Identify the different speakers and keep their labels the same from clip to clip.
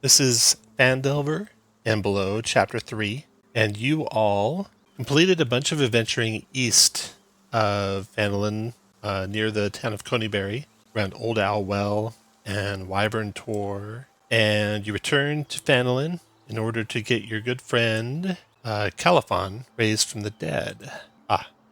Speaker 1: This is Phandelver and Below, Chapter 3, and you all completed a bunch of adventuring east of Phandalin, near the town of Coneyberry, around Old Owl Well and Wyvern Tor, and you returned to Phandalin in order to get your good friend Caliphon raised from the dead.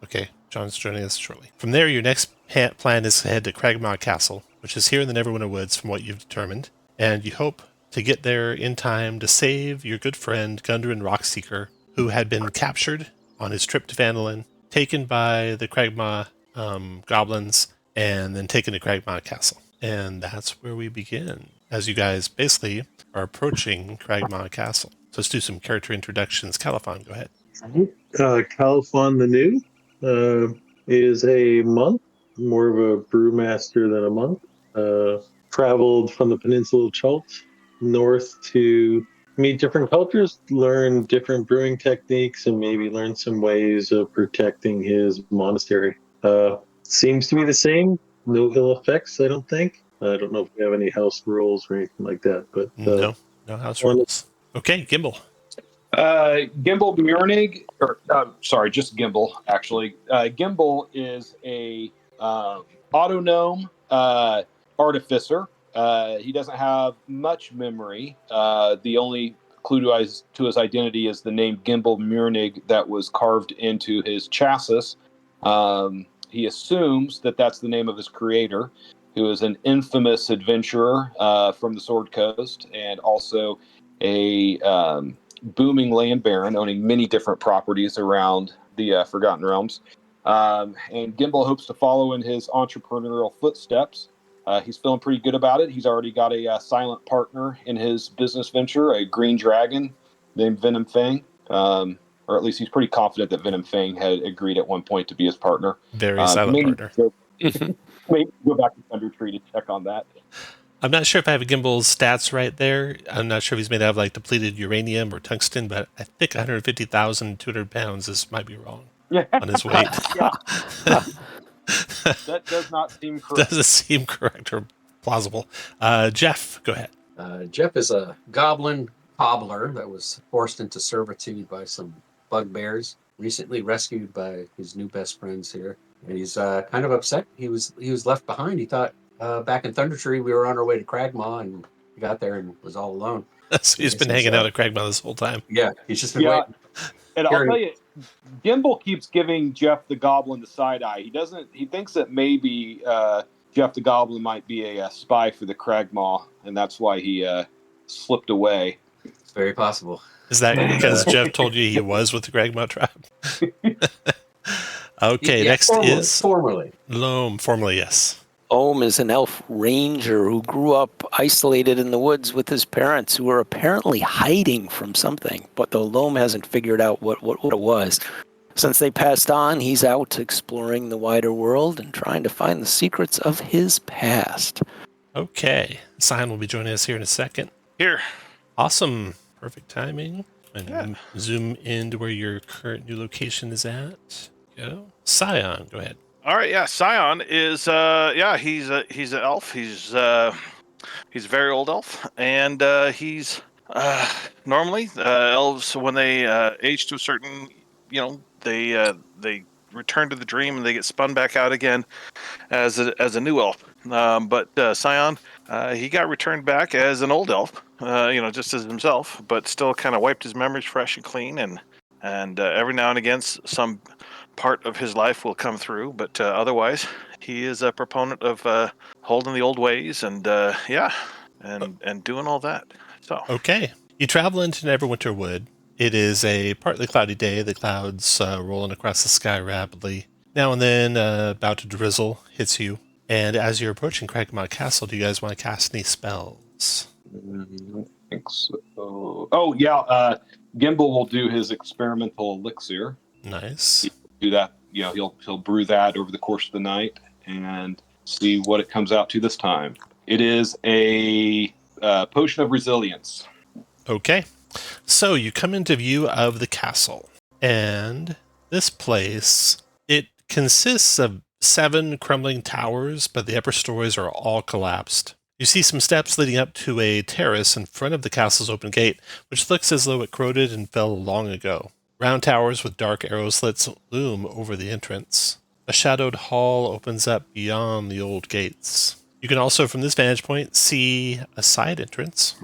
Speaker 1: Okay. John's joining us shortly. From there, your next plan is to head to Cragmaw Castle, which is here in the Neverwinter Woods from what you've determined, and you hope to get there in time to save your good friend Gundren Rockseeker, who had been captured on his trip to Phandalin, taken by the Cragmaw goblins, and then taken to Cragmaw Castle. And that's where we begin, as you guys basically are approaching Cragmaw Castle. So let's do some character introductions. Caliphon, go ahead.
Speaker 2: Caliphon the New is a monk, more of a brewmaster than a monk. Traveled from the peninsula of Chult north to meet different cultures, learn different brewing techniques, and maybe learn some ways of protecting his monastery. Seems to be the same. No ill effects, I don't think. I don't know if we have any house rules or anything like that, but
Speaker 1: no house rules. Okay, Gimbal.
Speaker 3: Gimbal Murnig, just Gimbal, actually. Gimbal is a autonome artificer. He doesn't have much memory. The only clue to his identity is the name Gimbal Murnig that was carved into his chassis. He assumes that that's the name of his creator, who is an infamous adventurer from the Sword Coast, and also a booming land baron owning many different properties around the Forgotten Realms. And Gimbal hopes to follow in his entrepreneurial footsteps. He's feeling pretty good about it. He's already got a silent partner in his business venture, a green dragon named Venom Fang. Or at least he's pretty confident that Venom Fang had agreed at one point to be his partner.
Speaker 1: Very silent partner.
Speaker 3: Maybe go back to Thunder Tree to check on that.
Speaker 1: I'm not sure if I have Gimbal's stats right there. I'm not sure if he's made out of like depleted uranium or tungsten, but I think 150,200 pounds might be wrong on his weight.
Speaker 3: That does not seem correct.
Speaker 1: Doesn't seem correct or plausible. Jeff, go ahead.
Speaker 4: Jeff is a goblin cobbler that was forced into servitude by some bugbears, recently rescued by his new best friends here. And he's kind of upset. He was left behind. He thought back in Thunder Tree we were on our way to Cragmaw, and he got there and was all alone.
Speaker 1: So he's been hanging out at Cragmaw this whole time.
Speaker 4: Yeah, he's just been waiting.
Speaker 3: And I'll tell you, Gimbal keeps giving Jeff the Goblin the side eye. He thinks that maybe Jeff the Goblin might be a spy for the Cragmaw, and that's why he slipped away.
Speaker 4: It's very possible.
Speaker 1: Is that because Jeff told you he was with the Cragmaw tribe? Okay, next is
Speaker 4: formerly.
Speaker 1: Loam. Formerly, yes.
Speaker 5: Ohm is an elf ranger who grew up isolated in the woods with his parents, who were apparently hiding from something, but though Loam hasn't figured out what it was. Since they passed on, he's out exploring the wider world and trying to find the secrets of his past.
Speaker 1: Okay. Sion will be joining us here in a second.
Speaker 6: Here.
Speaker 1: Awesome. Perfect timing. And zoom into where your current new location is at. Go. Sion, go ahead.
Speaker 6: All right, yeah. Sion is, he's an elf. He's a very old elf, and he's normally elves when they age to a certain, they return to the dream and they get spun back out again as a new elf. But Sion, he got returned back as an old elf, just as himself, but still kind of wiped his memories fresh and clean, and every now and again some part of his life will come through, but otherwise he is a proponent of holding the old ways and doing all that. So
Speaker 1: okay, you travel into Neverwinter Wood. It is a partly cloudy day. The clouds rolling across the sky rapidly. Now and then, about to drizzle hits you. And as you're approaching Cragmaw Castle, do you guys want to cast any spells?
Speaker 3: I think so. Oh yeah, Gimbal will do his experimental elixir.
Speaker 1: Nice.
Speaker 3: Do that, he'll brew that over the course of the night and see what it comes out to this time. It is a potion of resilience.
Speaker 1: Okay, so you come into view of the castle, and this place, it consists of 7 crumbling towers, but the upper stories are all collapsed. You see some steps leading up to a terrace in front of the castle's open gate, which looks as though it corroded and fell long ago. Round towers with dark arrow slits loom over the entrance. A shadowed hall opens up beyond the old gates. You can also, from this vantage point, see a side entrance.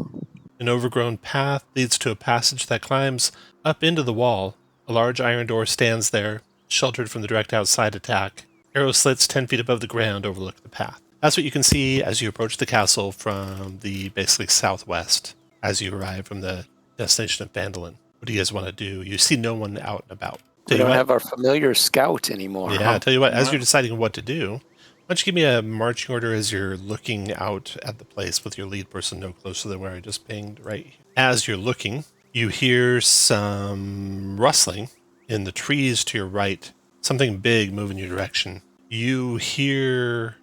Speaker 1: An overgrown path leads to a passage that climbs up into the wall. A large iron door stands there, sheltered from the direct outside attack. Arrow slits 10 feet above the ground overlook the path. That's what you can see as you approach the castle from the basically southwest as you arrive from the destination of Phandalin. What do you guys want to do? You see no one out and about.
Speaker 5: We don't have our familiar scout anymore.
Speaker 1: Yeah,
Speaker 5: huh?
Speaker 1: tell you what, as you're deciding what to do, why don't you give me a marching order as you're looking out at the place with your lead person no closer than where I just pinged right here. As you're looking, you hear some rustling in the trees to your right. Something big move in your direction. You hear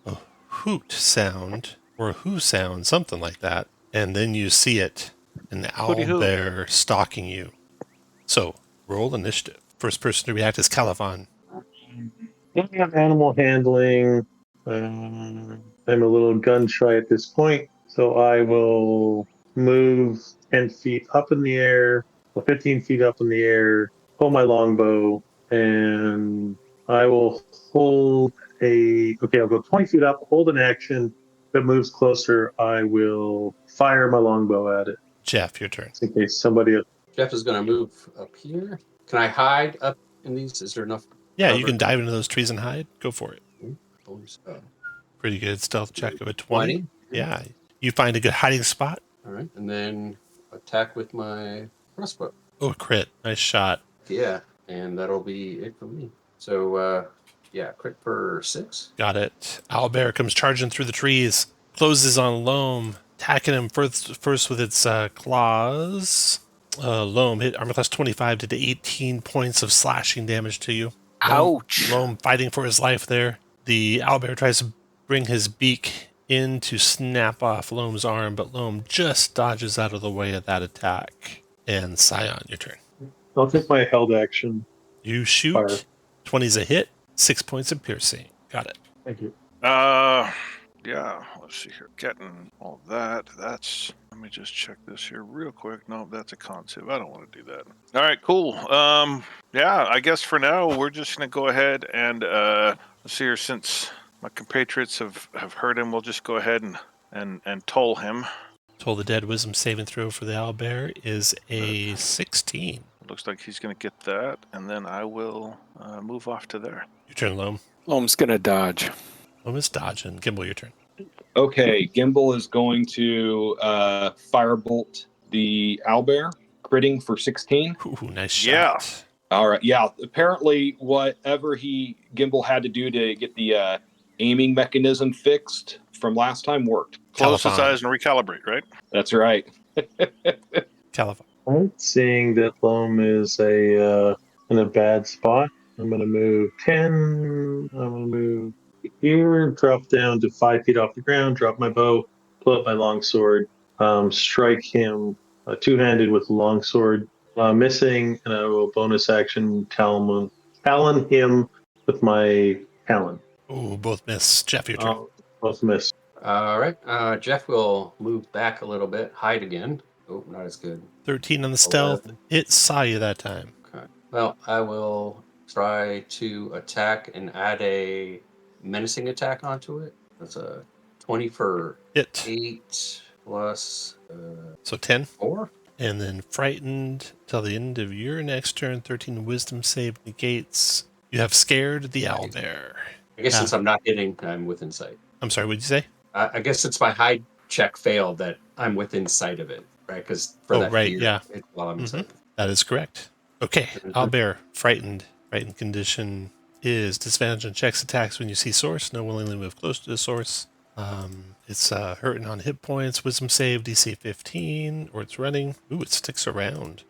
Speaker 1: a hoot sound, or a who sound, something like that. And then you see it, an
Speaker 6: Hooty-hoo.
Speaker 1: owlbear stalking you. So, roll initiative. First person to react is Caliphon.
Speaker 2: I have animal handling. I'm a little gun shy at this point, so I will move 10 feet up in the air, 15 feet up in the air, pull my longbow, and I will hold I'll go 20 feet up, hold an action. If it moves closer, I will fire my longbow at it.
Speaker 1: Jeff, your turn.
Speaker 2: In case somebody.
Speaker 4: Jeff is going to move up here. Can I hide up in these? Is there enough?
Speaker 1: Yeah,
Speaker 4: cover?
Speaker 1: you can dive into those trees and hide. Go for it.
Speaker 4: Bonus,
Speaker 1: Pretty good stealth check of a 20.
Speaker 4: 20.
Speaker 1: Yeah. You find a good hiding spot.
Speaker 4: All right, and then attack with my crossbow.
Speaker 1: Oh, crit. Nice shot.
Speaker 4: Yeah, and that'll be it for me. So, crit for 6.
Speaker 1: Got it. Owlbear comes charging through the trees, closes on Loam, attacking him first with its claws. Loam hit armor class 25, did 18 points of slashing damage to you.
Speaker 5: Ouch.
Speaker 1: Loam fighting for his life there. The owlbear tries to bring his beak in to snap off Loam's arm, but Loam just dodges out of the way of that attack. And Scion, your turn.
Speaker 2: I'll take my held action.
Speaker 1: You shoot.
Speaker 2: Fire.
Speaker 1: 20's a hit. 6 points of piercing. Got it.
Speaker 2: Thank you.
Speaker 6: Yeah, let's see here. Getting all that. Let me just check this here real quick. No, that's a con save. I don't want to do that. All right, cool. Yeah, I guess for now, we're just going to go ahead and, let's see here, since my compatriots have heard him, we'll just go ahead and toll him.
Speaker 1: Toll the dead wisdom saving throw for the owlbear is a 16.
Speaker 6: Looks like he's going to get that, and then I will move off to there.
Speaker 1: Your turn, Loam.
Speaker 5: Loam's going to dodge.
Speaker 1: Loam is dodging. Gimbal, your turn.
Speaker 3: Okay, Gimbal is going to firebolt the owlbear, critting for 16.
Speaker 1: Ooh, nice shot.
Speaker 6: Yeah.
Speaker 3: All right, yeah. Apparently, whatever Gimbal had to do to get the aiming mechanism fixed from last time worked.
Speaker 6: Close his
Speaker 1: Caliphon.
Speaker 6: eyes and recalibrate, right?
Speaker 3: That's right.
Speaker 1: Caliphon.
Speaker 2: I'm seeing that Loam is in a bad spot. I'm going to move 10. I'm going to move here, drop down to 5 feet off the ground, drop my bow, pull up my longsword, strike him two-handed with longsword, missing, and I will bonus action talon him with my talon.
Speaker 1: Ooh, both miss. Jeff, your turn.
Speaker 2: Both miss.
Speaker 4: All right, Jeff will move back a little bit, hide again. Oh, not as good.
Speaker 1: 13 on the stealth.
Speaker 4: 11.
Speaker 1: It saw you that time.
Speaker 4: Okay. Well, I will try to attack and add a menacing attack onto it. That's a 20 for
Speaker 1: Hit.
Speaker 4: 8 plus
Speaker 1: So 10.
Speaker 4: 4.
Speaker 1: And then frightened till the end of your next turn. 13 wisdom save negates. You have scared the owlbear.
Speaker 4: I guess since I'm not hitting, I'm within sight.
Speaker 1: I'm sorry, what did you say?
Speaker 4: I guess since my hide check failed, that I'm within sight of it, right? Because for
Speaker 1: Oh,
Speaker 4: that
Speaker 1: right,
Speaker 4: fear,
Speaker 1: yeah.
Speaker 4: while I'm inside.
Speaker 1: That is correct. Okay, owlbear, frightened. Frightened condition is disadvantage on checks attacks when you see source. No willingly move close to the source. It's hurting on hit points. Wisdom save DC 15, or it's running. Ooh, it sticks around.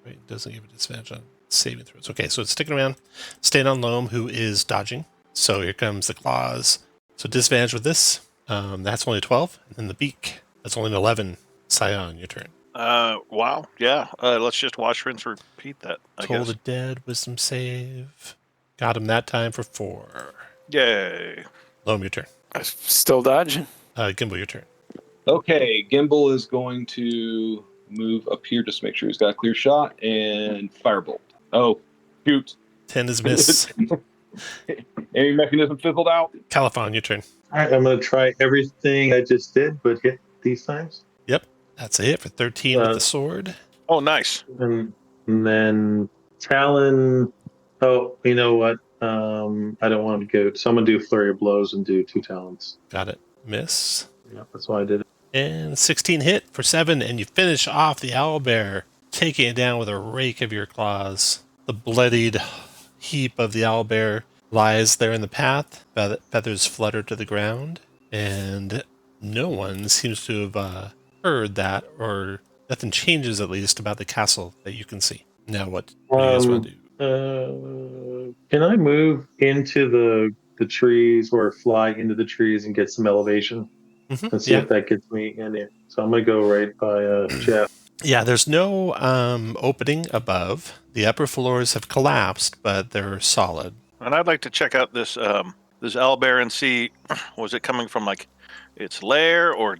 Speaker 1: It doesn't give a disadvantage on saving throws. Okay, so it's sticking around. Staying on Loam, who is dodging. So here comes the claws. So disadvantage with this. That's only 12. And then the beak. That's only an 11. Scion, your turn.
Speaker 6: Wow. Yeah. Let's just watch, rinse, repeat that, I
Speaker 1: Toll
Speaker 6: guess.
Speaker 1: the dead. Wisdom save. Got him that time for 4.
Speaker 6: Yay.
Speaker 1: Loam, your turn.
Speaker 5: Still dodging.
Speaker 1: Gimbal, your turn.
Speaker 3: Okay, Gimbal is going to move up here just to make sure he's got a clear shot and firebolt. Oh, shoot.
Speaker 1: 10 is miss.
Speaker 3: Any mechanism fizzled out?
Speaker 1: Califon, your turn.
Speaker 2: All right, I'm going to try everything I just did, but hit these times.
Speaker 1: Yep, that's a hit for 13 with the sword.
Speaker 6: Oh, nice.
Speaker 2: And then Talon. Oh, you know what? I don't want to go. So I'm going to do Flurry of Blows and do 2 Talons.
Speaker 1: Got it. Miss.
Speaker 2: Yeah, that's why I did it.
Speaker 1: And 16 hit for 7, and you finish off the owlbear, taking it down with a rake of your claws. The bloodied heap of the owlbear lies there in the path. Feathers flutter to the ground, and no one seems to have heard that, or nothing changes at least about the castle that you can see. Now, what do you guys want to do?
Speaker 2: Can I move into the trees or fly into the trees and get some elevation? And see if that gets me in there. So I'm going to go right by Jeff.
Speaker 1: Yeah, there's no opening above. The upper floors have collapsed, but they're solid.
Speaker 6: And I'd like to check out this this owlbear and see, was it coming from like its lair, or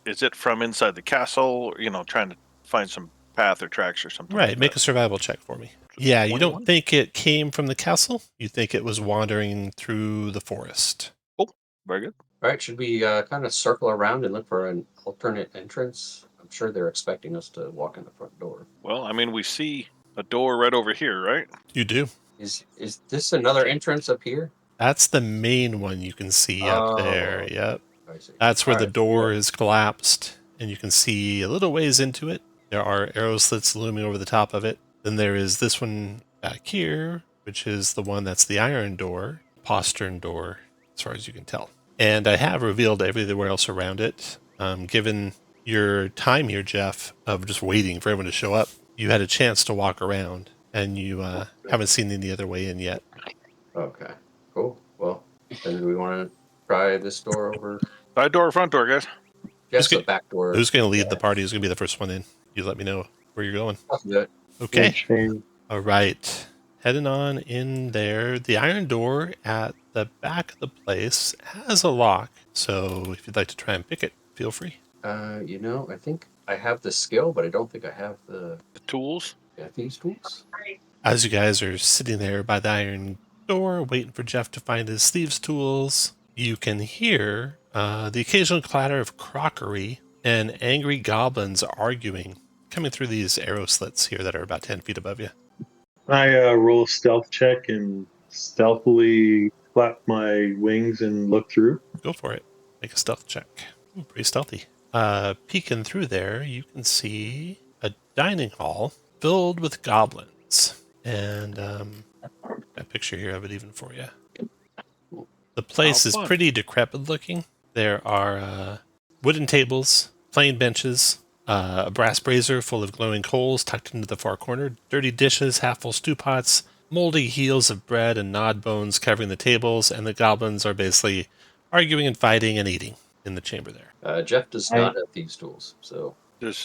Speaker 6: is it from inside the castle? You know, trying to find some path or tracks or something.
Speaker 1: Right,
Speaker 6: like
Speaker 1: make
Speaker 6: that.
Speaker 1: a survival check for me. Yeah, you
Speaker 6: 21?
Speaker 1: don't think it came from the castle. You think it was wandering through the forest.
Speaker 6: Very good.
Speaker 4: All right, should we kind of circle around and look for an alternate entrance? I'm sure they're expecting us to walk in the front door.
Speaker 6: Well, I mean, we see a door right over here, right?
Speaker 1: You do.
Speaker 4: Is this another entrance up here?
Speaker 1: That's the main one you can see up there.
Speaker 4: Oh.
Speaker 1: Yep.
Speaker 4: I see.
Speaker 1: That's where
Speaker 4: All
Speaker 1: the
Speaker 4: right,
Speaker 1: door
Speaker 4: yeah.
Speaker 1: is collapsed, and you can see a little ways into it. There are arrow slits looming over the top of it. Then there is this one back here, which is the one that's the iron door, postern door, as far as you can tell. And I have revealed everywhere else around it. Given your time here, Jeff, of just waiting for everyone to show up, you had a chance to walk around, and you haven't seen any other way in yet.
Speaker 4: Okay, cool. Well, then do we want to try this door over?
Speaker 6: Side door or front door, guys?
Speaker 4: Just
Speaker 1: Who's
Speaker 4: the back door.
Speaker 1: Who's going to lead the party? Who's going to be the first one in? You let me know where you're going.
Speaker 4: I'll do it.
Speaker 1: Okay.
Speaker 2: Shame.
Speaker 1: All right. Heading on in there. The iron door at the back of the place has a lock. So if you'd like to try and pick it, feel free.
Speaker 4: I think I have the skill, but I don't think I have the
Speaker 6: The tools?
Speaker 4: these tools.
Speaker 1: As you guys are sitting there by the iron door, waiting for Jeff to find his thieves' tools, you can hear the occasional clatter of crockery and angry goblins arguing, coming through these arrow slits here that are about 10 feet above you.
Speaker 2: I roll a stealth check and stealthily flap my wings and look through.
Speaker 1: Go for it. Make a stealth check. Ooh, pretty stealthy. Peeking through there, you can see a dining hall filled with goblins. And got a picture here of it even for you. The place is
Speaker 6: fun.
Speaker 1: pretty decrepit looking. There are wooden tables, plain benches, a brass brazier full of glowing coals tucked into the far corner, dirty dishes, half-full stew pots, moldy heels of bread and gnawed bones covering the tables, and the goblins are basically arguing and fighting and eating in the chamber there.
Speaker 4: Jeff does not have these tools, so
Speaker 6: Does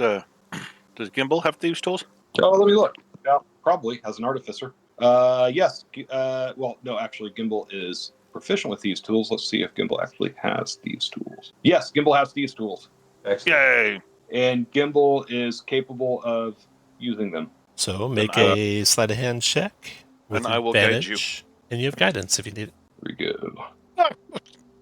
Speaker 6: Gimbal have thieves' tools?
Speaker 3: Oh, let me look. Yeah, probably as an artificer. Yes. Well, no, actually, Gimbal is proficient with these tools. Let's see if Gimbal actually has these tools. Yes, Gimbal has these tools,
Speaker 4: excellent.
Speaker 6: Yay!
Speaker 3: and Gimbal is capable of using them.
Speaker 1: So make a sleight of hand check with
Speaker 6: And I will guide
Speaker 1: advantage, and you have guidance if you need it.
Speaker 3: Here we go. Don't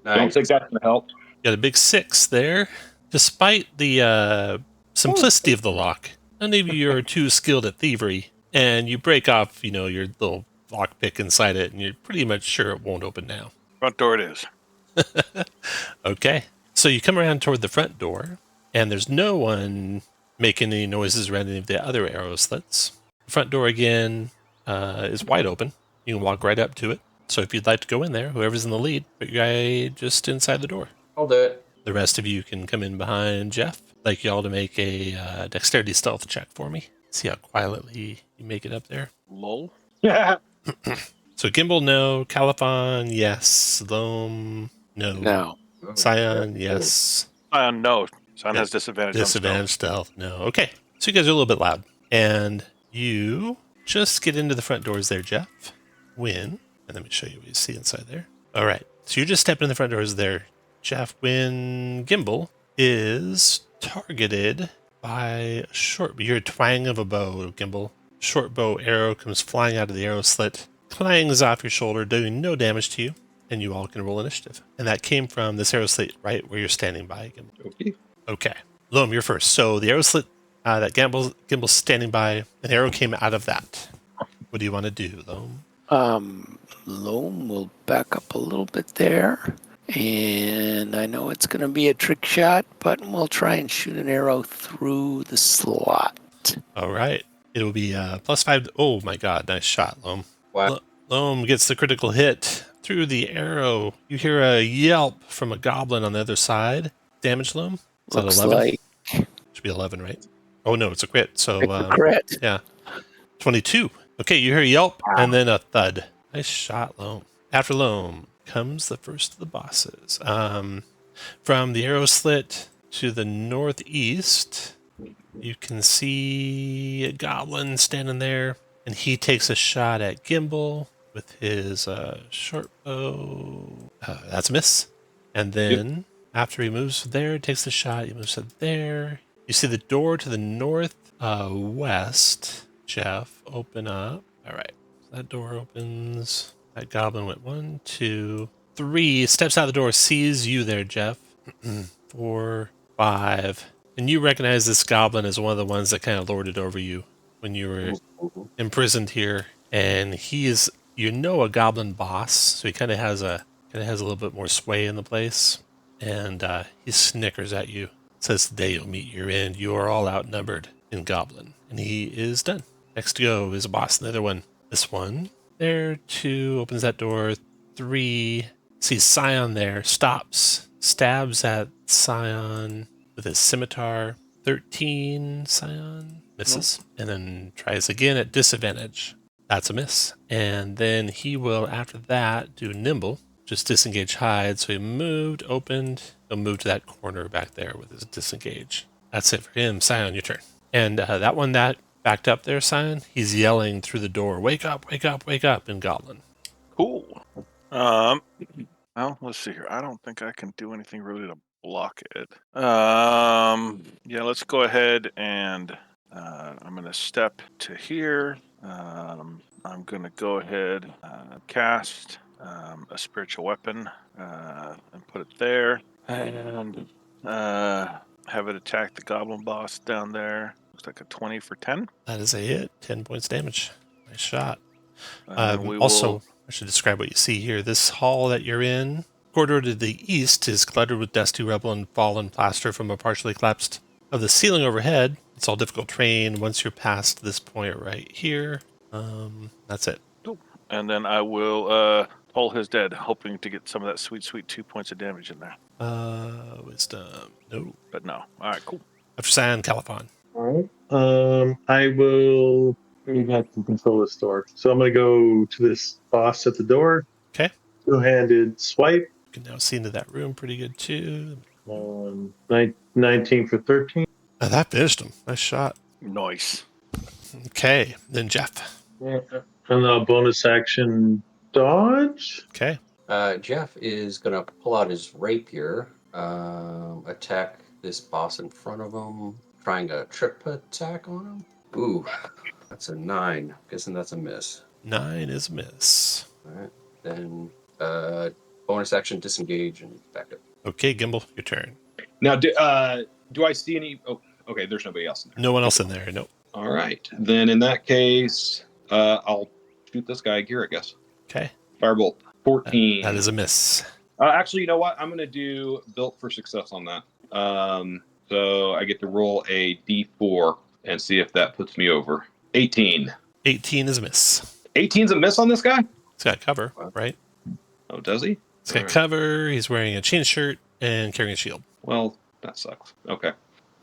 Speaker 4: Nice.
Speaker 3: think that's gonna help.
Speaker 1: Got a big 6 there. Despite the simplicity of the lock, none of you are too skilled at thievery, and you break off, your little lock pick inside it, and you're pretty much sure it won't open now.
Speaker 6: Front door it is.
Speaker 1: Okay. So you come around toward the front door, and there's no one making any noises around any of the other arrow slits. The front door, again, is wide open. You can walk right up to it. So if you'd like to go in there, whoever's in the lead, put your guy just inside the door.
Speaker 4: I'll do it.
Speaker 1: The rest of you can come in behind Jeff. I'd like y'all to make a dexterity stealth check for me. See how quietly you make it up there.
Speaker 6: Lol.
Speaker 1: So Gimbal, no. Califon, yes. Loam, no.
Speaker 5: No.
Speaker 1: Scion, yes.
Speaker 6: No. Son has disadvantage.
Speaker 1: Disadvantage stealth, no. Okay. So you guys are a little bit loud. And you just get into the front doors there, Jeff. And let me show you what you see inside there. All right. So you're just stepping in the front doors there, Jeff, when Gimbal is targeted by a short, you're a twang of a bow, Gimbal. Short bow arrow comes flying out of the arrow slit, clangs off your shoulder, doing no damage to you, and you all can roll initiative. And that came from this arrow slit right where you're standing by, Gimbal.
Speaker 3: Okay.
Speaker 1: Okay. Loam, you're first. So the arrow slit that Gimbal's standing by, an arrow came out of that. What do you want to do, Loam?
Speaker 5: Loam will back up a little bit there. And I know it's going to be a trick shot, but we'll try and shoot an arrow through the slot.
Speaker 1: All right. It'll be +5. Oh, my God. Nice shot, Loam.
Speaker 4: Wow.
Speaker 1: Loam gets the critical hit through the arrow. You hear a yelp from a goblin on the other side. Damage, Loam? Is that
Speaker 5: Looks
Speaker 1: 11?
Speaker 5: like
Speaker 1: Should be 11, right? Oh, no, it's a crit. So,
Speaker 5: it's a crit.
Speaker 1: yeah. 22. Okay, you hear a yelp and then a thud. Nice shot, Loam. After Loam comes the first of the bosses. From the arrow slit to the northeast, you can see a goblin standing there, and he takes a shot at Gimbal with his short bow. That's a miss. And then after he moves there, takes the shot, he moves to there. You see the door to the north west, Jeff, open up. All right, that door opens. That goblin went 1, 2, 3, steps out the door, sees you there, Jeff. 4, 5. And you recognize this goblin as one of the ones that kind of lorded over you when you were imprisoned here. And he is, a goblin boss, so he kind of has a little bit more sway in the place. And he snickers at you. Says, "Today you'll meet your end. You are all outnumbered in goblin." And he is done. Next to go is a boss. Another one. This one. There, 2, opens that door. 3, sees Scion there, stops, stabs at Scion with his scimitar. 13, Scion misses, and then tries again at disadvantage. That's a miss. And then he will, after that, do nimble, just disengage hide. So he moved, opened, he'll move to that corner back there with his disengage. That's it for him. Scion, your turn. And that one that backed up there, Scion, he's yelling through the door, "Wake up, wake up, wake up," in Goblin.
Speaker 6: Cool. Well, let's see here. I don't think I can do anything really to block it. Yeah, let's go ahead and I'm going to step to here. I'm going to go ahead cast a spiritual weapon and put it there. And have it attack the goblin boss down there. Looks like a 20 for 10.
Speaker 1: That is a hit. 10 points damage. Nice shot.
Speaker 6: We
Speaker 1: Also, I should describe what you see here. This hall that you're in, corridor to the east, is cluttered with dusty rubble and fallen plaster from a partially collapsed of the ceiling overhead. It's all difficult terrain. Once you're past this point right here, that's it.
Speaker 6: And then I will pull his dead, hoping to get some of that sweet 2 points of damage in there.
Speaker 1: Wisdom. No.
Speaker 6: But no. All right, cool.
Speaker 1: After San Califon.
Speaker 2: All right. I will. You have to control this door. So I'm going to go to this boss at the door.
Speaker 1: Okay.
Speaker 2: Two-handed swipe.
Speaker 1: You can now see into that room pretty good too.
Speaker 2: 19 for 13.
Speaker 1: That finished him. Nice shot.
Speaker 6: Nice.
Speaker 1: Okay. Then Jeff.
Speaker 2: Yeah. And a bonus action dodge.
Speaker 1: Okay.
Speaker 4: Jeff is going to pull out his rapier, attack this boss in front of him, trying a trip attack on him. Ooh, that's a 9. Guessing that's a miss.
Speaker 1: 9 is a miss.
Speaker 4: All right. Then bonus action disengage and back up.
Speaker 1: Okay, Gimbal, your turn.
Speaker 3: Now, do I see any? Oh, okay, there's nobody else in there.
Speaker 1: No one else in there. Nope.
Speaker 3: All right. Then in that case, I'll shoot this guy here, I guess.
Speaker 1: Okay.
Speaker 3: Firebolt. 14.
Speaker 1: That is a miss.
Speaker 3: Actually, you know what? I'm going to do built for success on that. So I get to roll a d4 and see if that puts me over. 18.
Speaker 1: 18 is a miss.
Speaker 3: 18's a miss on this guy?
Speaker 1: He's got cover, right?
Speaker 3: Oh, does he?
Speaker 1: He's got cover. He's wearing a chain shirt and carrying a shield.
Speaker 3: Well, that sucks. Okay.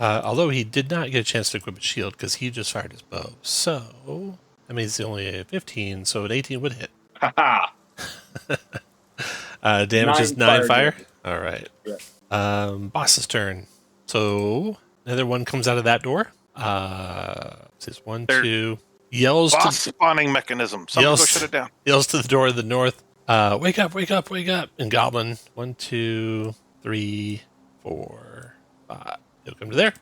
Speaker 1: Although he did not get a chance to equip a shield because he just fired his bow. So, that means he's only a 15, so an 18 would hit.
Speaker 3: Haha.
Speaker 1: Damage is 9 fire.
Speaker 3: damage.
Speaker 1: All right.
Speaker 3: Yeah.
Speaker 1: Boss's turn. So, another one comes out of that door. Says 1,
Speaker 6: There-
Speaker 1: 2. Yells
Speaker 6: Boss
Speaker 1: to
Speaker 6: spawning mechanism. Somebody go
Speaker 1: Yells-
Speaker 6: shut it down.
Speaker 1: yells to the door of the north. Wake up, wake up, wake up. And Goblin. 1, 2, 3, 4, 5. He'll come to there.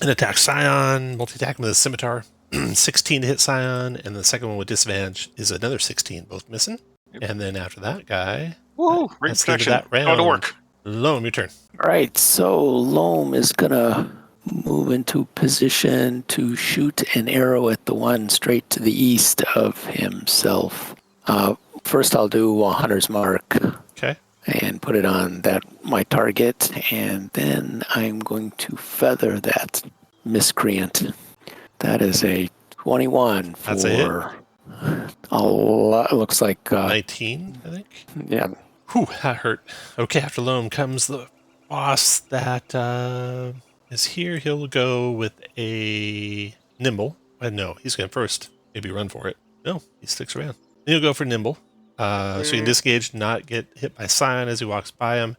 Speaker 1: And attack Scion, multi-attack with a scimitar. 16 to hit Scion, and the second one with disadvantage is another 16, both missing.
Speaker 6: Yep.
Speaker 1: And then after that guy,
Speaker 6: Woo!
Speaker 1: that's the end of
Speaker 6: Protection.
Speaker 1: that round.
Speaker 6: Go to work.
Speaker 1: Loam, your turn.
Speaker 5: All right, so Loam is gonna move into position to shoot an arrow at the one straight to the east of himself. First, I'll do a hunter's mark.
Speaker 1: Okay.
Speaker 5: And put it on my target, and then I'm going to feather that miscreant. That is a 21 for.
Speaker 1: That's a hit.
Speaker 5: A lot. It looks like
Speaker 1: 19, I think.
Speaker 5: yeah.
Speaker 1: Whew, that hurt. Okay, after Loam comes the boss that is here. He'll go with a nimble. No, he's going first. Maybe run for it. No, he sticks around. Then he'll go for nimble. So you can disengage, not get hit by Scion as he walks by him.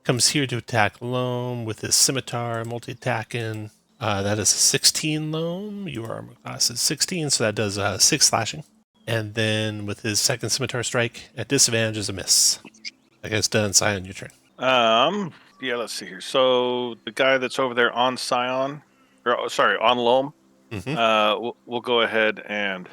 Speaker 1: Comes here to attack Loam with his scimitar, multi-attacking. That is a 16 Loam. Your armor class is 16, so that does 6 slashing. And then with his second scimitar strike, at disadvantage is a miss. I guess done. Scion, your turn.
Speaker 6: Yeah, let's see here. So the guy that's over there on Scion, on Loam, we'll go ahead and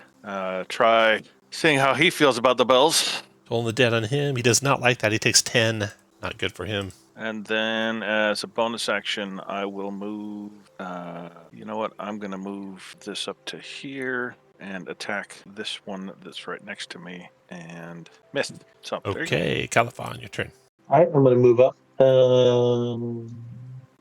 Speaker 6: try seeing how he feels about the bells.
Speaker 1: Pulling the dead on him. He does not like that. He takes 10. Not good for him.
Speaker 6: And then as a bonus action, I will move. You know what? I'm going to move this up to here and attack this one that's right next to me and missed. So, there you go.
Speaker 1: Okay, Califon, your turn.
Speaker 2: All right, I'm going to move up.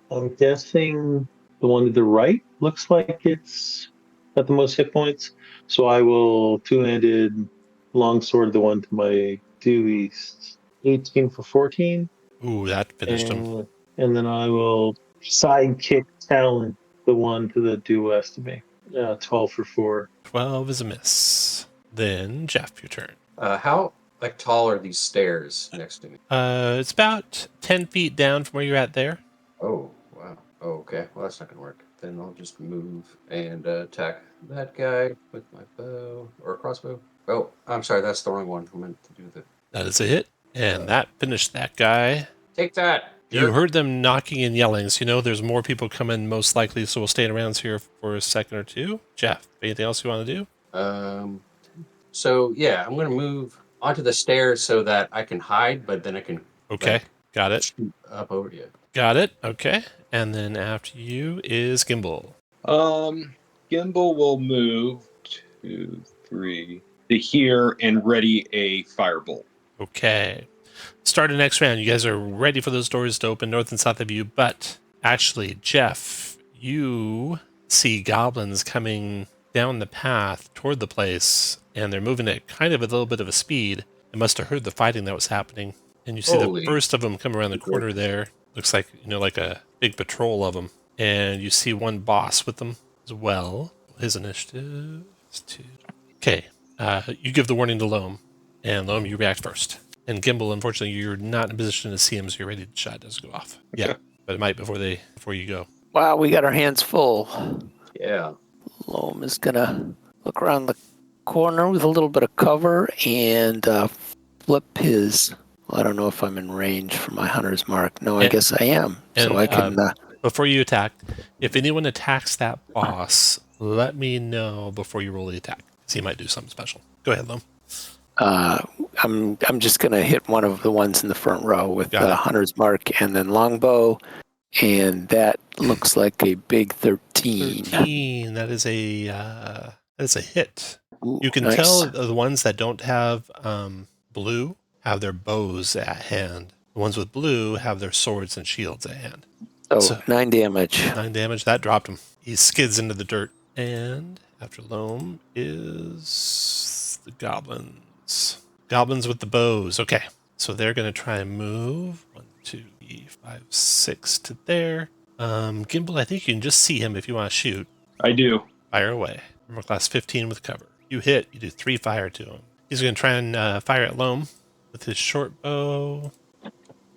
Speaker 2: I'm guessing the one to the right looks like it's got the most hit points. So I will two-handed longsword the one to my due east. 18 for 14.
Speaker 1: Ooh, that finished him.
Speaker 2: And then I will sidekick talent the one to the due west of me. 12 for 4.
Speaker 1: 12 is a miss. Then, Jeff, your turn.
Speaker 4: How tall are these stairs next to me?
Speaker 1: It's about 10 feet down from where you're at there.
Speaker 4: Oh, wow. Oh, okay. Well, that's not going to work. Then I'll just move and attack that guy with my bow or crossbow. Oh, I'm sorry. That's the wrong one. I meant to do the...
Speaker 1: That is a hit. And that finished that guy.
Speaker 4: Take that!
Speaker 1: You heard them knocking and yelling, so you know there's more people coming most likely, so we'll stay around here for a second or two. Jeff, anything else you want to do?
Speaker 4: So, yeah, I'm going to move onto the stairs so that I can hide, but then I can...
Speaker 1: Okay, got it.
Speaker 4: Shoot up over you.
Speaker 1: Got it, okay. And then after you is Gimbal.
Speaker 3: Gimbal will move 2, 3 to here and ready a firebolt.
Speaker 1: Okay. Start the next round. You guys are ready for those doors to open north and south of you, but actually, Jeff, you see goblins coming down the path toward the place, and they're moving at kind of a little bit of a speed. They must have heard the fighting that was happening. And you see the first of them come around the corner there. Looks like, like a big patrol of them. And you see one boss with them as well. His initiative is 2. Okay. You give the warning to Loam. And Loam, you react first. And Gimbal, unfortunately, you're not in a position to see him, so you're ready to shot doesn't go off. Okay. Yeah, but it might before you go.
Speaker 5: Wow, we got our hands full.
Speaker 4: Yeah.
Speaker 5: Loam is gonna look around the corner with a little bit of cover and flip his... Well, I don't know if I'm in range for my hunter's mark. No, I guess I am. So I can...
Speaker 1: Before you attack, if anyone attacks that boss, let me know before you roll the attack. So he might do something special. Go ahead, Loam.
Speaker 5: I'm just gonna hit one of the ones in the front row with the hunter's mark and then longbow, and that looks like a big 13.
Speaker 1: 13. That is a hit.
Speaker 5: Ooh,
Speaker 1: you can
Speaker 5: nice.
Speaker 1: tell the ones that don't have blue have their bows at hand. The ones with blue have their swords and shields at hand.
Speaker 5: So 9 damage.
Speaker 1: 9 damage. That dropped him. He skids into the dirt. And after Loam is the goblins. Goblins with the bows. Okay. So they're going to try and move 1, 2, 3, 5, 6 to there. Gimbal, I think you can just see him if you want to shoot.
Speaker 3: I do.
Speaker 1: Fire away. Armor class 15 with cover. You hit. You do 3 fire to him. He's going to try and fire at Loam with his short bow.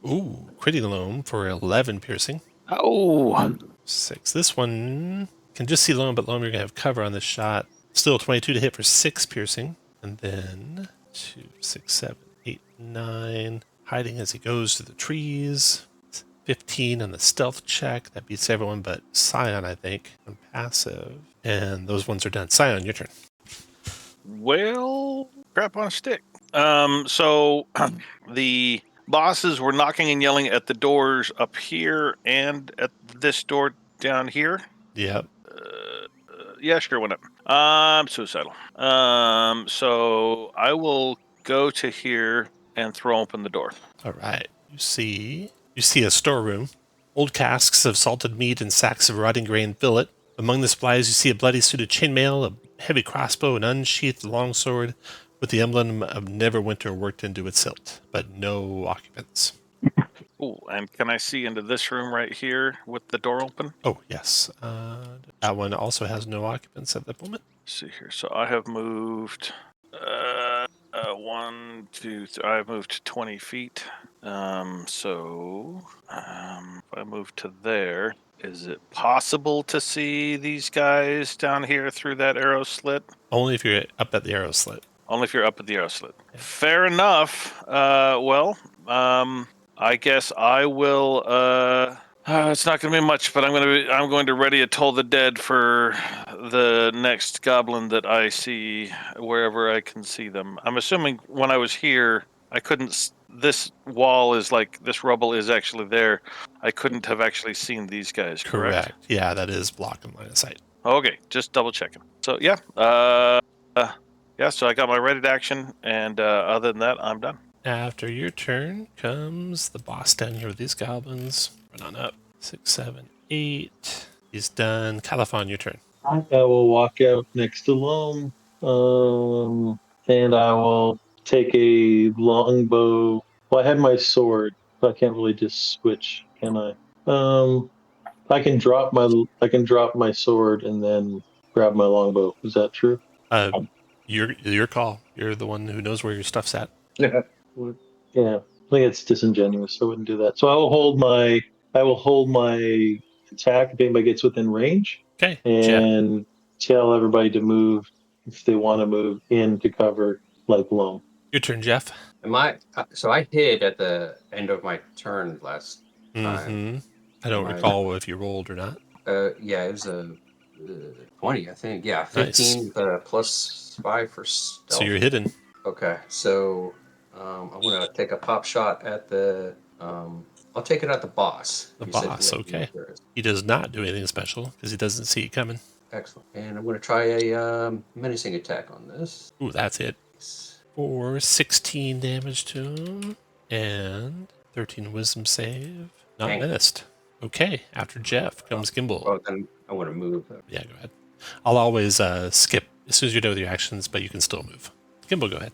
Speaker 1: Ooh, critting Loam for 11 piercing.
Speaker 5: Oh!
Speaker 1: 6. This one can just see Loam, but Loam, you're going to have cover on this shot. Still 22 to hit for 6 piercing. And then 2, 6, 7, 8, 9. Hiding as he goes to the trees. 15 on the stealth check. That beats everyone but Scion, I think, on passive. And those ones are done. Scion, your turn.
Speaker 6: Well, crap on a stick. So the bosses were knocking and yelling at the doors up here and at this door down here.
Speaker 1: Yep.
Speaker 6: Yeah, sure, went up. I'm suicidal. So I will go to here and throw open the door.
Speaker 1: All right. You see a storeroom. Old casks of salted meat and sacks of rotting grain fill it. Among the supplies, you see a bloody suit of chainmail, a heavy crossbow, an unsheathed longsword with the emblem of Neverwinter worked into its hilt, but no occupants.
Speaker 6: Oh, and can I see into this room right here with the door open?
Speaker 1: Oh, yes. That one also has no occupants at the moment.
Speaker 6: Let's see here. So I have moved 1, 2, 3. I've moved 20 feet. If I move to there, is it possible to see these guys down here through that arrow slit?
Speaker 1: Only if you're up at the arrow slit.
Speaker 6: Only if you're up at the arrow slit.
Speaker 1: Yeah.
Speaker 6: Fair enough. I guess I will. It's not going to be much, but I'm going to ready a Toll the Dead for the next goblin that I see wherever I can see them. I'm assuming when I was here, I couldn't. This wall is like this rubble is actually there. I couldn't have actually seen these guys. Correct.
Speaker 1: Yeah, that is blocking line of sight.
Speaker 6: Okay, just double checking. So yeah, yeah. So I got my ready to action, and other than that, I'm done.
Speaker 1: After your turn comes the boss down here with these goblins. Run on up. 6, 7, 8. He's done. Caliphon, your turn.
Speaker 2: I will walk out next to Loam, and I will take a longbow. Well, I had my sword, so I can't really just switch, can I? I can drop my sword and then grab my longbow. Is that true?
Speaker 1: Your call. You're the one who knows where your stuff's at.
Speaker 2: Yeah, I think it's disingenuous, so I wouldn't do that. So I will hold my attack if anybody gets within range,
Speaker 1: Okay.
Speaker 2: and tell everybody to move if they want to move in to cover like Loam.
Speaker 1: Your turn, Jeff.
Speaker 4: So I hid at the end of my turn last time.
Speaker 1: Mm-hmm. I don't recall if you rolled or not.
Speaker 4: Yeah, it was a 20, I think. Yeah, 15 plus 5 for stealth.
Speaker 1: So you're hidden.
Speaker 4: Okay, so I'm gonna take a pop shot at the. I'll take it at the boss.
Speaker 1: The
Speaker 4: You said
Speaker 1: boss,
Speaker 4: he
Speaker 1: okay.
Speaker 4: first.
Speaker 1: He does not do anything special because he doesn't see it coming.
Speaker 4: Excellent. And I'm gonna try a menacing attack on this.
Speaker 1: Ooh, that's it. For 16 damage to him and 13 wisdom save. Not
Speaker 4: Dang.
Speaker 1: menaced. Okay, after Jeff comes Gimbal.
Speaker 4: Oh, then I want to move.
Speaker 1: Yeah, go ahead. I'll always skip as soon as you're done with your actions, but you can still move. Gimbal, go ahead.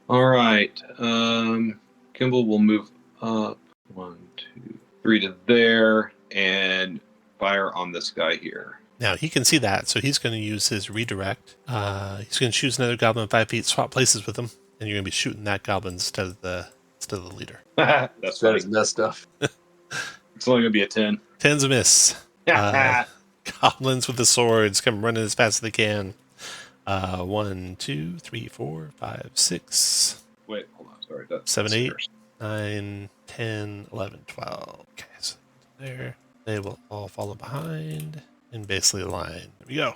Speaker 7: All right. Kimball will move up 1, 2, 3 to there and fire on this guy here.
Speaker 1: Now, he can see that, so he's going to use his redirect. He's going to choose another goblin 5 feet, swap places with him, and you're going to be shooting that goblin instead of the leader.
Speaker 7: That's funny.
Speaker 4: That is messed up.
Speaker 7: It's only gonna be a 10.
Speaker 1: 10's a miss. Goblins with the swords come running as fast as they can. 1, 2, 3, 4, 5, 6,
Speaker 7: Wait, hold on. Sorry. That's
Speaker 1: 7, 8,
Speaker 7: first.
Speaker 1: 9, 10, 11, 12. Okay, so there. They will all follow behind in basically a line. There we go.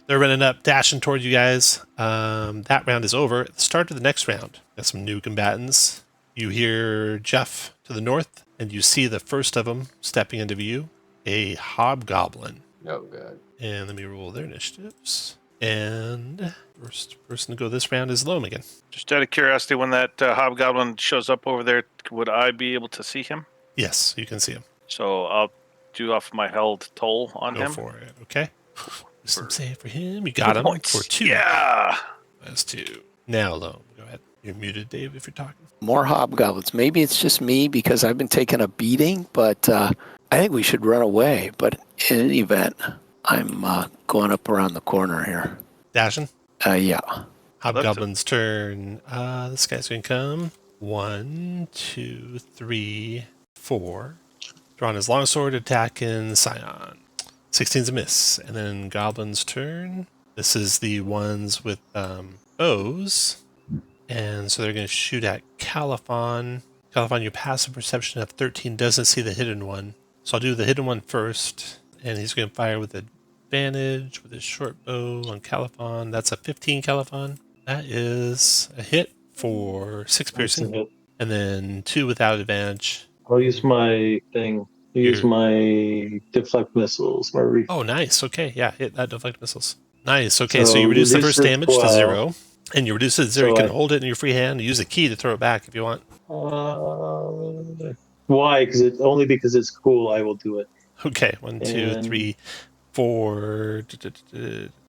Speaker 1: They're running up, dashing toward you guys. That round is over. At the start of the next round, got some new combatants. You hear Jeff to the north, and you see the first of them stepping into view, a hobgoblin.
Speaker 4: Oh, God.
Speaker 1: And let me roll their initiatives. And first person to go this round is Loam again.
Speaker 6: Just out of curiosity, when that hobgoblin shows up over there, would I be able to see him?
Speaker 1: Yes, you can see him.
Speaker 6: So I'll do off my held toll on
Speaker 1: Go
Speaker 6: him.
Speaker 1: for it, okay? Some save for him. You got him for 2.
Speaker 6: Yeah.
Speaker 1: That's 2. Now, Loam, go ahead. You're muted, Dave, if you're talking.
Speaker 5: More hobgoblins. Maybe it's just me because I've been taking a beating, but I think we should run away. But in any event, I'm going up around the corner here.
Speaker 1: Dashing?
Speaker 5: Yeah.
Speaker 1: Hobgoblin's turn. This guy's going to come. 1, 2, 3, 4. Drawing his longsword, attacking Scion. 16's a miss. And then Goblin's turn. This is the ones with bows. And so they're going to shoot at Caliphon Califon, your passive perception of 13 doesn't see the hidden one. So I'll do the hidden one first. And he's going to fire with advantage with his short bow on Califon. That's a 15 Califon. That is a hit for 6
Speaker 2: That's a
Speaker 1: piercing.
Speaker 2: hit.
Speaker 1: And then 2 without advantage.
Speaker 2: I'll use my thing. Use
Speaker 1: Your-
Speaker 2: my deflect missiles.
Speaker 1: Oh, nice. Okay, yeah, hit that deflect missiles. Nice. Okay, so
Speaker 2: So
Speaker 1: you reduce the
Speaker 2: reduce
Speaker 1: first
Speaker 2: it
Speaker 1: damage to
Speaker 2: 12.
Speaker 1: 0. And you reduce it to 0.
Speaker 2: So
Speaker 1: You can
Speaker 2: I-
Speaker 1: hold it in your free hand and use a key to throw it back if you want.
Speaker 2: Why? Only because it's cool. I will do it.
Speaker 1: Okay, 1, 2,
Speaker 2: And-
Speaker 1: 3, 4.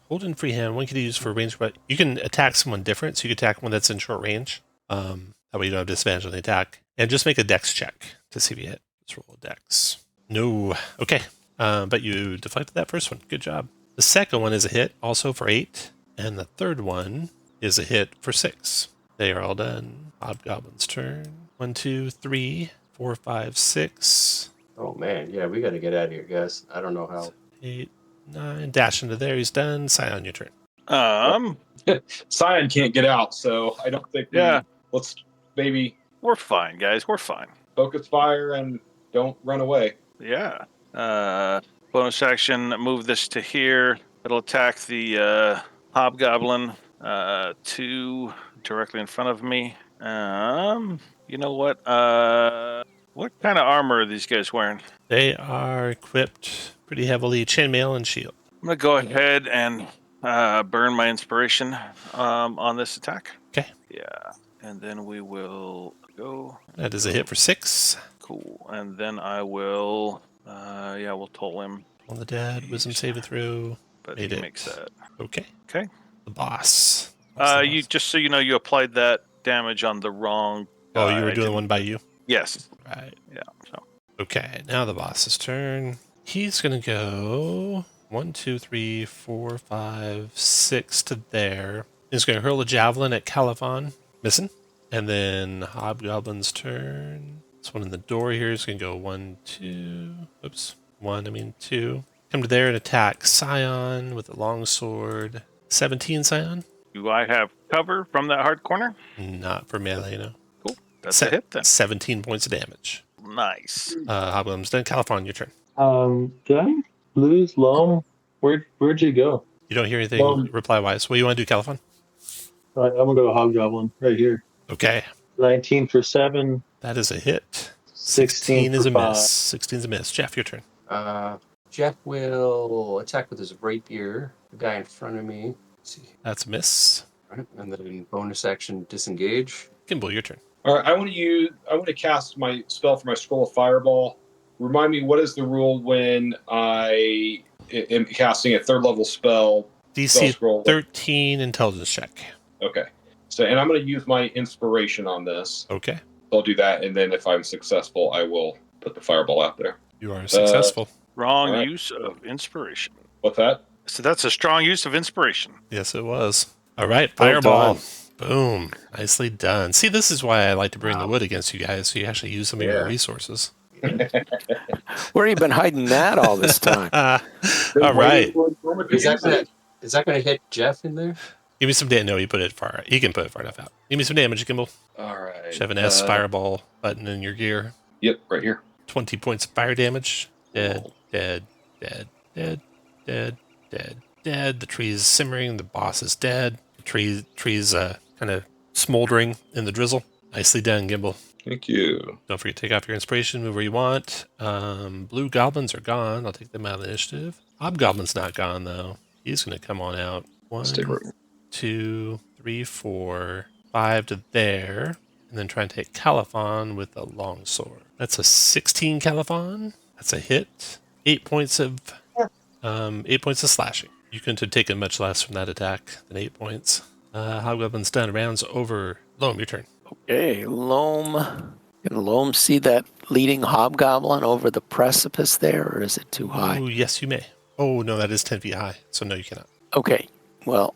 Speaker 1: Hold in free hand. One can use for range, but you can attack someone different. So you can attack one that's in short range. That way you don't have disadvantage on the attack. And just make a dex check to see if you hit. Let's roll a dex. No. Okay. But you deflected that first one. Good job. The second one is a hit, also for 8. And the third one is a hit for 6. They are all done. Hobgoblin's turn. 1, 2, 3, 4, 5, 6.
Speaker 4: Oh man, yeah, we got to get out of here, guys. I don't know how.
Speaker 1: 8, 9. Dash into there. He's done. Scion, your turn.
Speaker 3: Scion can't get out, so I don't think.
Speaker 6: Yeah.
Speaker 3: Let's maybe
Speaker 6: We're fine, guys. We're fine.
Speaker 3: focus fire and don't run away.
Speaker 6: Yeah. Bonus action, move this to here. It'll attack the hobgoblin 2 directly in front of me. You know what? What kind of armor are these guys wearing?
Speaker 1: They are equipped pretty heavily. Chainmail and shield.
Speaker 6: I'm gonna go ahead and burn my inspiration on this attack.
Speaker 1: Okay.
Speaker 6: Yeah, and then we will go.
Speaker 1: That is a hit for 6.
Speaker 6: Cool, and then I will. We'll toll him,
Speaker 1: On the dead. Wisdom saving throw.
Speaker 6: but
Speaker 1: Made
Speaker 6: he
Speaker 1: it.
Speaker 6: makes that.
Speaker 1: Okay.
Speaker 6: Okay.
Speaker 1: The boss. What's the
Speaker 6: You
Speaker 1: boss?
Speaker 6: just so you know, you applied that damage on the wrong.
Speaker 1: Oh,
Speaker 6: guy.
Speaker 1: you were
Speaker 6: I
Speaker 1: doing
Speaker 6: didn't-
Speaker 1: one by you?
Speaker 6: Yes.
Speaker 1: Right.
Speaker 6: Yeah. So
Speaker 1: Okay, now the boss's turn. He's going to go 1, 2, 3, 4, 5, 6 to there. He's going to hurl a javelin at Califon. Missing. And then Hobgoblin's turn. This one in the door here is going to go 1, 2. Oops. 2. Come to there and attack Scion with a longsword. 17, Scion?
Speaker 6: do I have cover from that hard corner?
Speaker 1: Not for melee, no.
Speaker 6: Cool. That's a hit then.
Speaker 1: 17 points of damage.
Speaker 6: Nice.
Speaker 1: Hobgoblin's done. Califon, your turn.
Speaker 2: Did I lose Loam? Where'd you go?
Speaker 1: You don't hear anything reply-wise. What do you want to do, Califon?
Speaker 2: I'm gonna go Hobgoblin right here.
Speaker 1: Okay.
Speaker 2: 19 for 7.
Speaker 1: That is a hit.
Speaker 2: 16
Speaker 1: is
Speaker 2: for
Speaker 1: a
Speaker 2: 5.
Speaker 1: miss. 16 is a miss. Jeff, your turn.
Speaker 4: Jeff will attack with his rapier, the guy in front of me. Let's see.
Speaker 1: That's a miss.
Speaker 4: Right. And then bonus action disengage.
Speaker 1: Kimball, your turn.
Speaker 3: All right, I want to cast my spell for my scroll of fireball. Remind me, what is the rule when I am casting a third level spell?
Speaker 1: DC
Speaker 3: scroll.
Speaker 1: 13 intelligence check.
Speaker 3: Okay. So, and I'm going to use my inspiration on this.
Speaker 1: Okay.
Speaker 3: I'll do that, and then if I'm successful, I will put the fireball out there.
Speaker 1: You are successful.
Speaker 6: Wrong
Speaker 3: All right.
Speaker 6: use of inspiration.
Speaker 3: What's that?
Speaker 6: So that's a strong use of inspiration.
Speaker 1: Yes, it was. All right.
Speaker 5: Well
Speaker 1: Fireball.
Speaker 5: done.
Speaker 1: Boom. Nicely done. See, this is why I like to bring the wood against you guys, so you actually use some of your
Speaker 4: Yeah.
Speaker 1: resources.
Speaker 5: Where you been hiding that all this time?
Speaker 1: All right.
Speaker 4: Is that gonna hit Jeff in there?
Speaker 1: Give me some damage. No, you put it far. You can put it far enough out. Give me some damage, Kimball.
Speaker 3: All right.
Speaker 1: You have an S fireball button in your gear.
Speaker 3: Yep, right here.
Speaker 1: 20 points of fire damage. Dead, dead, dead, dead, dead, dead, dead. The tree is simmering. The boss is dead. The tree's kind of smoldering in the drizzle. Nicely done, Gimbal.
Speaker 7: Thank you.
Speaker 1: Don't forget to take off your inspiration. Move where you want. Blue goblins are gone. I'll take them out of the initiative. Hobgoblin's not gone, though. He's going to come on out. 1,
Speaker 7: Stay right.
Speaker 1: 2, 3, 4, 5 to there. And then try and take Califon with a longsword. That's a 16 Califon. That's a hit. 8 points of 8 points of slashing. You couldn't have taken much less from that attack than 8 points. Hobgoblin's done. Round's over. Loam, your turn.
Speaker 5: Okay, Loam. Can Loam see that leading hobgoblin over the precipice there, or is it too high?
Speaker 1: Oh, yes, you may. Oh, no, that is 10 feet high. So no, you cannot.
Speaker 5: Okay, well,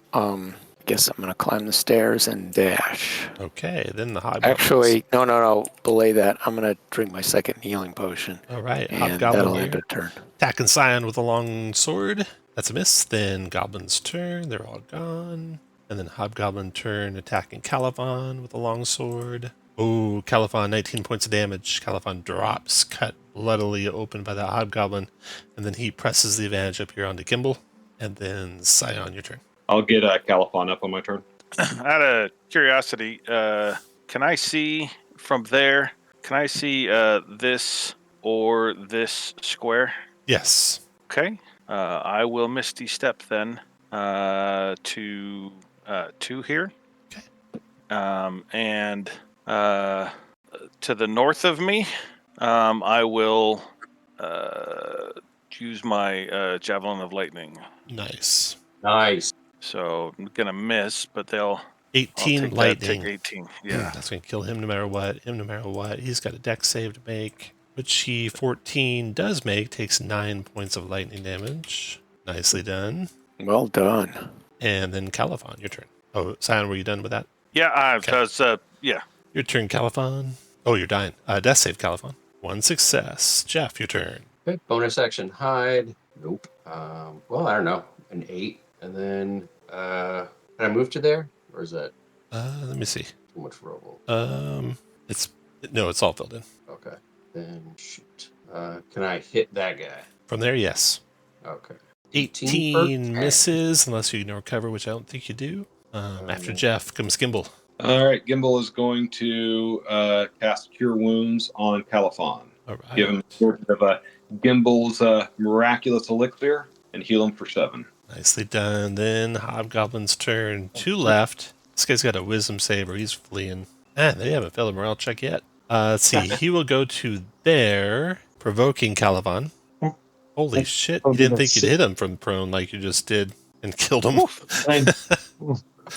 Speaker 5: guess I'm gonna climb the stairs and dash.
Speaker 1: Okay, then the hobgoblins.
Speaker 5: Actually, no, belay that. I'm gonna drink my second healing potion,
Speaker 1: All right,
Speaker 5: and that'll
Speaker 1: hobgoblin
Speaker 5: end
Speaker 1: here.
Speaker 5: a turn.
Speaker 1: Attacking Scion with a long sword. That's a miss. Then Goblin's turn. They're all gone. And then Hobgoblin turn attacking Califon with a long sword. Oh, Califon, 19 points of damage. Califon drops, cut bloodily open by that hobgoblin, and then he presses the advantage up here onto Gimbal, and then Scion, your turn.
Speaker 7: I'll get Califon up on my turn.
Speaker 6: Out of curiosity, can I see from there? Can I see this or this square?
Speaker 1: Yes.
Speaker 6: Okay. I will Misty Step then to 2 here.
Speaker 1: Okay.
Speaker 6: And to the north of me, I will use my Javelin of Lightning.
Speaker 1: Nice.
Speaker 4: Nice.
Speaker 6: So I'm going to miss, but I'll
Speaker 1: 18
Speaker 6: take
Speaker 1: lightning.
Speaker 6: That, take 18. Yeah.
Speaker 1: That's going to kill him no matter what. He's got a dex save to make, which he 14 does make, takes 9 points of lightning damage. Nicely done.
Speaker 5: Well done.
Speaker 1: And then Califon, your turn. Oh, Scion, were you done with that?
Speaker 6: Yeah,
Speaker 1: Okay.
Speaker 6: because, yeah.
Speaker 1: Your turn, Califon. Oh, you're dying. Death save, Califon. 1 success. Jeff, your turn.
Speaker 4: Okay, bonus action, hide. Nope. Well, I don't know. An 8. And then, can I move to there? Or is that
Speaker 1: Let me see.
Speaker 4: too much roll?
Speaker 1: It's all filled in.
Speaker 4: Okay. Then, shoot. Can I hit that guy?
Speaker 1: From there, yes.
Speaker 4: Okay.
Speaker 1: 18
Speaker 4: for
Speaker 1: misses, unless you ignore cover, which I don't think you do. After Jeff comes Gimbal.
Speaker 7: All right, Gimbal is going to cast Cure Wounds on Califon.
Speaker 1: All right.
Speaker 7: Give him sort of a Gimbal's miraculous elixir and heal him for 7.
Speaker 1: Nicely done. Then Hobgoblin's turn. 2 left. This guy's got a wisdom save or he's fleeing. They haven't failed a morale check yet. Let's see. He will go to there, provoking Califon. Holy shit. You didn't think you'd hit him from prone like you just did and killed him.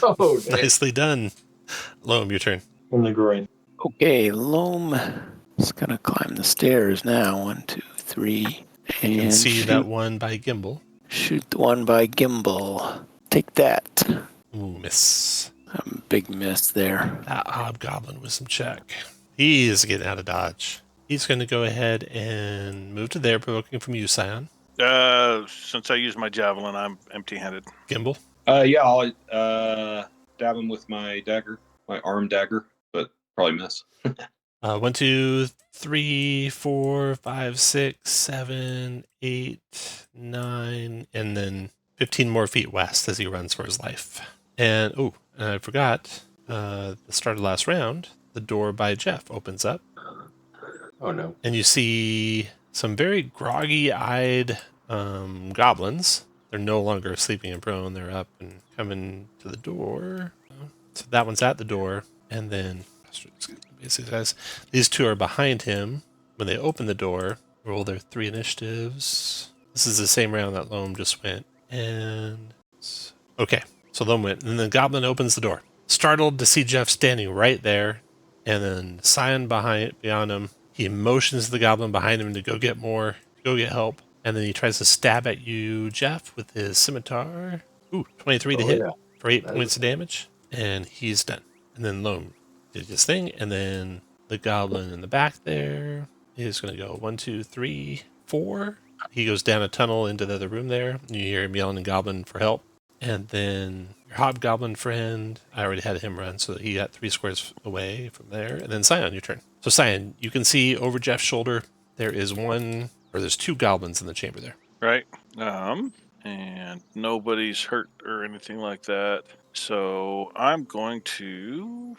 Speaker 4: Oh,
Speaker 1: Nicely done. Loam, your turn.
Speaker 2: In the groin.
Speaker 5: Okay, Loam is going to climb the stairs now. 1, 2, 3.
Speaker 1: You
Speaker 5: And
Speaker 1: can see
Speaker 5: shoot,
Speaker 1: that one by Gimbal.
Speaker 5: shoot the one by Gimbal. Take that.
Speaker 1: Ooh, miss.
Speaker 5: A big miss there.
Speaker 1: That Hobgoblin with some check. He is getting out of dodge. He's going to go ahead and move to there, provoking from you, Scion.
Speaker 6: Since I used my Javelin, I'm empty-handed.
Speaker 1: Gimbal.
Speaker 7: Yeah, I'll dab him with my dagger, my arm dagger, but probably miss.
Speaker 1: 1, 2, 3, 4, 5, 6, 7, 8, 9, and then 15 more feet west as he runs for his life. And I forgot, the start of last round, the door by Jeff opens up,
Speaker 4: Oh, no.
Speaker 1: and you see some very groggy-eyed goblins. They're no longer sleeping and prone. They're up and coming to the door. So that one's at the door, and then basically guys, these two are behind him. When they open the door, roll their 3 initiatives. This is the same round that Loam just went. And okay, so Loam went, and the goblin opens the door, startled to see Jeff standing right there, and then Scion beyond him. He motions the goblin behind him to go get help, and then he tries to stab at you, Jeff, with his scimitar. 23 to hit for 8 points of damage, and he's done. And then Loam did his thing, and then the goblin in the back there is going to go 1, 2, 3, 4. He goes down a tunnel into the other room there, and you hear him yelling at Goblin for help. And then your Hobgoblin friend, I already had him run, so he got 3 squares away from there. And then Scion, your turn. So Scion, you can see over Jeff's shoulder, there's 2 goblins in the chamber there.
Speaker 6: Right. And nobody's hurt or anything like that. So I'm going to...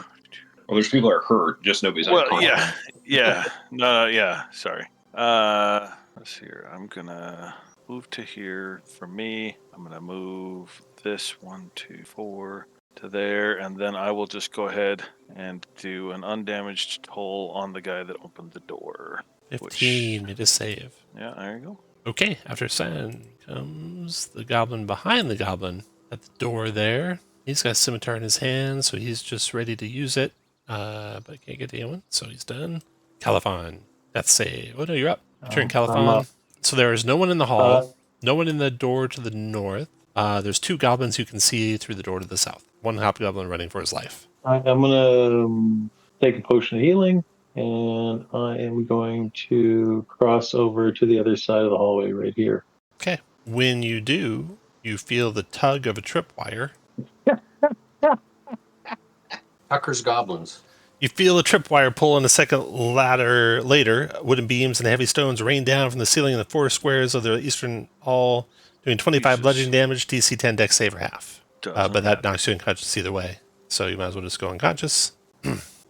Speaker 7: Well, there's people that are hurt, just nobody's unconscious.
Speaker 6: Yeah. No, yeah. Sorry. Let's see here. I'm gonna move to here for me. I'm gonna move this 1, 2, 4 to there, and then I will just go ahead and do an undamaged hole on the guy that opened the door.
Speaker 1: 15, made a save.
Speaker 6: Yeah, there you go.
Speaker 1: Okay, after Scion comes the goblin behind the goblin at the door there. He's got a scimitar in his hand, so he's just ready to use it. But can't get anyone, so he's done. Califon, death save. Oh no, you're up. Turn Califon. So there is no one in the hall, no one in the door to the north. There's 2 goblins you can see through the door to the south. 1 hobgoblin running for his life.
Speaker 2: I'm going to take a potion of healing, and I am going to cross over to the other side of the hallway right here.
Speaker 1: Okay. When you do, you feel the tug of a tripwire.
Speaker 4: Tucker's Goblins.
Speaker 1: You feel a tripwire pull and a second ladder later. Wooden beams and heavy stones rain down from the ceiling in the 4 squares of the eastern hall, doing 25
Speaker 6: Jesus.
Speaker 1: bludgeoning damage, DC 10 dex save or half.
Speaker 6: Doesn't
Speaker 1: But that
Speaker 6: matter.
Speaker 1: knocks you unconscious either way. So you might as well just go unconscious.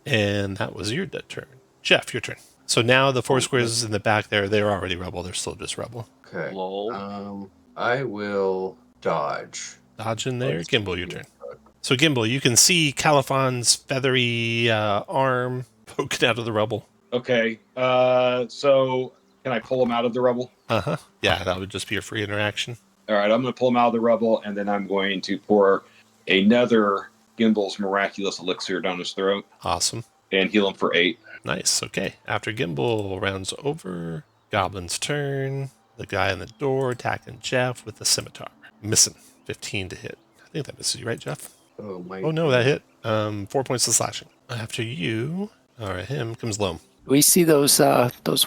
Speaker 1: And that was your turn. Jeff, your turn. So now the 4 squares in the back there, they're already rubble. They're still just rubble.
Speaker 4: Okay.
Speaker 6: Lol.
Speaker 4: I will dodge.
Speaker 1: Dodge in there. Gimbal, your turn. So Gimbal, you can see Califan's feathery arm poking out of the rubble.
Speaker 3: Okay. So can I pull him out of the rubble?
Speaker 1: Uh-huh. Yeah, that would just be your free interaction.
Speaker 3: All right. I'm going to pull him out of the rubble, and then I'm going to pour another Gimbal's miraculous elixir down his throat
Speaker 1: Awesome.
Speaker 3: and heal him for 8.
Speaker 1: Nice. Okay. After Gimbal rounds over, Goblin's turn. The guy in the door attacking Jeff with the scimitar. Missing. 15 to hit. I think that misses you, right, Jeff?
Speaker 4: Oh, my.
Speaker 1: Oh, no, that hit. 4 points of slashing. After you, or him, comes Loam.
Speaker 5: Do we see those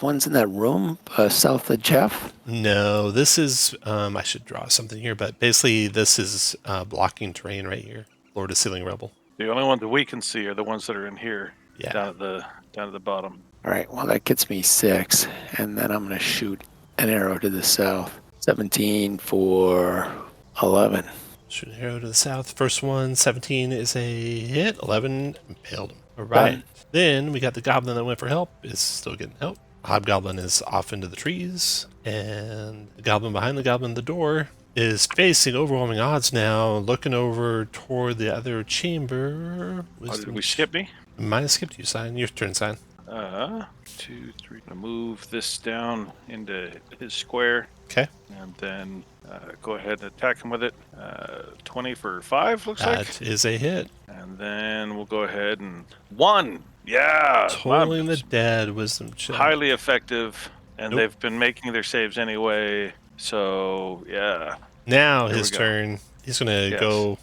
Speaker 5: ones in that room south of Jeff?
Speaker 1: No, this is, I should draw something here, but basically this is blocking terrain right here. Floor to ceiling rubble.
Speaker 6: The only ones that we can see are the ones that are in here,
Speaker 1: Yeah.
Speaker 6: down at the bottom.
Speaker 5: All right, well, that gets me 6, and then I'm going to shoot an arrow to the south. 17 for 11.
Speaker 1: Shoot an arrow to the south. First one, 17 is a hit. 11 impaled him. All right. Then we got the goblin that went for help. Is still getting help. Hobgoblin is off into the trees. And the goblin behind the goblin at the door is facing overwhelming odds now, looking over toward the other chamber.
Speaker 6: Oh, did we skip me?
Speaker 1: Might have skipped you, Sign. Your turn, Sign.
Speaker 6: 2, 3. Gonna move this down into his square.
Speaker 1: Okay.
Speaker 6: And then go ahead and attack him with it. 20 for 5, looks like.
Speaker 1: That is a hit.
Speaker 6: And then we'll go ahead and 1. Yeah.
Speaker 1: Tolling the dead wisdom check.
Speaker 6: Highly effective. And
Speaker 1: Nope.
Speaker 6: they've been making their saves anyway. So, yeah.
Speaker 1: Now
Speaker 6: There
Speaker 1: his
Speaker 6: we go.
Speaker 1: turn. He's going to
Speaker 6: Yes.
Speaker 1: go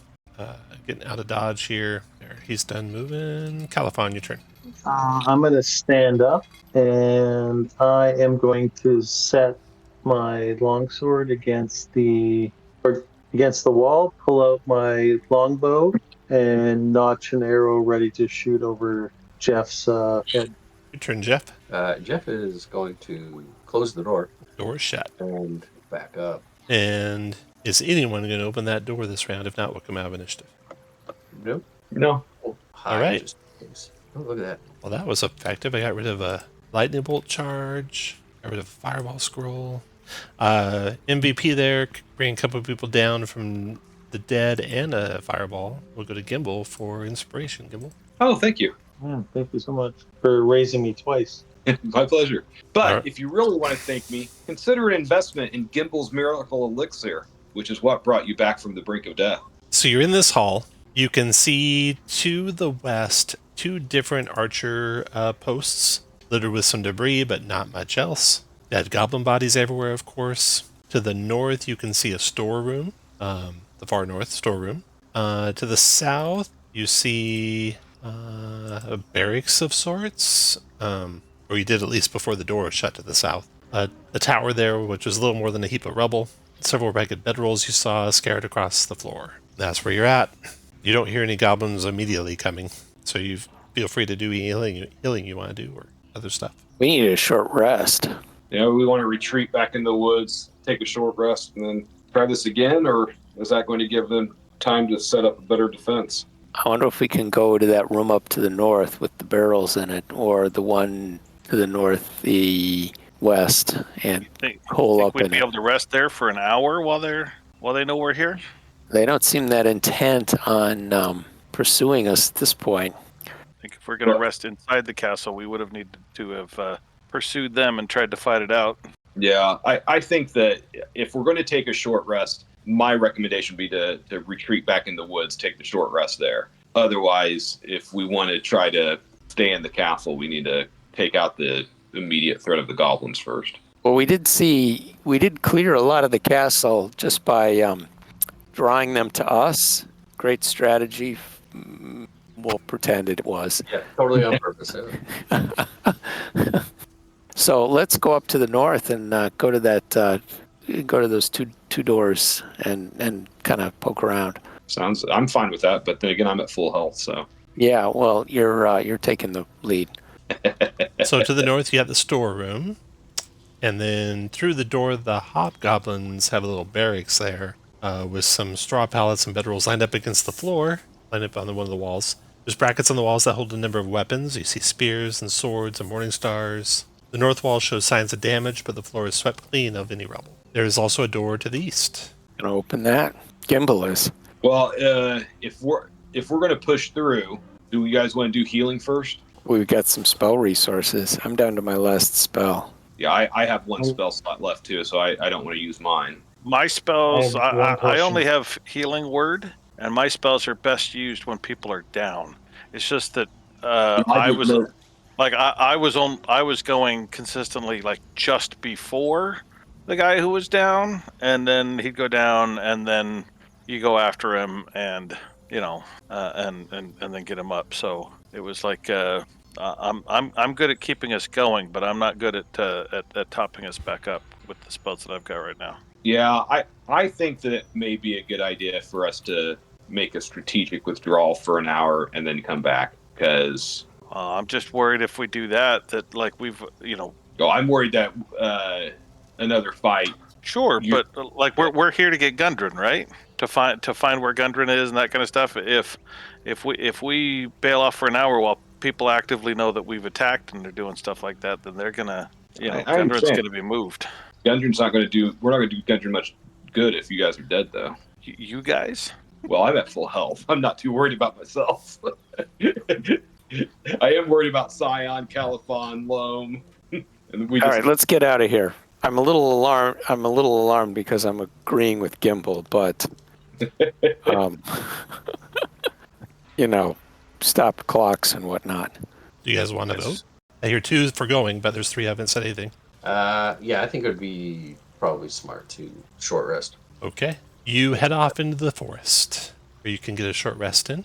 Speaker 1: getting out of dodge here. There, he's done moving. Califon, your turn.
Speaker 2: I'm going to stand up, and I am going to set my longsword against the wall, pull out my longbow, and notch an arrow ready to shoot over Jeff's head.
Speaker 1: Your turn, Jeff.
Speaker 4: Jeff is going to close the door
Speaker 1: Door shut.
Speaker 4: and back up.
Speaker 1: And is anyone going to open that door this round? If not, we'll come out of initiative.
Speaker 4: Nope.
Speaker 2: No.
Speaker 4: Oh,
Speaker 1: All right.
Speaker 4: just in case. Oh, look at that.
Speaker 1: Well, that was effective. I got rid of a lightning bolt charge. Got rid of a fireball scroll. MVP there. Bring a couple of people down from the dead and a fireball. We'll go to Gimbal for inspiration. Gimbal.
Speaker 3: Oh, thank you.
Speaker 2: Yeah, thank you so much for raising me twice.
Speaker 3: My pleasure. But
Speaker 1: All right.
Speaker 3: if you really want to thank me, consider an investment in Gimbal's Miracle Elixir, which is what brought you back from the brink of death.
Speaker 1: So you're in this hall. You can see to the west 2 different archer posts littered with some debris, but not much else. Dead goblin bodies everywhere, of course. To the north, you can see a storeroom, the far north storeroom. To the south, you see a barracks of sorts, or you did at least before the door was shut to the south. A tower there, which was a little more than a heap of rubble. Several ragged bedrolls you saw scattered across the floor. That's where you're at. You don't hear any goblins immediately coming, so you feel free to do healing you want to do or other stuff.
Speaker 5: We need a short rest.
Speaker 3: Yeah, we want to retreat back in the woods, take a short rest, and then try this again, or is that going to give them time to set up a better defense?
Speaker 5: I wonder if we can go to that room up to the north with the barrels in it, or the one to the northwest, and hole
Speaker 6: Think
Speaker 5: up
Speaker 6: we'd
Speaker 5: in
Speaker 6: be
Speaker 5: it.
Speaker 6: able to rest there for an hour while they know we're here?
Speaker 5: They don't seem that intent on pursuing us at this point.
Speaker 6: I think if we're going to
Speaker 3: Well-
Speaker 6: rest inside the castle, we would have needed to have pursued them and tried to fight it out.
Speaker 3: Yeah, I think that if we're going to take a short rest, my recommendation would be to retreat back in the woods, take the short rest there. Otherwise, if we want to try to stay in the castle, we need to take out the immediate threat of the goblins first.
Speaker 5: Well, we did clear a lot of the castle just by drawing them to us. Great strategy. We'll pretend it was.
Speaker 4: Yeah, totally on purpose.
Speaker 5: So let's go up to the north and go to those two doors and kind of poke around.
Speaker 3: I'm fine with that, but then again, I'm at full health, so.
Speaker 5: Yeah, well, you're taking the lead.
Speaker 1: So to the north, you have the storeroom. And then through the door, the hobgoblins have a little barracks there with some straw pallets and bedrolls lined up against the floor, lined up on one of the walls. There's brackets on the walls that hold a number of weapons. You see spears and swords and morning stars. The north wall shows signs of damage, but the floor is swept clean of any rubble. There is also a door to the east.
Speaker 5: Gonna open that. Gimbal is.
Speaker 7: Well, if we're gonna push through, do you guys want to do healing first?
Speaker 5: We've got some spell resources. I'm down to my last spell.
Speaker 7: Yeah, I have one spell slot left too, so I don't want to use mine.
Speaker 6: My spells,
Speaker 2: I have one
Speaker 6: I only
Speaker 2: potion.
Speaker 6: have healing word, and my spells are best used when people are down. It's just that I was like I was going consistently like just before the guy who was down, and then he'd go down, and then you go after him, and and then get him up. So it was like I'm good at keeping us going, but I'm not good at topping us back up with the spells that I've got right now.
Speaker 7: Yeah, I think that it may be a good idea for us to make a strategic withdrawal for an hour and then come back, because
Speaker 6: I'm just worried if we do that like we've
Speaker 7: I'm worried that another fight.
Speaker 6: Sure,
Speaker 7: You-
Speaker 6: but like we're here to get Gundren, right? To find where Gundren is and that kind of stuff. If we bail off for an hour while people actively know that we've attacked and they're doing stuff like that, then they're gonna
Speaker 7: I
Speaker 6: Gundren's
Speaker 7: understand.
Speaker 6: gonna be moved.
Speaker 7: Gundren's not going to do. We're not going to do Gundren much good if you guys are dead, though.
Speaker 6: You guys?
Speaker 7: Well, I'm at full health. I'm not too worried about myself. I am worried about Scion, Califon, Loam. And we
Speaker 5: All right, let's get out of here. I'm a little alarmed because I'm agreeing with Gimbal, but stop clocks and whatnot.
Speaker 1: Do you guys want to vote? I hear 2 for going, but there's 3 haven't said anything.
Speaker 4: Yeah, I think it would be probably smart to short rest.
Speaker 1: Okay. You head off into the forest, where you can get a short rest in.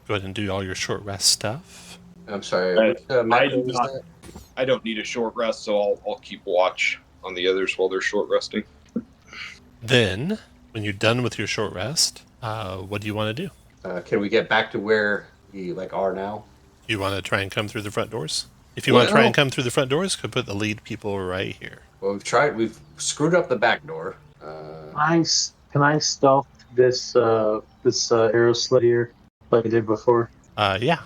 Speaker 1: Go ahead and do all your short rest stuff.
Speaker 4: I'm sorry.
Speaker 7: I don't need a short rest, so I'll keep watch on the others while they're short resting.
Speaker 1: Then, when you're done with your short rest, what do you want to do?
Speaker 4: Can we get back to where we are now?
Speaker 1: You want to try and come through the front doors? If you want to try and come through the front doors, could put the lead people right here.
Speaker 4: Well, we've screwed up the back door.
Speaker 2: Can I stealth this arrow slit here like I did before?
Speaker 1: Yeah.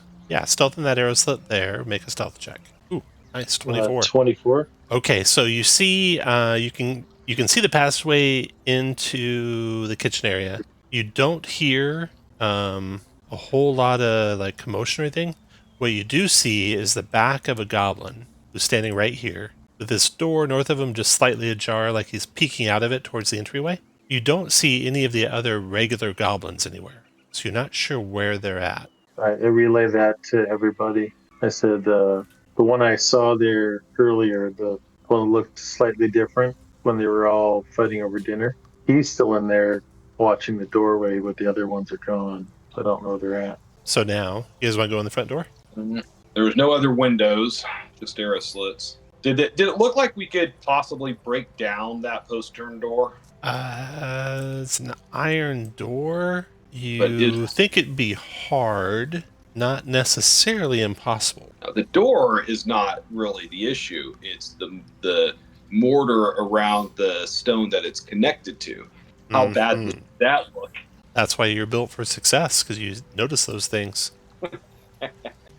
Speaker 1: Stealth in that arrow slit there. Make a stealth check. Ooh, nice, 24.
Speaker 2: 24.
Speaker 1: Okay, so you see, you can see the passageway into the kitchen area. You don't hear a whole lot of commotion or anything. What you do see is the back of a goblin who's standing right here, with this door north of him just slightly ajar, like he's peeking out of it towards the entryway. You don't see any of the other regular goblins anywhere, so you're not sure where they're at.
Speaker 2: All right, I relay that to everybody. I said the one I saw there earlier, the one that looked slightly different when they were all fighting over dinner. He's still in there watching the doorway, but the other ones are gone. I don't know where they're at.
Speaker 1: So now, you guys want to go in the front door?
Speaker 7: There was no other windows, just arrow slits. Did it look like we could possibly break down that postern door?
Speaker 1: It's an iron door.
Speaker 7: But
Speaker 1: You think it'd be hard, not necessarily impossible.
Speaker 7: Now, the door is not really the issue. It's the mortar around the stone that it's connected to. How bad does that look?
Speaker 1: That's why you're built for success, because you notice those things.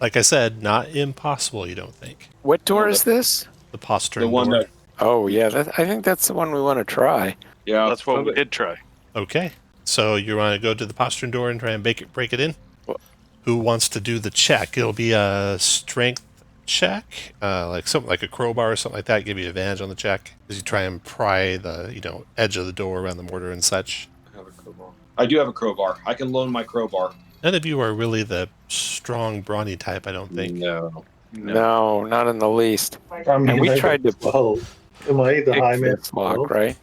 Speaker 1: Like I said, not impossible, you don't think.
Speaker 5: What door is this?
Speaker 1: The postern
Speaker 7: The one
Speaker 1: door.
Speaker 7: that,
Speaker 5: Oh, yeah, I think that's the one we want to try.
Speaker 7: yeah,
Speaker 6: That's what we did try.
Speaker 1: Okay. So you want to go to the postern door and try and break it in?
Speaker 5: Well-
Speaker 1: Who wants to do the check? It'll be a strength check, like something like a crowbar or something like that. Give you advantage on the check as you try and pry the edge of the door around the mortar and such.
Speaker 7: I do have a crowbar. I can loan my crowbar.
Speaker 1: None of you are really the strong, brawny type, I don't think.
Speaker 4: No.
Speaker 5: No, not in the least.
Speaker 2: And
Speaker 5: we tried to
Speaker 2: Am I the high
Speaker 5: Pick
Speaker 2: man?
Speaker 5: this lock, right?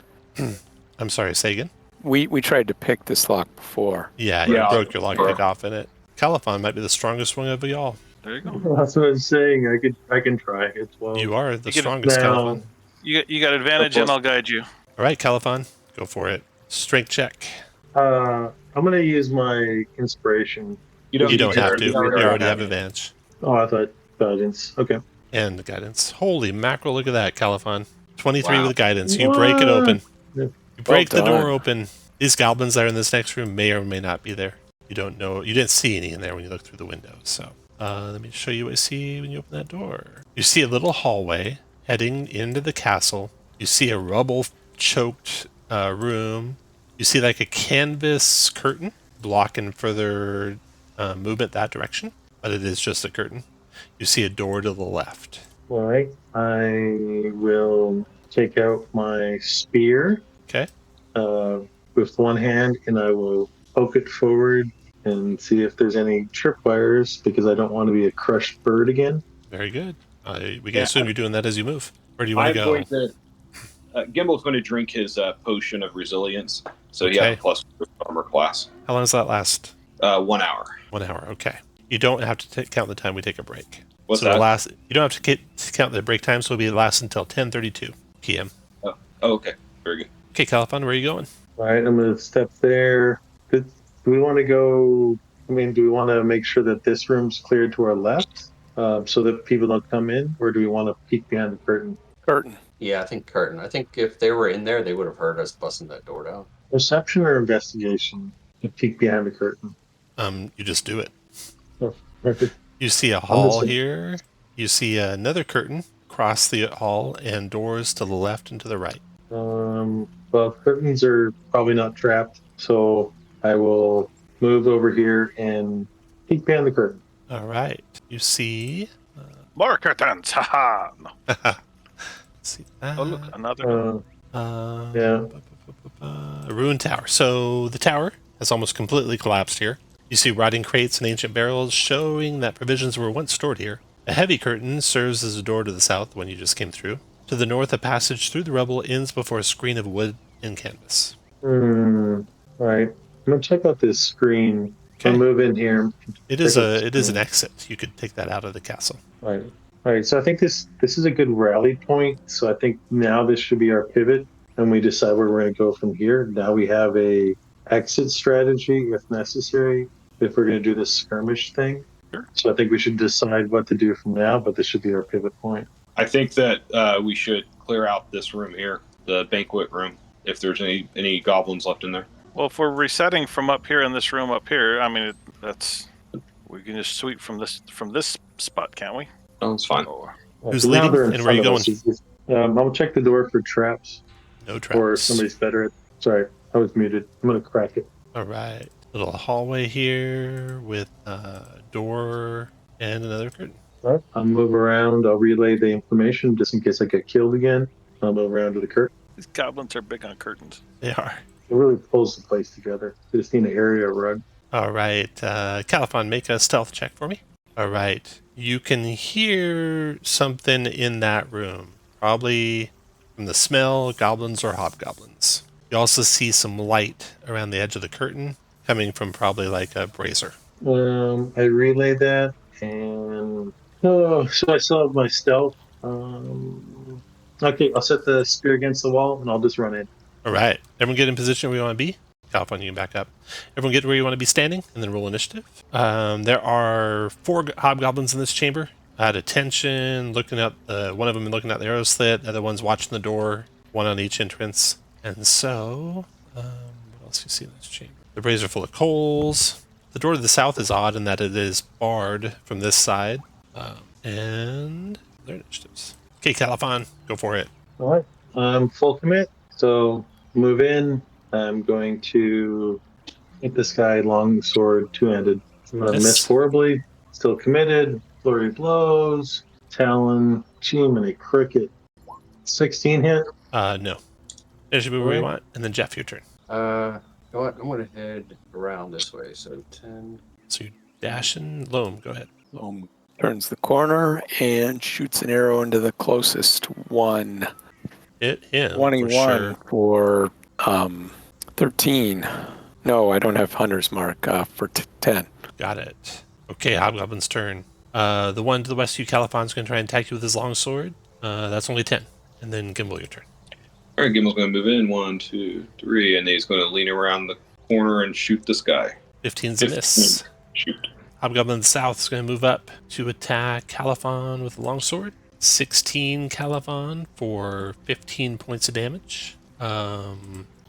Speaker 1: I'm sorry, say again?
Speaker 5: We tried to pick this lock before.
Speaker 1: Yeah, you
Speaker 7: Yeah.
Speaker 1: broke your lockpick off in it. Califon might be the strongest one of y'all.
Speaker 6: There you go.
Speaker 2: That's what I'm saying. I can try as well.
Speaker 1: You are the
Speaker 6: You get-
Speaker 1: strongest,
Speaker 2: Now-
Speaker 1: Califon.
Speaker 6: You got advantage, and I'll guide you.
Speaker 1: All right, Califon, go for it. Strength check.
Speaker 2: I'm gonna use my inspiration
Speaker 1: You don't have to.
Speaker 3: You
Speaker 1: You already have advantage.
Speaker 2: Oh, I thought guidance. Okay.
Speaker 1: And the guidance. Holy mackerel, look at that, Califon. 23
Speaker 4: Wow.
Speaker 1: with guidance. You break it open. You break the door
Speaker 5: done.
Speaker 1: open. These goblins that are in this next room may or may not be there. You don't know. You didn't see any in there when you looked through the window. So let me show you what you see when you open that door. You see a little hallway heading into the castle. You see a rubble-choked room. You see like a canvas curtain blocking further movement that direction, but it is just a curtain. You see a door to the left.
Speaker 2: All right. I will take out my spear
Speaker 1: Okay.
Speaker 2: with one hand, and I will poke it forward and see if there's any tripwires, because I don't want to be a crushed bird again.
Speaker 1: Very good. We can assume you're doing that as you move. Where do you want
Speaker 3: I'm
Speaker 1: to go?
Speaker 3: going to. Gimble's going to drink his potion of resilience, so he
Speaker 1: Okay.
Speaker 3: has a plus armor class.
Speaker 1: How long does that last?
Speaker 3: 1 hour.
Speaker 1: 1 hour. Okay. You don't have to count the time we take a break.
Speaker 3: What's
Speaker 1: so
Speaker 3: that?
Speaker 1: You don't have to count the break time, so it'll last until 10:32 p.m.
Speaker 3: Oh, okay. Very good.
Speaker 1: Okay, Califon, where are you going?
Speaker 2: All right, I'm going to step there. Do we want to go? I mean, do we want to make sure that this room's cleared to our left so that people don't come in, or do we want to peek behind the curtain?
Speaker 5: Curtain.
Speaker 4: Yeah, I think curtain. I think if they were in there, they would have heard us busting that door down.
Speaker 2: Perception or investigation to peek behind the curtain?
Speaker 1: You just do it.
Speaker 2: Oh, perfect.
Speaker 1: You see a hall here. You see another curtain across the hall and doors to the left and to the right.
Speaker 2: Well, curtains are probably not trapped, so I will move over here and peek behind the curtain.
Speaker 1: All right. You see.
Speaker 6: More curtains. Haha. No.
Speaker 1: See that.
Speaker 6: Oh, look, another.
Speaker 2: Yeah.
Speaker 1: A ruined tower. So the tower has almost completely collapsed here. You see rotting crates and ancient barrels showing that provisions were once stored here. A heavy curtain serves as a door to the south, the one you just came through. To the north, a passage through the rubble ends before a screen of wood and canvas.
Speaker 2: All right. I'm gonna check out this screen.
Speaker 1: Okay.
Speaker 2: I'll move in here.
Speaker 1: It is an exit. You could take that out of the castle.
Speaker 2: Right. All right. So I think this is a good rally point. So I think now this should be our pivot, and we decide where we're going to go from here. Now we have a exit strategy if necessary, if we're going to do this skirmish thing.
Speaker 6: Sure.
Speaker 2: So I think we should decide what to do from now, but this should be our pivot point.
Speaker 3: I think that we should clear out this room here, the banquet room, if there's any goblins left in there.
Speaker 6: Well, if we're resetting from up here in this room up here, I mean, we can just sweep from this spot, can't we?
Speaker 3: Oh, it's fine.
Speaker 6: Or,
Speaker 1: Who's
Speaker 2: Now
Speaker 1: leading
Speaker 2: they're in
Speaker 1: and where are you
Speaker 2: front of us. I'll check the door for traps,
Speaker 1: No traps.
Speaker 2: or somebody's better at. Sorry, I was muted. I'm going to crack it.
Speaker 1: All right. Little hallway here with a door and another curtain.
Speaker 2: All right. I'll move around. I'll relay the information just in case I get killed again. I'll move around to the curtain.
Speaker 6: these goblins are big on curtains.
Speaker 1: They are.
Speaker 2: It really pulls the place together. Just need an area rug.
Speaker 1: All right. Califon, make a stealth check for me. All right. You can hear something in that room. Probably from the smell, goblins or hobgoblins. You also see some light around the edge of the curtain coming from probably like a brazier.
Speaker 2: I relay that, and so I still have my stealth. Okay, I'll set the spear against the wall, and I'll just run in.
Speaker 1: All right. Everyone get in position where you want to be. Califon, you can back up. Everyone get where you want to be standing, and then roll initiative. There are 4 hobgoblins in this chamber. At attention, looking at one of them looking at the arrow slit, the other one's watching the door, one on each entrance. And so, what else do you see in this chamber? The brazier full of coals. The door to the south is odd in that it is barred from this side. And their initiatives. Okay, Califon, go for it.
Speaker 2: All right. Full commit. So move in. I'm going to hit this guy long sword, two-handed. I'm going to miss horribly. Still committed. Flurry blows. Talon. Team and a cricket. 16 hit.
Speaker 1: No. There's your move where you want. And then Jeff, your turn.
Speaker 4: You know what? I'm going to head around this way. So 10.
Speaker 1: So you dash and Loam, go ahead.
Speaker 5: Loam turns the corner and shoots an arrow into the closest one.
Speaker 1: Hit him.
Speaker 5: 21
Speaker 1: for sure.
Speaker 5: for 13. No, I don't have Hunter's Mark for 10.
Speaker 1: Got it. Okay, Hobgoblin's turn. The one to the west of you, Califon's going to try and attack you with his long sword. That's only 10. And then Gimbal, your turn.
Speaker 7: All right, Gimble's going to move in 1, 2, 3, and then he's going to lean around the corner and shoot this guy.
Speaker 1: 15's a miss.
Speaker 7: Shoot.
Speaker 1: Hobgoblin in the south is going to move up to attack Caliphon with a longsword. 16 Caliphon for 15 points of damage.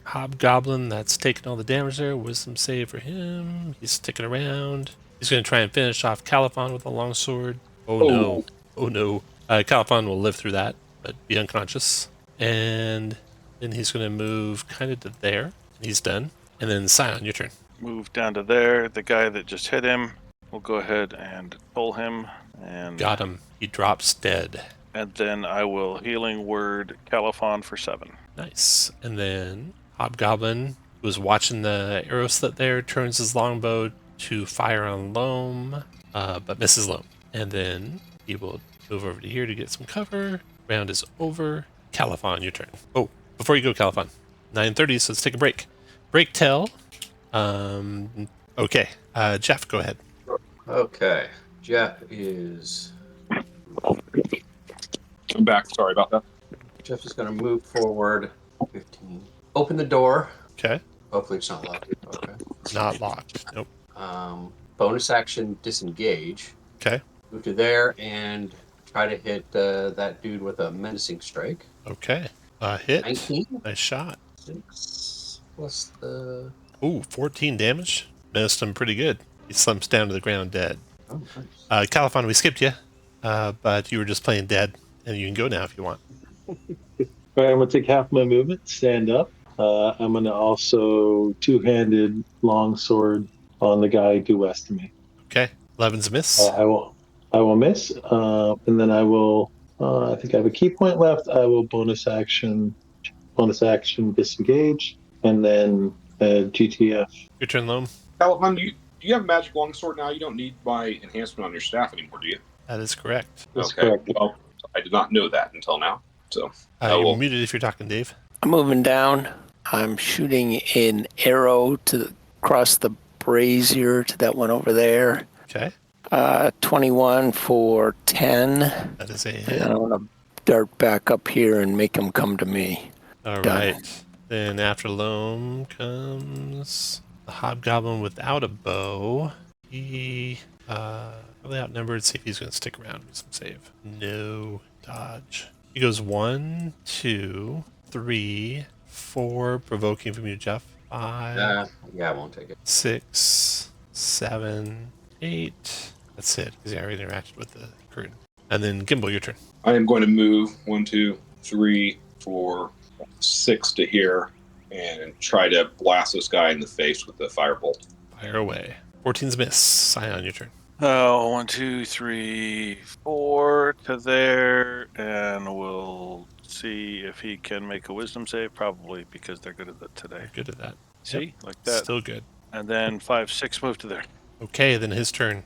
Speaker 1: Hobgoblin that's taking all the damage there. Wisdom save for him. He's sticking around. He's going to try and finish off Caliphon with a longsword. Oh no. Oh no. Caliphon will live through that, but be unconscious. And then he's going to move kind of to there. He's done. And then Scion, your turn.
Speaker 6: Move down to there. The guy that just hit him, we'll go ahead and pull him. And
Speaker 1: Got him. He drops dead.
Speaker 6: And then I will healing word Caliphon for 7.
Speaker 1: Nice. And then Hobgoblin, who was watching the arrow slit there, turns his longbow to fire on Loam, but misses Loam. And then he will move over to here to get some cover. Round is over. Caliphon, your turn. Oh, before you go, Caliphon. 9:30, so let's take a break. Break tell. Okay. Jeff, go ahead.
Speaker 4: Okay. Jeff is
Speaker 3: I'm back. Sorry about that.
Speaker 4: Jeff is going to move forward 15. Open the door.
Speaker 1: Okay.
Speaker 4: Hopefully it's not locked. Okay.
Speaker 1: Not locked. Nope.
Speaker 4: Bonus action disengage.
Speaker 1: Okay.
Speaker 4: Move to there and try to hit that dude with a menacing strike.
Speaker 1: Okay. Hit.
Speaker 4: 19.
Speaker 1: Nice shot.
Speaker 4: 6 plus the...
Speaker 1: Ooh, 14 damage. Missed him pretty good. He slumps down to the ground dead.
Speaker 4: Oh, nice.
Speaker 1: Caliphon, we skipped you, but you were just playing dead, and you can go now if you want.
Speaker 2: All right, I'm going to take half my movement, stand up. I'm going to also two-handed longsword on the guy due west of me.
Speaker 1: Okay. 11's a miss.
Speaker 2: I will miss, and then I will. I think I have a key point left. I will bonus action disengage, and then GTF.
Speaker 1: Your turn, Loam.
Speaker 3: Caliphon, do you have a magic longsword now? You don't need my enhancement on your staff anymore, do you?
Speaker 1: That is correct.
Speaker 2: That's
Speaker 3: Okay.
Speaker 2: correct.
Speaker 3: Well, I did not know that until now. So
Speaker 1: You're muted if you're talking, Dave.
Speaker 5: I'm moving down. I'm shooting an arrow across the brazier to that one over there.
Speaker 1: Okay.
Speaker 5: 21 for 10.
Speaker 1: That is a
Speaker 5: And
Speaker 1: hit.
Speaker 5: I want to dart back up here and make him come to me.
Speaker 1: All
Speaker 5: Done.
Speaker 1: right. Then after Loam comes the Hobgoblin without a bow. He probably outnumbered. See if he's going to stick around with some save. No. Dodge. He goes 1, 2, 3, 4. Provoking from you, Jeff. 5,
Speaker 4: Yeah, I won't take it.
Speaker 1: 6, 7, 8. That's it, because he already interacted with the curtain. And then Gimbal, your turn.
Speaker 3: I am going to move 1, 2, 3, 4, 6 to here and try to blast this guy in the face with the firebolt.
Speaker 1: Fire away. 14's miss. Scion, your turn.
Speaker 6: Oh, 1, 2, 3, 4 to there, and we'll see if he can make a wisdom save. Probably because they're good at that today.
Speaker 1: Good at that.
Speaker 6: See, like that.
Speaker 1: Still good.
Speaker 6: And then 5, 6 move to there.
Speaker 1: Okay, then his turn.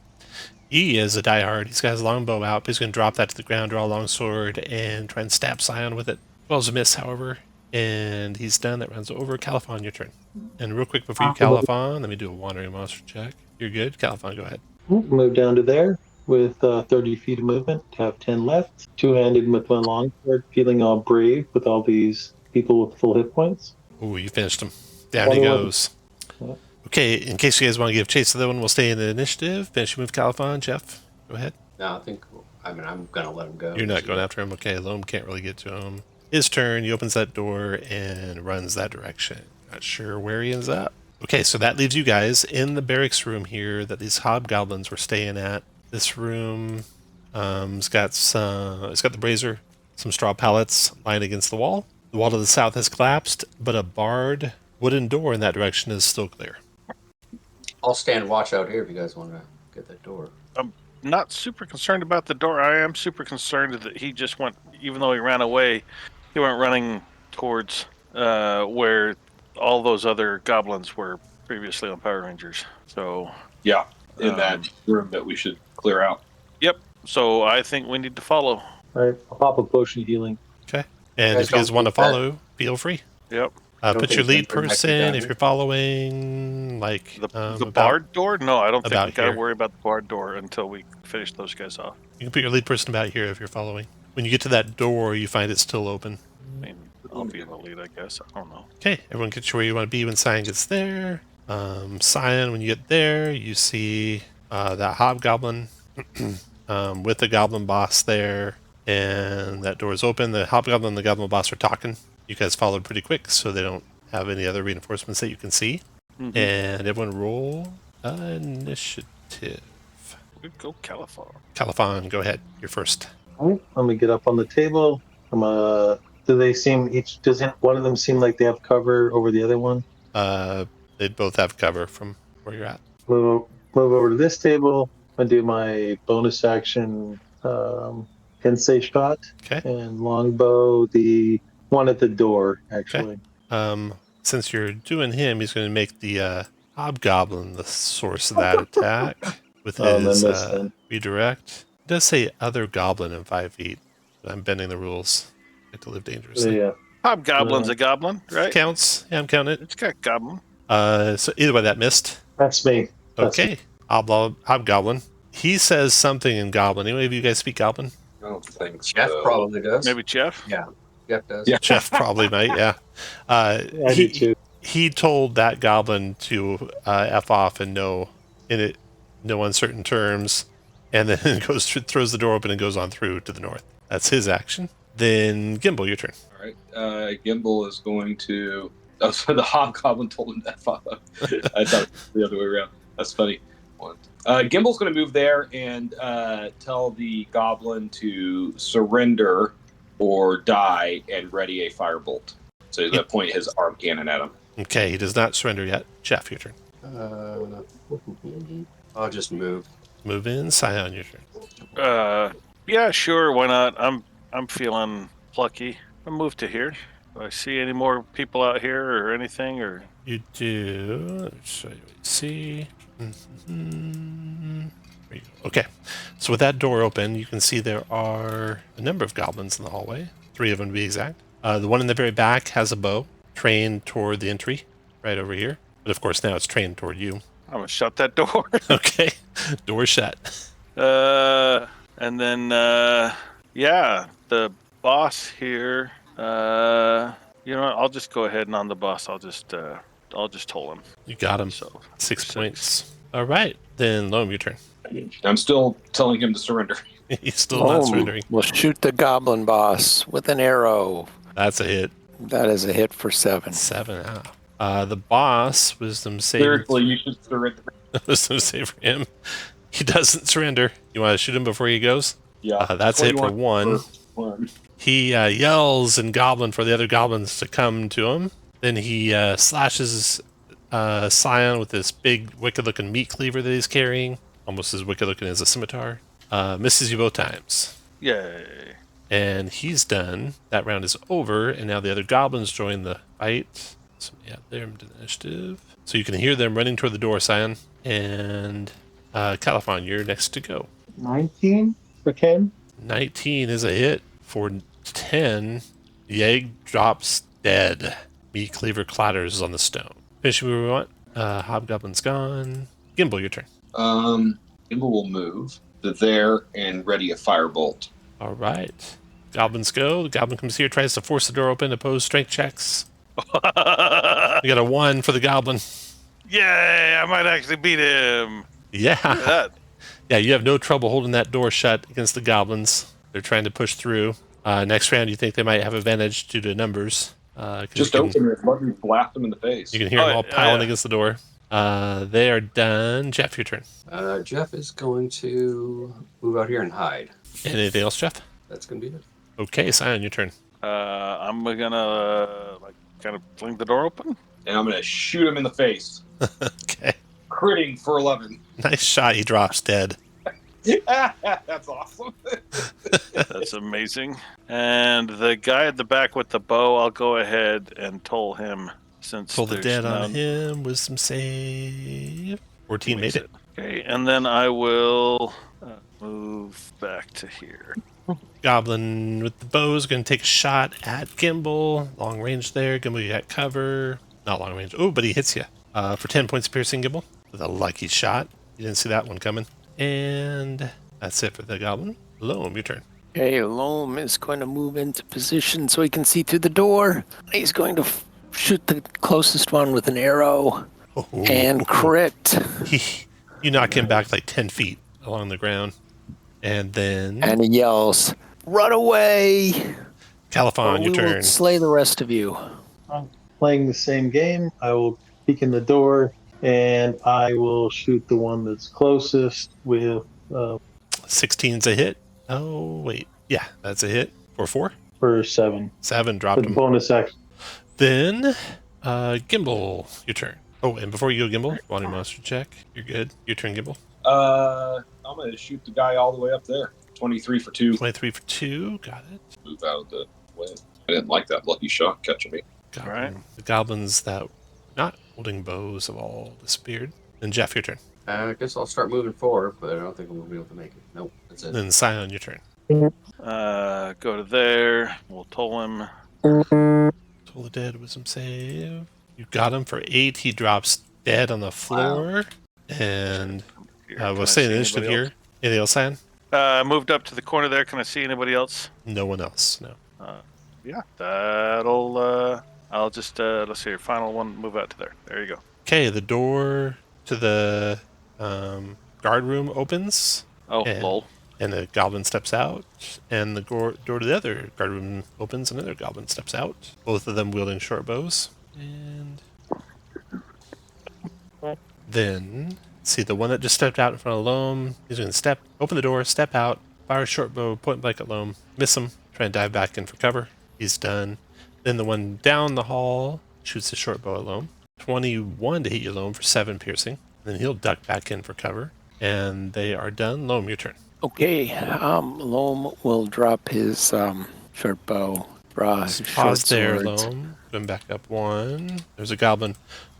Speaker 1: He is a diehard. He's got his longbow out, but he's going to drop that to the ground, draw a longsword, and try and stab Scion with it. Well, a miss, however. And he's done. That round's over. Caliphon, your turn. And real quick before you, Caliphon, let me do a wandering monster check. You're good. Caliphon, go ahead.
Speaker 2: Move down to there with 30 feet of movement. Have 10 left. Two-handed with my longsword, feeling all brave with all these people with full hit points.
Speaker 1: Ooh, you finished him. Down he goes.
Speaker 2: Yep.
Speaker 1: Okay, in case you guys want to give chase to the one, we'll stay in the initiative. Finish your move, Caliphon. Jeff, go ahead.
Speaker 4: No, I'm going to let him go.
Speaker 1: You're not going after him. Okay, Loam can't really get to him. His turn. He opens that door and runs that direction. Not sure where he ends up. Okay, so that leaves you guys in the barracks room here that these hobgoblins were staying at. This room it's got the brazier, some straw pallets lying against the wall. The wall to the south has collapsed, but a barred wooden door in that direction is still clear.
Speaker 4: I'll stand watch out here if you guys want to get that door.
Speaker 6: Not super concerned about the door. I am super concerned that he just went, even though he ran away, he went running towards where all those other goblins were previously on Power Rangers. So
Speaker 3: Yeah, in that room that we should clear out.
Speaker 6: Yep. So I think we need to follow.
Speaker 2: All right, I'll pop a potion of healing.
Speaker 1: Okay. And
Speaker 4: Guys,
Speaker 1: if you guys
Speaker 4: don't
Speaker 1: want to
Speaker 4: think that-
Speaker 1: follow, feel free.
Speaker 6: Yep.
Speaker 4: Don't
Speaker 1: Put
Speaker 4: think
Speaker 1: your lead
Speaker 4: it's gonna bring
Speaker 1: person
Speaker 4: back
Speaker 1: if
Speaker 4: down
Speaker 1: you're following, like
Speaker 6: The
Speaker 1: about-
Speaker 6: barred door? No, I don't think
Speaker 1: about
Speaker 6: we got to
Speaker 1: here.
Speaker 6: worry about the barred door until we finish those guys off.
Speaker 1: You can put your lead person about here if you're following. When you get to that door, you find it still open.
Speaker 6: I mean, I'll be in the lead, I guess. I don't know.
Speaker 1: Okay, everyone gets where you want to be when Scion gets there. Scion, when you get there, you see that hobgoblin with the goblin boss there, and that door is open. The hobgoblin and the goblin boss are talking. You guys followed pretty quick, so they don't have any other reinforcements that you can see.
Speaker 6: Mm-hmm.
Speaker 1: And everyone roll initiative.
Speaker 6: Good go, Califar.
Speaker 1: Califon, go ahead. You're first.
Speaker 2: All right, let me get up on the table. Do they seem each? Doesn't one of them seem like they have cover over the other one?
Speaker 1: They both have cover from where you're at.
Speaker 2: Move over to this table and do my bonus action Hensei shot
Speaker 1: Okay.
Speaker 2: and longbow, the one at the door, actually.
Speaker 1: Since you're doing him, he's going to make the hobgoblin the source of that attack with his redirect. It does say other goblin in 5 feet. But I'm bending the rules. I get to live dangerously.
Speaker 2: Yeah.
Speaker 6: Hobgoblin's a goblin, right?
Speaker 1: Counts. Yeah, I'm counting it.
Speaker 6: It's got goblin.
Speaker 1: So either way, that missed.
Speaker 2: That's me.
Speaker 1: Okay. Hobgoblin. He says something in goblin. Any of you guys speak goblin?
Speaker 7: I don't think
Speaker 4: Jeff
Speaker 7: so.
Speaker 4: probably does.
Speaker 6: Maybe Jeff?
Speaker 4: Yeah, Jeff does.
Speaker 7: Yeah.
Speaker 1: Jeff probably might, yeah.
Speaker 2: I do too.
Speaker 1: He told that goblin to F off and no uncertain terms, and then throws the door open and goes on through to the north. That's his action. Then Gimbal, your turn.
Speaker 7: All right. Gimbal is going to. Oh, so the hobgoblin told him to F off. I thought it was the other way around. That's funny. Gimbal's going to move there and tell the goblin to surrender or die and ready a firebolt. So he's going to point his arm cannon at him.
Speaker 1: Okay, he does not surrender yet. Jeff, your turn.
Speaker 4: I'll just move.
Speaker 1: Move in. Scion, your turn.
Speaker 6: Yeah, sure. Why not? I'm feeling plucky. I'll move to here. Do I see any more people out here or anything? Or
Speaker 1: You do. Let me show you what you see. There you go. Okay, so with that door open, you can see there are a number of goblins in the hallway. 3 of them to be exact. The one in the very back has a bow trained toward the entry, right over here. But of course now it's trained toward you.
Speaker 6: I'm gonna shut that door.
Speaker 1: Okay, door shut.
Speaker 6: And then yeah, the boss here. You know what? I'll just go ahead and on the boss, I'll just toll him.
Speaker 1: You got him.
Speaker 6: So
Speaker 1: 6 points. All right, then Loam, your turn.
Speaker 7: I'm still telling him to surrender.
Speaker 1: He's still not surrendering.
Speaker 5: We'll shoot the goblin boss with an arrow.
Speaker 1: That's a hit.
Speaker 5: That is a hit for 7.
Speaker 1: 7 out. The boss, wisdom save.
Speaker 7: Seriously, you should surrender.
Speaker 1: Wisdom save for him. He doesn't surrender. You want to shoot him before he goes?
Speaker 7: Yeah.
Speaker 1: That's it for 1.
Speaker 7: One.
Speaker 1: He yells in goblin for the other goblins to come to him. Then he slashes Scion with this big wicked-looking meat cleaver that he's carrying. Almost as wicked-looking as a scimitar. Misses you both times.
Speaker 6: Yay.
Speaker 1: And he's done. That round is over, and now the other goblins join the fight. So yeah, they're in initiative. So you can hear them running toward the door, Scion. And Califon, you're next to go.
Speaker 2: 19 for 10.
Speaker 1: 19 is a hit. For 10, Yeg drops dead. Meat cleaver clatters on the stone. Finish where we want. Hobgoblin's gone. Gimbal, your turn.
Speaker 7: Gimbal will move to there and ready a firebolt.
Speaker 1: All right. Goblins go. The goblin comes here, tries to force the door open, oppose strength checks. You got a 1 for the goblin.
Speaker 6: Yay! I might actually beat him.
Speaker 1: Yeah.
Speaker 6: Look at that.
Speaker 1: Yeah, you have no trouble holding that door shut against the goblins. They're trying to push through. Next round, you think they might have advantage due to numbers.
Speaker 7: Just open it, let me blast them in the face.
Speaker 1: You can hear them all piling against the door. They are done. Jeff, your turn.
Speaker 4: Jeff is going to move out here and hide.
Speaker 1: Anything else, Jeff?
Speaker 4: That's going to be it.
Speaker 1: Okay, Scion, your turn.
Speaker 6: I'm gonna kind of fling the door open.
Speaker 7: And I'm going to shoot him in the face.
Speaker 1: Okay.
Speaker 7: Critting for 11.
Speaker 1: Nice shot. He drops dead.
Speaker 7: That's awesome.
Speaker 6: That's amazing. And the guy at the back with the bow, I'll go ahead and toll him since
Speaker 1: Pull the
Speaker 6: there's
Speaker 1: dead on
Speaker 6: none.
Speaker 1: him. Wisdom save. 14 made it.
Speaker 6: Okay, and then I will move back to here.
Speaker 1: Goblin with the bow is going to take a shot at Gimbal. Long range there. Gimbal, you got cover. Not long range. Oh, but he hits you for 10 points of piercing, Gimbal. With a lucky shot. You didn't see that one coming. And that's it for the goblin. Loam, your turn.
Speaker 5: Okay, Loam is going to move into position so he can see through the door. He's going to shoot the closest one with an arrow and crit.
Speaker 1: He You knock him back like 10 feet along the ground. And then,
Speaker 5: And he yells, "Run away!
Speaker 1: Califon,
Speaker 5: or
Speaker 1: your
Speaker 5: we
Speaker 1: turn.
Speaker 5: will slay the rest of you."
Speaker 2: Playing the same game. I will peek in the door and I will shoot the one that's closest with
Speaker 1: 16's a hit. Oh, wait. Yeah, that's a hit. For
Speaker 2: 7
Speaker 1: 7, dropped
Speaker 2: with
Speaker 1: him.
Speaker 2: bonus action.
Speaker 1: Then, Gimbal, your turn. Oh, and before you go, Gimbal, volume monster check. You're good. Your turn, Gimbal.
Speaker 7: I'm going to shoot the guy all the way up there. 23 for 2.
Speaker 1: 23 for 2. Got it.
Speaker 7: Move out of the way. I didn't like that lucky shot catching me.
Speaker 1: Goblin.
Speaker 6: Right.
Speaker 1: The goblins that not holding bows have all disappeared. Then Jeff, your turn.
Speaker 4: I guess I'll start moving forward, but I don't think we'll be able to make it. Nope, that's it.
Speaker 1: Then Scion, your turn.
Speaker 6: Go to there. We'll toll him.
Speaker 1: Toll the dead, wisdom save. You got him for 8. He drops dead on the floor. And
Speaker 6: Here,
Speaker 1: we'll
Speaker 6: can I
Speaker 1: say
Speaker 6: see
Speaker 1: initiative
Speaker 6: anybody
Speaker 1: here. Anything else, Scion?
Speaker 6: Moved up to the corner there. Can I see anybody else?
Speaker 1: No one else. No.
Speaker 6: Yeah, that'll. I'll just let's see. Final one. Move out to there. There you go.
Speaker 1: Okay, the door to the guard room opens.
Speaker 6: Oh,
Speaker 1: And-
Speaker 6: lol.
Speaker 1: And a goblin steps out, and the door to the other guard room opens, and another goblin steps out, both of them wielding short bows. And then, see, the one that just stepped out in front of Loam, he's going to open the door, step out, fire a short bow, point blank at Loam, miss him, try and dive back in for cover. He's done. Then the one down the hall shoots a short bow at Loam. 21 to hit you, Loam, for 7 piercing. Then he'll duck back in for cover. And they are done. Loam, your turn.
Speaker 5: Okay, Loam will drop his short bow, draw his short
Speaker 1: Pause there,
Speaker 5: swords.
Speaker 1: Loam. Going back up 1. There's a goblin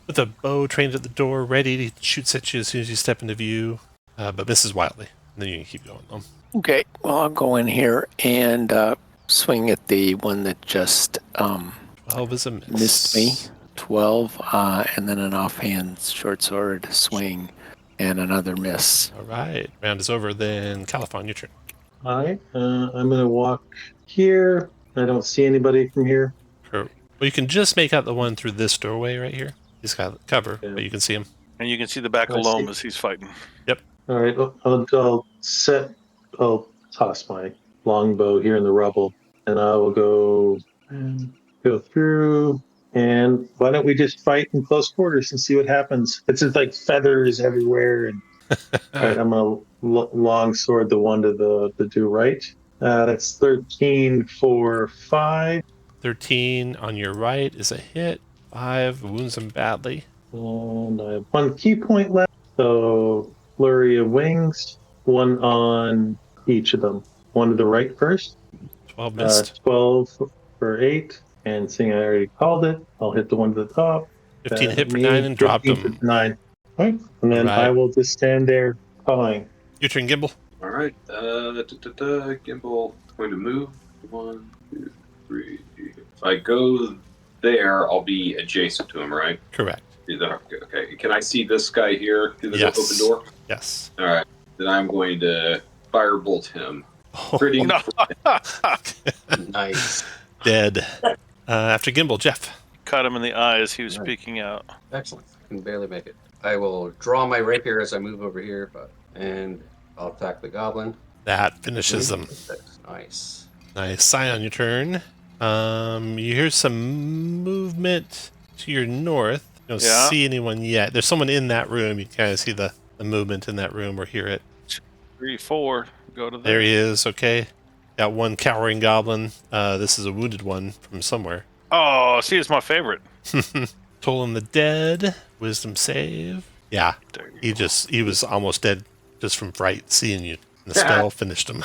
Speaker 1: with a bow trained at the door, ready to shoot at you as soon as you step into view, but misses wildly. And then you can keep going, Loam.
Speaker 5: Okay, well, I'll go in here and swing at the one that just
Speaker 1: 12 is a miss.
Speaker 5: missed me. 12, and then an offhand short sword swing and another miss.
Speaker 1: All right. Round is over. Then Califon, your turn.
Speaker 2: All right. I'm going to walk here. I don't see anybody from here.
Speaker 1: Well, you can just make out the one through this doorway right here. He's got cover,
Speaker 2: Yeah.
Speaker 1: but you can see him.
Speaker 6: And you can see the back of
Speaker 2: I see.
Speaker 6: Loam as he's fighting.
Speaker 2: All right. I'll toss my longbow here in the rubble, and I will go through. And why don't we just fight in close quarters and see what happens? It's just like feathers everywhere. And all right, I'm gonna long sword the one to the do right. That's 13 for 5.
Speaker 1: 13 on your right is a hit. 5 wounds him badly.
Speaker 2: And I have 1 key point left. So flurry of wings, 1 on each of them. 1 to the right first.
Speaker 1: 12 missed.
Speaker 2: 12 for 8. And seeing I already called it, I'll hit the one to the top.
Speaker 1: 15 hit for 9 and dropped
Speaker 2: 15
Speaker 1: him.
Speaker 2: for 9. All right. And then
Speaker 1: Right.
Speaker 2: I will just stand there calling.
Speaker 1: Your turn, Gimbal.
Speaker 7: All right. Gimbal going to move. 1, 2, 3. If I go there, I'll be adjacent to him, right?
Speaker 1: Correct.
Speaker 7: Okay. Can I see this guy here through this
Speaker 1: Yes.
Speaker 7: open door?
Speaker 1: Yes.
Speaker 7: All right. Then I'm going to firebolt him. Pretty.
Speaker 6: No.
Speaker 4: Nice.
Speaker 1: Dead. After Gimbal, Jeff.
Speaker 6: Cut him in the eye as he was
Speaker 4: Right.
Speaker 6: speaking out.
Speaker 4: Excellent. I can barely make it. I will draw my rapier as I move over here, and I'll attack the goblin.
Speaker 1: That finishes them.
Speaker 4: Nice.
Speaker 1: Nice. Scion, your turn. You hear some movement to your north. You don't
Speaker 6: Yeah.
Speaker 1: see anyone yet. There's someone in that room. You can kind of see the movement in that room or hear it.
Speaker 6: 3, 4. Go to
Speaker 1: There he is. Okay. Got one cowering goblin. This is a wounded one from somewhere.
Speaker 6: Oh, see, it's my favorite.
Speaker 1: Toll him the dead. Wisdom save. Yeah.
Speaker 6: There you
Speaker 1: He was almost dead just from fright seeing you. And the spell finished him.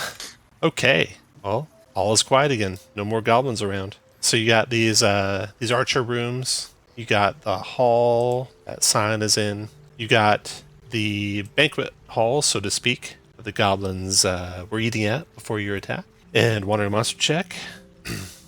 Speaker 1: Okay. Well, all is quiet again. No more goblins around. So you got these archer rooms. You got the hall that Scion is in. You got the banquet hall, so to speak, that the goblins were eating at before your attack. And wandering monster check.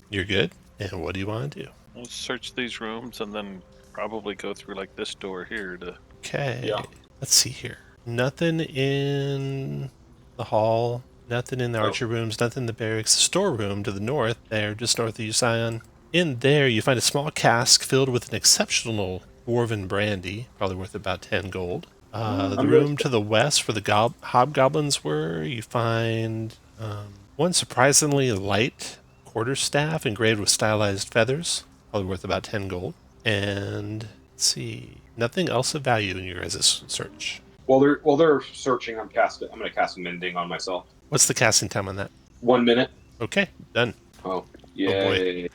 Speaker 1: You're good. And what do you want to do?
Speaker 6: Let's search these rooms and then probably go through like this door here to.
Speaker 1: Okay.
Speaker 7: Yeah.
Speaker 1: Let's see here. Nothing in the hall. Nothing in the archer rooms. Nothing in the barracks. The storeroom to the north there, just north of you, Scion. In there, you find a small cask filled with an exceptional dwarven brandy, probably worth about 10 gold. The
Speaker 3: I'm
Speaker 1: room to the west where the hobgoblins were, you find one surprisingly light quarterstaff engraved with stylized feathers, probably worth about 10 gold. And let's see, nothing else of value in your guys' search.
Speaker 7: While they're searching, I'm going to cast Mending on myself.
Speaker 1: What's the casting time on that?
Speaker 7: 1 minute.
Speaker 1: Okay, done.
Speaker 7: Oh,
Speaker 1: Oh boy.
Speaker 7: yay.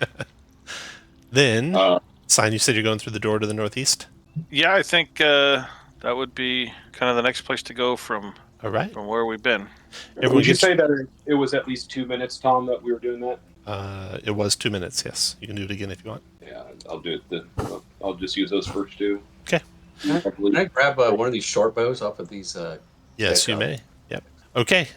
Speaker 1: Then, Sign, you said you're going through the door to the northeast?
Speaker 6: Yeah, I think that would be kind of the next place to go from
Speaker 1: All right.
Speaker 6: where we've been.
Speaker 1: Everyone
Speaker 7: Would you
Speaker 1: gets-
Speaker 7: say that it was at least 2 minutes, Tom, that we were doing that?
Speaker 1: It was 2 minutes, yes. You can do it again if you want.
Speaker 7: Yeah, I'll do it. I'll just use those first two.
Speaker 1: Okay.
Speaker 4: Can I grab one of these short bows off of these?
Speaker 1: Yes,
Speaker 4: Yeah,
Speaker 1: you may. Yep. Okay.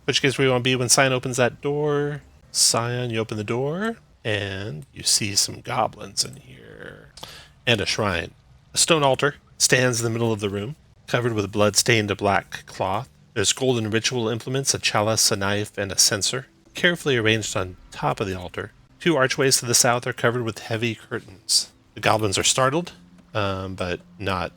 Speaker 1: Which case where you want to be when Scion opens that door? Scion, you open the door, and you see some goblins in here. And a shrine. A stone altar stands in the middle of the room, covered with blood-stained black cloth. There's golden ritual implements, a chalice, a knife, and a censer, carefully arranged on top of the altar. 2 archways to the south are covered with heavy curtains. The goblins are startled, but not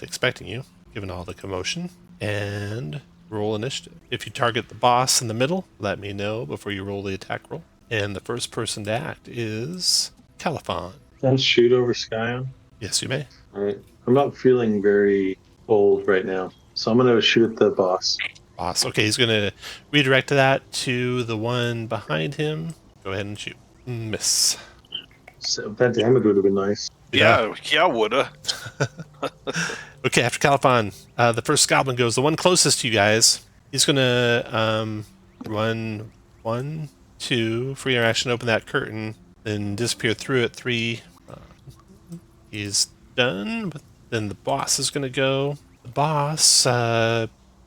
Speaker 1: expecting you, given all the commotion. And roll initiative. If you target the boss in the middle, let me know before you roll the attack roll. And the first person to act is Califon.
Speaker 2: Can I shoot over Skyon?
Speaker 1: Yes, you may.
Speaker 2: All right. I'm not feeling very bold right now, so I'm going to shoot at the boss.
Speaker 1: Boss. Okay, he's going to redirect that to the one behind him. Go ahead and shoot. Miss.
Speaker 2: So that damage would have been nice.
Speaker 6: Yeah, woulda.
Speaker 1: Okay, after Califon, the first goblin goes. The one closest to you guys, he's going to run 1, 2, free interaction, open that curtain, then disappear through it 3. He's done, but then the boss is going to go. The boss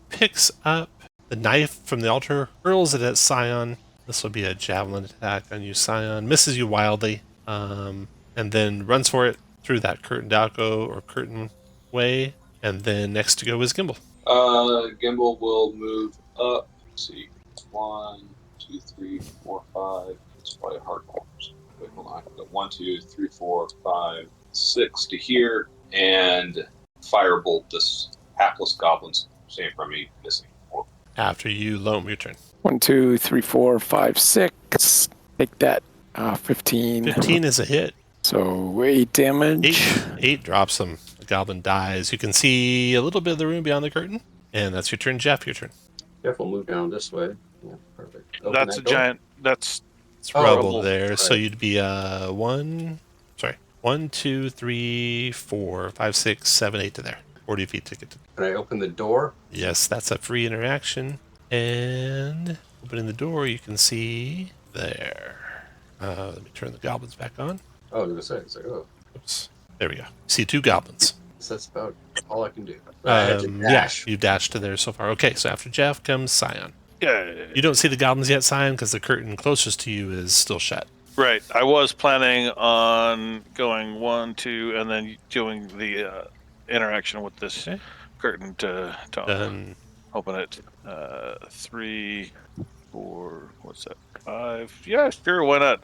Speaker 1: picks up the knife from the altar, hurls it at Scion. This will be a javelin attack on you, Scion. Misses you wildly, and then runs for it through that curtained alcove or curtain way. And then next to go is Gimbal.
Speaker 7: Gimbal will move up. Let's see. 1, 2, 3, 4, 5. It's probably a hard ball. Wait, hold on. Go 1, 2, 3, 4, 5, 6 to here, and firebolt this hapless goblins standing from me, missing 4.
Speaker 1: After you loam, your turn.
Speaker 5: 1, 2, 3, 4, 5, 6. Take that. 15.
Speaker 1: 15 is a hit.
Speaker 5: So 8 damage.
Speaker 1: 8 drops him. The goblin dies. You can see a little bit of the room beyond the curtain. And that's your turn, Jeff. Your turn.
Speaker 4: Jeff will move down this way. Yeah, perfect. Open
Speaker 6: That's
Speaker 4: that
Speaker 6: a
Speaker 4: door.
Speaker 6: giant. That's
Speaker 1: It's
Speaker 4: Oh,
Speaker 1: rubble
Speaker 4: rubble.
Speaker 1: there. So
Speaker 4: Right.
Speaker 1: you'd be 1, 2, 3, 4, 5, 6, 7, 8 to there. 40 feet to get to.
Speaker 4: Can I open the door?
Speaker 1: Yes, that's a free interaction. And opening the door, you can see there. Let me turn the goblins back on.
Speaker 4: Oh, I was gonna say. It's like, oh,
Speaker 1: Oops. There we go. You see 2 goblins.
Speaker 4: so that's about all I can do. I had to
Speaker 1: Yeah,
Speaker 4: dash.
Speaker 1: you dashed to there so far. Okay, so after Jeff comes Scion.
Speaker 6: yeah.
Speaker 1: You don't see the goblins yet, Scion, because the curtain closest to you is still shut.
Speaker 6: Right. I was planning on going 1, 2, and then doing the interaction with this
Speaker 1: Okay.
Speaker 6: curtain to
Speaker 1: Done.
Speaker 6: open it. 3, 4. What's that? 5. Yeah, sure. Why not?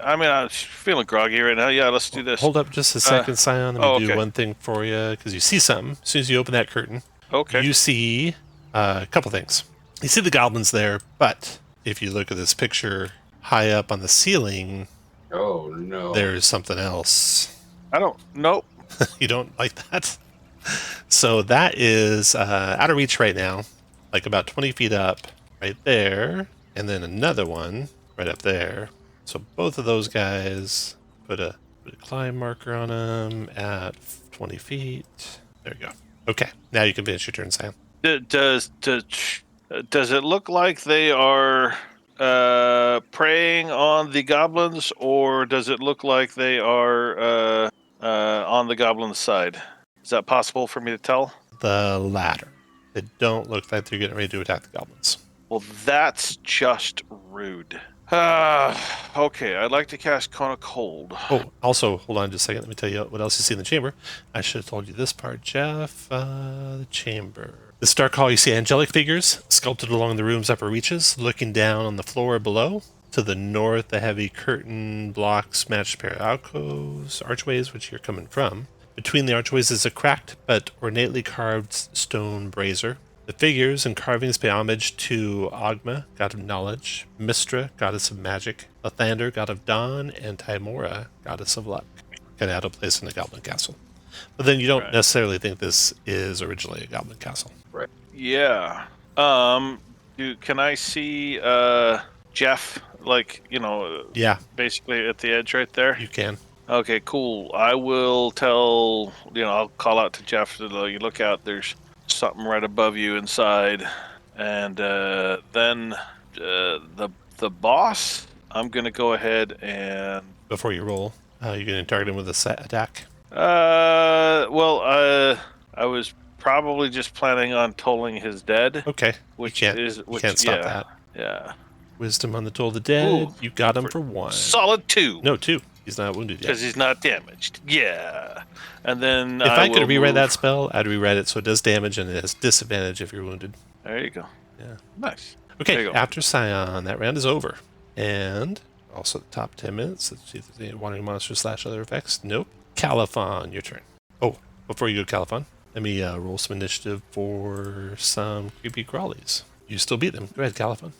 Speaker 6: I mean, I'm feeling groggy right now. Yeah, let's do this.
Speaker 1: Hold up just a second, Scion. Let me do
Speaker 6: okay.
Speaker 1: one thing for you, because you see something. As soon as you open that curtain,
Speaker 6: Okay.
Speaker 1: you see a couple things. You see the goblins there, but if you look at this picture high up on the ceiling,
Speaker 4: Oh no.
Speaker 1: there's something else.
Speaker 6: I don't. Nope.
Speaker 1: You don't like that? So that is out of reach right now, like about 20 feet up right there, and then another one right up there. So both of those guys, put a climb marker on them at 20 feet. There you go. Okay, now you can finish your turn, Sam.
Speaker 6: Does it look like they are preying on the goblins, or does it look like they are on the goblins' side? Is that possible for me to tell?
Speaker 1: The latter. They don't look like they're getting ready to attack the goblins.
Speaker 6: Well, that's just rude. Okay, I'd like to cast Cone of Cold.
Speaker 1: Oh, also, hold on just a second. Let me tell you what else you see in the chamber. I should have told you this part, Jeff. The chamber. This dark hall, you see angelic figures sculpted along the room's upper reaches, looking down on the floor below. To the north, the heavy curtain blocks matched pair of alcoves, archways, which you're coming from. Between the archways is a cracked but ornately carved stone brazier. The figures and carvings pay homage to Ogma, god of knowledge, Mistra, goddess of magic, Lathander, god of dawn, and Timora, goddess of luck. Kind of out of place in the Goblin Castle. But then you don't
Speaker 6: Right.
Speaker 1: necessarily think this is originally a Goblin Castle.
Speaker 6: Yeah. Can I see Jeff, like,
Speaker 1: Yeah,
Speaker 6: basically at the edge right there?
Speaker 1: you can.
Speaker 6: Okay, cool. I will tell, I'll call out to Jeff to you look out. There's something right above you inside. And then the boss, I'm going to go ahead and...
Speaker 1: Before you roll, you're going to target him with a set attack.
Speaker 6: I was probably just planning on tolling his dead.
Speaker 1: Okay.
Speaker 6: Which
Speaker 1: you can't stop
Speaker 6: yeah,
Speaker 1: that.
Speaker 6: Yeah.
Speaker 1: Wisdom on the Toll of the Dead.
Speaker 6: Ooh,
Speaker 1: You got him for 1.
Speaker 6: Solid 2.
Speaker 1: No, 2. He's not wounded yet.
Speaker 6: Because he's not damaged. Yeah. And then
Speaker 1: If I could
Speaker 6: will
Speaker 1: rewrite
Speaker 6: move-
Speaker 1: that spell, I'd rewrite it so it does damage and it has disadvantage if you're wounded.
Speaker 6: There you go.
Speaker 1: Yeah.
Speaker 6: Nice. There
Speaker 1: Okay,
Speaker 6: you go.
Speaker 1: after Scion, that round is over. And also the top 10 minutes. Let's see if there's any wandering monsters / other effects. Nope. Califon, your turn. Oh, before you go, Califon, let me roll some initiative for some creepy crawlies. You still beat them. Go ahead, Califon.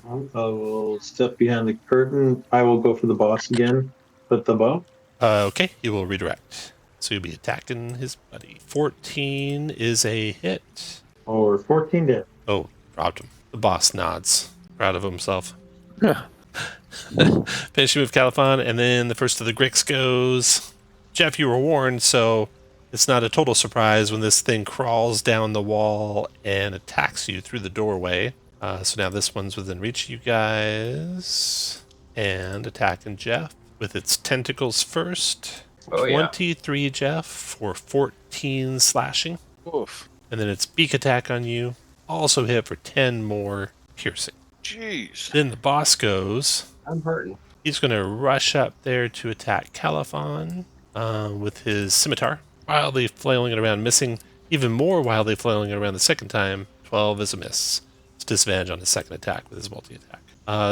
Speaker 2: I will step behind the curtain. I will go for the boss again with the bow.
Speaker 1: Okay, he will redirect. So you'll be attacking his buddy. 14 is a hit.
Speaker 2: Or 14 dead.
Speaker 1: Oh, dropped him. The boss nods. Proud of himself. Finish with Califon, and then the first of the Grix goes. Jeff, you were warned, so it's not a total surprise when this thing crawls down the wall and attacks you through the doorway. So now this one's within reach of you guys. And attacking Jeff with its tentacles first.
Speaker 4: Oh, yeah.
Speaker 1: 23, Jeff, for 14 slashing.
Speaker 6: Oof.
Speaker 1: And then its beak attack on you. Also hit for 10 more piercing.
Speaker 6: Jeez.
Speaker 1: Then the boss goes.
Speaker 4: I'm hurting.
Speaker 1: He's going to rush up there to attack Califon with his scimitar, wildly flailing it around, missing even more wildly flailing it around the second time. 12 is a miss. It's disadvantage on his second attack with his multi-attack.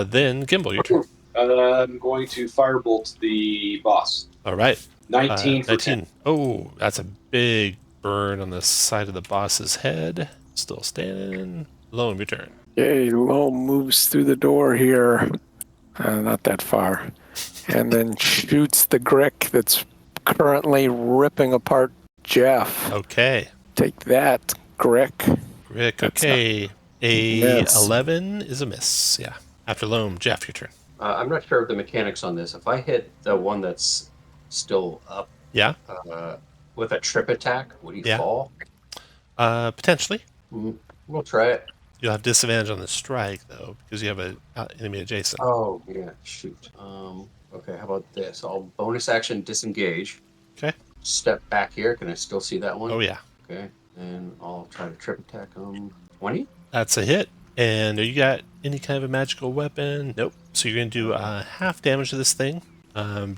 Speaker 1: Then Gimbal, your turn.
Speaker 3: I'm going to firebolt the boss.
Speaker 1: All right.
Speaker 3: 19 for 10.
Speaker 1: Oh, that's a big burn on the side of the boss's head. Still standing. Loam, your turn.
Speaker 5: Yay, Loam moves through the door here. Not that far. And then shoots the Grick that's currently ripping apart Jeff.
Speaker 1: Okay.
Speaker 5: Take that, Grick.
Speaker 1: Rick,
Speaker 5: That's
Speaker 1: okay. A
Speaker 5: Miss.
Speaker 1: 11 is a miss. Yeah. After Loam, Jeff, your turn.
Speaker 4: I'm not sure of the mechanics on this. If I hit the one that's still up
Speaker 1: Yeah.
Speaker 4: with a trip attack, would he
Speaker 1: Yeah.
Speaker 4: fall?
Speaker 1: Potentially.
Speaker 4: We'll try it.
Speaker 1: You'll have disadvantage on the strike, though, because you have an enemy adjacent.
Speaker 4: Oh, yeah, shoot. Okay, how about this? I'll bonus action disengage.
Speaker 1: Okay.
Speaker 4: Step back here. Can I still see that one?
Speaker 1: Oh, yeah.
Speaker 4: Okay, and I'll try to trip attack 20.
Speaker 1: That's a hit. And you got any kind of a magical weapon? Nope. So you're going to do half damage to this thing.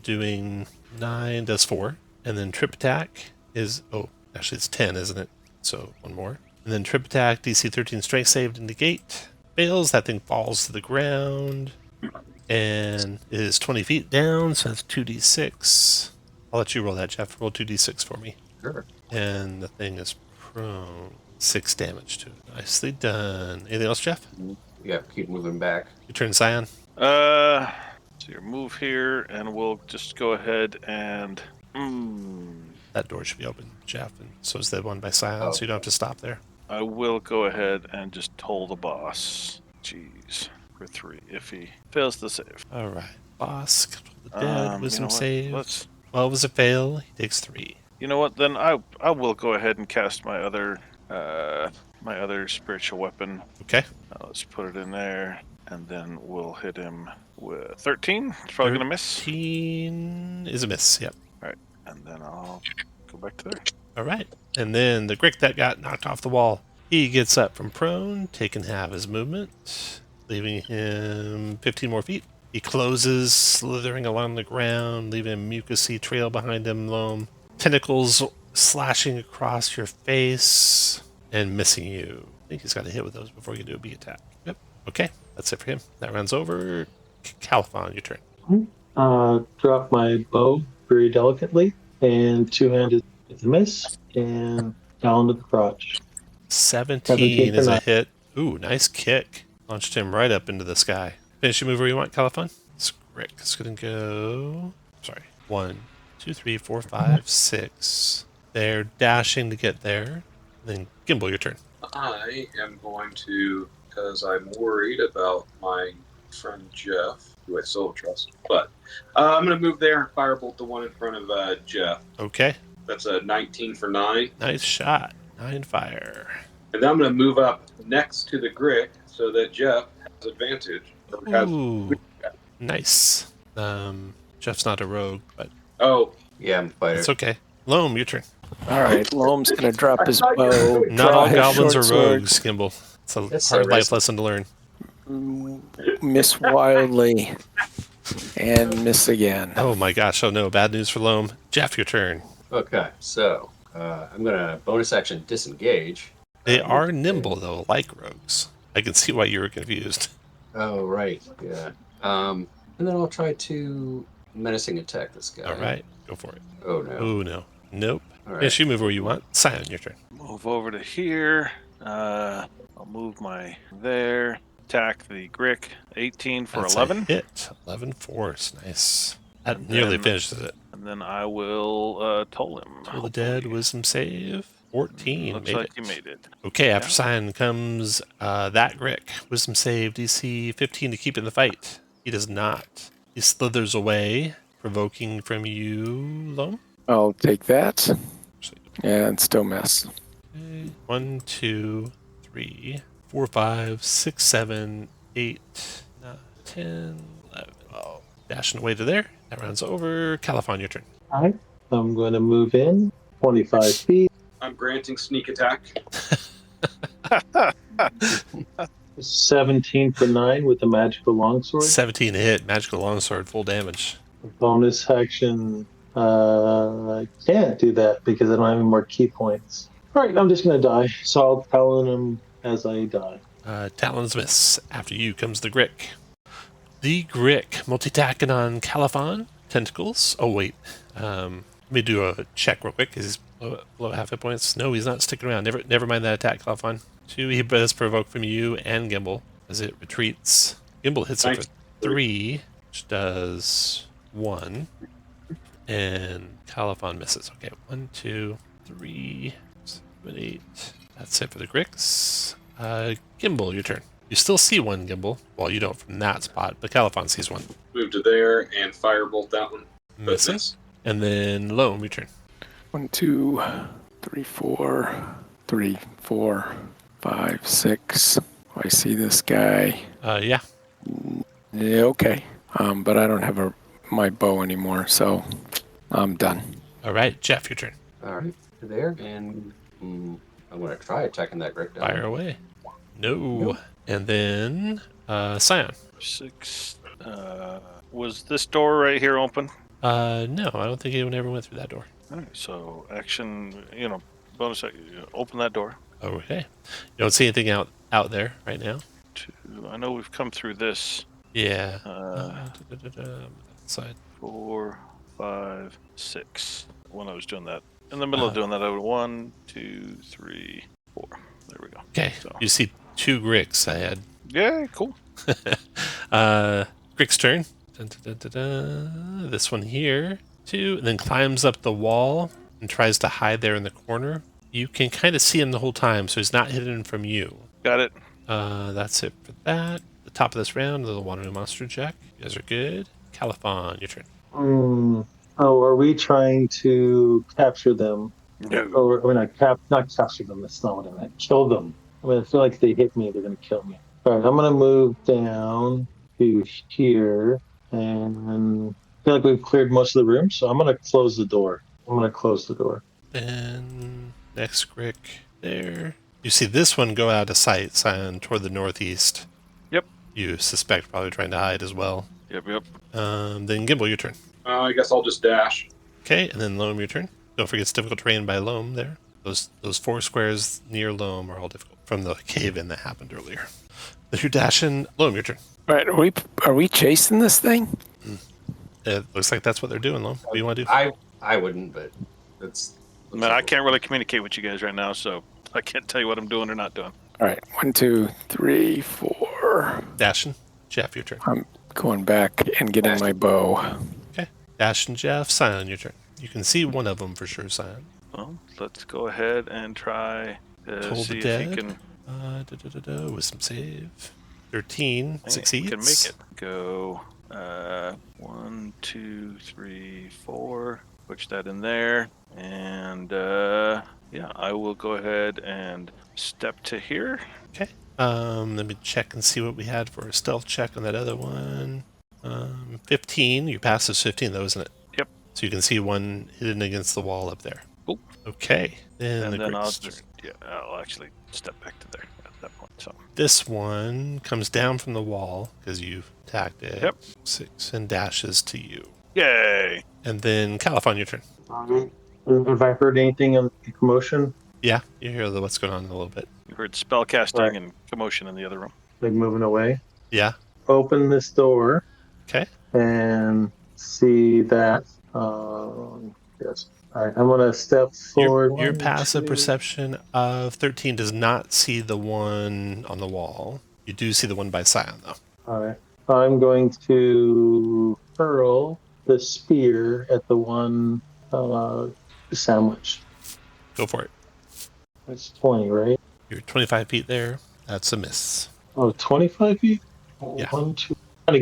Speaker 1: Doing 9 does 4. And then trip attack is... Oh, actually it's 10, isn't it? So one more. And then trip attack, DC 13 strength save to negate. Fails, that thing falls to the ground. And it is 20 feet down, so that's 2d6. I'll let you roll that, Jeff. Roll 2d6 for me.
Speaker 4: Sure.
Speaker 1: And the thing is prone. 6 damage to it. Nicely done. Anything else, Jeff?
Speaker 4: Yeah, keep moving back.
Speaker 1: Your turn, Scion.
Speaker 6: So your move here, and we'll just go ahead and...
Speaker 1: That door should be open, Jeff, and so is the one by Scion, so you don't have to stop there.
Speaker 6: I will go ahead and just toll the boss. Jeez. For 3 if he fails the save.
Speaker 1: All right. Boss, control the dead, wisdom
Speaker 6: you know what?
Speaker 1: save.
Speaker 6: Let's...
Speaker 1: 12 is a fail. He takes 3.
Speaker 6: You know what? Then I will go ahead and cast my other spiritual weapon.
Speaker 1: Okay.
Speaker 6: Let's put it in there, and then we'll hit him with 13. It's probably gonna miss.
Speaker 1: 13 is a miss. Yep.
Speaker 6: All right, and then I'll go back to there.
Speaker 1: All right. And then the Grick that got knocked off the wall, he gets up from prone, taking half his movement, leaving him 15 more feet. He closes, slithering along the ground, leaving a mucousy trail behind him, Loam. Tentacles slashing across your face and missing you. I think he's got to hit with those before you can do a beak attack. Yep. Okay, that's it for him. That round's over. Califon, your turn.
Speaker 2: Drop my bow very delicately and two-handed It's a miss. And down to the crotch.
Speaker 1: 17
Speaker 2: for
Speaker 1: is a
Speaker 2: 9.
Speaker 1: hit. Ooh, nice kick. Launched him right up into the sky. Finish your move where you want, Califon. Rick is going to go... Sorry. 1, 2, 3, 4, 5, 6. They're dashing to get there. Then Gimbal, your turn.
Speaker 7: I am going to, because I'm worried about my friend Jeff, who I still trust, but I'm going to move there and firebolt the one in front of Jeff.
Speaker 1: Okay.
Speaker 7: That's a 19 for 9.
Speaker 1: Nice shot. 9 fire.
Speaker 7: And then I'm going to move up next to the Grick so that Jeff has advantage.
Speaker 1: Ooh. Nice. Jeff's not a rogue, but
Speaker 7: Oh,
Speaker 4: Yeah, I'm a fighter.
Speaker 1: it's okay. Loam, your turn.
Speaker 5: All right, Loam's gonna drop his bow.
Speaker 1: Not
Speaker 5: draw
Speaker 1: all
Speaker 5: his
Speaker 1: goblins
Speaker 5: short
Speaker 1: are
Speaker 5: sword,
Speaker 1: rogues, Gimbal. It's a
Speaker 4: That's
Speaker 1: hard
Speaker 4: so
Speaker 1: life
Speaker 4: risky.
Speaker 1: lesson to learn.
Speaker 5: Miss wildly, and miss again.
Speaker 1: Oh my gosh, oh no, bad news for Loam. Jeff, your turn.
Speaker 4: Okay, so I'm gonna bonus action disengage.
Speaker 1: They are nimble, though, like rogues. I can see why you were confused.
Speaker 4: Oh right, yeah. And then I'll try to menacing attack this guy.
Speaker 1: All right, go for it.
Speaker 4: Oh no.
Speaker 1: Oh no. Nope.
Speaker 4: All right.
Speaker 1: Yes, you move where you want. Scion, your turn.
Speaker 6: Move over to here. I'll move my there. Attack the Grick. 18 for
Speaker 1: That's
Speaker 6: 11.
Speaker 1: a hit. 11 force. Nice. That
Speaker 6: And
Speaker 1: nearly
Speaker 6: then-
Speaker 1: finishes it.
Speaker 6: And then I will toll him.
Speaker 1: Toll the dead,
Speaker 6: hopefully.
Speaker 1: wisdom save. 14.
Speaker 6: Looks
Speaker 1: made
Speaker 6: like
Speaker 1: it.
Speaker 6: he made it.
Speaker 1: Okay, after
Speaker 6: Yeah.
Speaker 1: Scion comes that Grick. Wisdom save DC 15 to keep in the fight. He does not. He slithers away, provoking from you, Loam.
Speaker 5: I'll take that, and still miss.
Speaker 1: Okay. 1, 2, 3, 4, 5, 6, 7, 8, 9, 10, 11. Oh, dashing away to there. That round's over. Califon, your turn.
Speaker 2: All right. I'm going to move in 25 feet.
Speaker 7: I'm granting sneak attack.
Speaker 2: 17 for 9 with the magical longsword.
Speaker 1: 17 hit. Magical longsword, full damage.
Speaker 2: Bonus action. I can't do that because I don't have any more key points. All right, I'm just going to die. So I'll talon him as I die.
Speaker 1: Talons miss. After you comes the Grick. The Grick, multi-tacking on Califon. Tentacles. Oh, wait. Let me do a check real quick. Is he below half hit points? No, he's not sticking around. Never mind that attack, Califon. 2, he does provoke from you and Gimbal as it retreats. Gimbal hits it for 3, which does 1. And Califon misses. Okay, 1, 2, 3, 7, 8. That's it for the Gricks. Gimbal, your turn. You still see one, Gimbal. Well, you don't from that spot, but Califon sees one.
Speaker 7: Move to there and firebolt that one.
Speaker 1: Missing. And then Loam, your turn.
Speaker 5: 1, 2, 3, 4, 3, 4, 5, 6. I see this guy.
Speaker 1: Yeah.
Speaker 5: Yeah, okay. But I don't have my bow anymore, so I'm done.
Speaker 1: All right, Jeff, your turn.
Speaker 4: All right, there, and I'm gonna try attacking that Grick down.
Speaker 1: Fire away. No. And then Scion.
Speaker 6: 6. Was this door right here open?
Speaker 1: No, I don't think anyone ever went through that door.
Speaker 6: All right, so action, bonus action, open that door.
Speaker 1: Okay. You don't see anything out there right now?
Speaker 6: 2. I know we've come through this.
Speaker 1: Yeah. Side.
Speaker 6: 4, 5, 6. When I was doing that. In the middle of doing that, I would 1, 2, 3, 4. There we go.
Speaker 1: Okay.
Speaker 6: So.
Speaker 1: You see 2 Gricks ahead.
Speaker 6: Yeah, cool.
Speaker 1: Grick's turn. This one here. 2. And then climbs up the wall and tries to hide there in the corner. You can kind of see him the whole time, so he's not hidden from you.
Speaker 6: Got it.
Speaker 1: That's it for that. The top of this round, the Water Monster check. You guys are good. Califon, your turn.
Speaker 2: Oh, are we trying to capture them?
Speaker 6: No.
Speaker 2: Or not capture them. That's not what I meant. Kill them. I mean, I feel like if they hit me, they're going to kill me. All right, I'm going to move down to here, and I feel like we've cleared most of the room, so I'm going to close the door.
Speaker 1: Then next Grick there. You see this one go out of sight, Scion, toward the northeast.
Speaker 6: Yep.
Speaker 1: You suspect probably trying to hide as well.
Speaker 6: Yep.
Speaker 1: Then Gimbal, your turn.
Speaker 7: I guess I'll just dash.
Speaker 1: Okay, and then Loam, your turn. Don't forget it's difficult terrain by Loam there. Those 4 squares near Loam are all difficult from the cave-in that happened earlier. If you're dashing, Loam, your turn.
Speaker 5: All right, are we chasing this thing?
Speaker 1: It looks like that's what they're doing, Loam. What do you want to do?
Speaker 4: I wouldn't, but
Speaker 6: Man, I can't really communicate with you guys right now, so I can't tell you what I'm doing or not doing.
Speaker 5: All right, 1, 2, 3, 4.
Speaker 1: Dash and Jeff, your turn.
Speaker 5: I'm going back and getting my bow.
Speaker 1: Okay. Dash and Jeff, Scion, your turn. You can see one of them for sure, Scion.
Speaker 6: Well, let's go ahead and try to
Speaker 1: Toll
Speaker 6: see
Speaker 1: the
Speaker 6: if he
Speaker 1: dead.
Speaker 6: can.
Speaker 1: Wisdom save. 13 succeeds.
Speaker 6: He can make it. Go 1, 2, 3, 4. Push that in there, and yeah, I will go ahead and step to here.
Speaker 1: Okay. Let me check and see what we had for a stealth check on that other one. 15. Your passive's 15, though, isn't it?
Speaker 6: Yep.
Speaker 1: So you can see one hidden against the wall up there.
Speaker 6: Cool.
Speaker 1: Okay. Then
Speaker 6: And then I'll
Speaker 1: Grig's
Speaker 6: just
Speaker 1: turn.
Speaker 6: I'll actually step back to there at that point. So
Speaker 1: This one comes down from the wall because you attacked it.
Speaker 6: Yep.
Speaker 1: 6 and dashes to you.
Speaker 6: yay!
Speaker 1: And then Caliph, your turn.
Speaker 2: Have I heard anything on the commotion?
Speaker 1: Yeah, you hear what's going on in a little bit.
Speaker 6: You heard spell casting
Speaker 2: Right.
Speaker 6: and commotion in the other room.
Speaker 2: Like moving away?
Speaker 1: Yeah.
Speaker 2: Open this door
Speaker 1: Okay.
Speaker 2: and see that. Yes. All right, I'm gonna step forward.
Speaker 1: Your
Speaker 2: 1,
Speaker 1: passive
Speaker 2: 2.
Speaker 1: perception of 13 does not see the one on the wall. You do see the one by Scion, though.
Speaker 2: All right. I'm going to hurl the spear at the one sandwich.
Speaker 1: Go for it.
Speaker 2: That's 20, right?
Speaker 1: You're 25 feet there. That's a miss.
Speaker 2: Oh, 25 feet?
Speaker 1: Yeah.
Speaker 2: 1, 2. I'm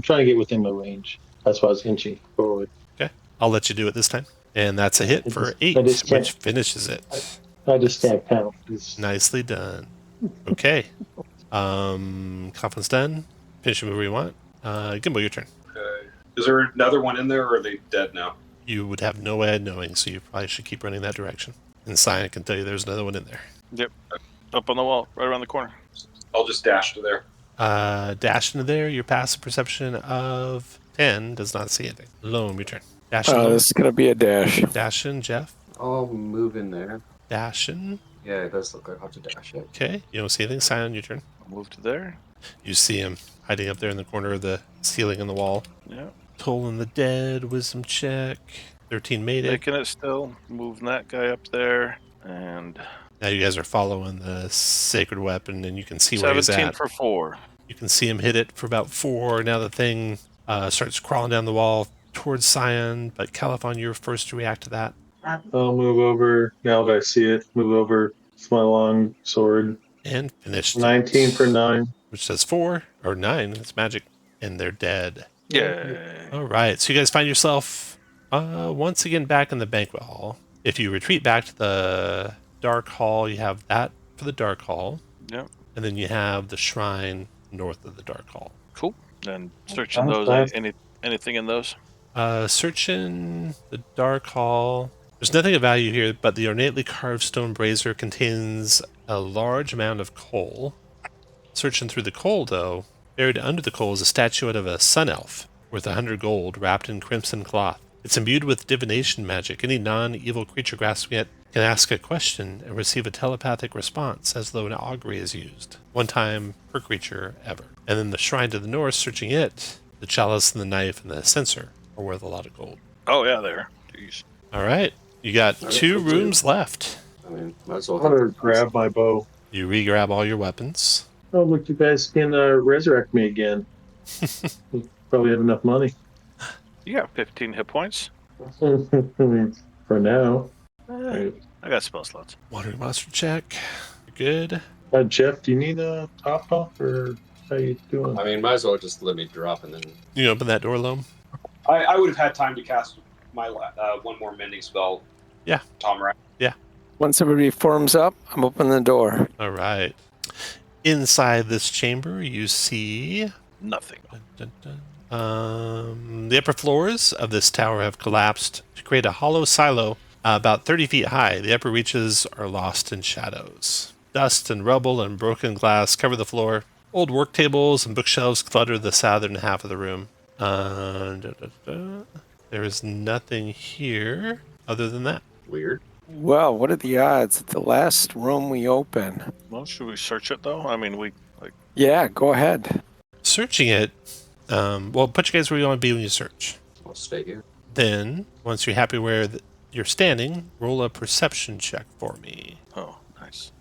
Speaker 2: trying to get within my range. That's why I was inching forward.
Speaker 1: Okay. I'll let you do it this time. And that's a hit
Speaker 2: I
Speaker 1: for
Speaker 2: just-
Speaker 1: 8,
Speaker 2: I just can't-
Speaker 1: which finishes it.
Speaker 2: I just can't count.
Speaker 1: Nicely done. Okay. Confidence done. Finish where you want. Gimbo, your turn.
Speaker 7: Okay. Is there another one in there, or are they dead now?
Speaker 1: You would have no way of knowing, so you probably should keep running that direction. And Scion can tell you there's another one in there.
Speaker 6: Yep. Up on the wall, right around the corner.
Speaker 7: I'll just dash to there.
Speaker 1: Dash into there. Your passive perception of 10 does not see anything. Loam, your turn. Dash in.
Speaker 5: This is going to be a dash.
Speaker 1: Dash in, Jeff.
Speaker 4: I'll move in there.
Speaker 1: Dash in.
Speaker 4: Yeah, it does look like I'll have to dash it.
Speaker 1: Okay. You don't see anything. Scion, your turn.
Speaker 6: I'll move to there.
Speaker 1: You see him hiding up there in the corner of the ceiling and the wall.
Speaker 6: Yeah.
Speaker 1: Tolling the dead. Wisdom check. 13 made it.
Speaker 6: Making it still. Moving that guy up there. And
Speaker 1: Now you guys are following the sacred weapon, and you can see where he's
Speaker 6: 17
Speaker 1: at.
Speaker 6: for 4.
Speaker 1: You can see him hit it for about 4. Now the thing starts crawling down the wall towards Scion, but Caliph, you're first to react to that.
Speaker 2: I'll move over. Now that I see it, move over with my long sword.
Speaker 1: And finished.
Speaker 2: 19 for 9.
Speaker 1: Which says 4 or 9. It's magic. And they're dead.
Speaker 6: Yay.
Speaker 1: All right. So you guys find yourself once again back in the banquet hall. If you retreat back to the dark hall, you have that for the dark hall.
Speaker 6: Yep.
Speaker 1: And then you have the shrine north of the dark hall.
Speaker 6: Cool. And searching
Speaker 2: That's
Speaker 6: those.
Speaker 2: nice.
Speaker 6: Anything in those?
Speaker 1: Searching the dark hall. There's nothing of value here, but the ornately carved stone brazier contains a large amount of coal. Searching through the coal, though, buried under the coal is a statuette of a sun elf worth 100 gold wrapped in crimson cloth. It's imbued with divination magic. Any non-evil creature grasping it can ask a question and receive a telepathic response as though an augury is used. 1 time per creature ever. And then the shrine to the north, searching it, the chalice and the knife and the censer are worth a lot of gold.
Speaker 6: Oh, yeah, there. Jeez.
Speaker 1: All right. You got 2 rooms left.
Speaker 4: I mean, might as well.
Speaker 2: I'm going to grab my bow.
Speaker 1: You re-grab all your weapons.
Speaker 2: Oh, look, you guys can resurrect me again. You probably have enough money.
Speaker 6: You got 15 hit points.
Speaker 2: For now.
Speaker 6: I got spell slots.
Speaker 1: Wandering monster check. You're good.
Speaker 2: Jeff, do you need a top off, or how you doing?
Speaker 4: I mean, might as well just let me drop and then.
Speaker 1: You can open that door, Loam.
Speaker 7: I would have had time to cast my one more mending spell.
Speaker 1: Yeah.
Speaker 7: Tom, right?
Speaker 5: Once everybody forms up, I'm opening the door.
Speaker 1: All right. Inside this chamber, you see
Speaker 6: Nothing.
Speaker 1: the upper floors of this tower have collapsed to create a hollow silo about 30 feet high. The upper reaches are lost in shadows. Dust and rubble and broken glass cover the floor. Old work tables and bookshelves clutter the southern half of the room. There is nothing here other than that.
Speaker 4: Weird.
Speaker 5: Well, what are the odds? It's the last room we open.
Speaker 6: Well, should we search it, though? I mean,
Speaker 5: Yeah, go ahead.
Speaker 1: Searching it, well, put you guys where you want to be when you search.
Speaker 4: I'll stay here.
Speaker 1: Then, once you're happy where you're standing, roll a perception check for me.
Speaker 6: Oh, nice.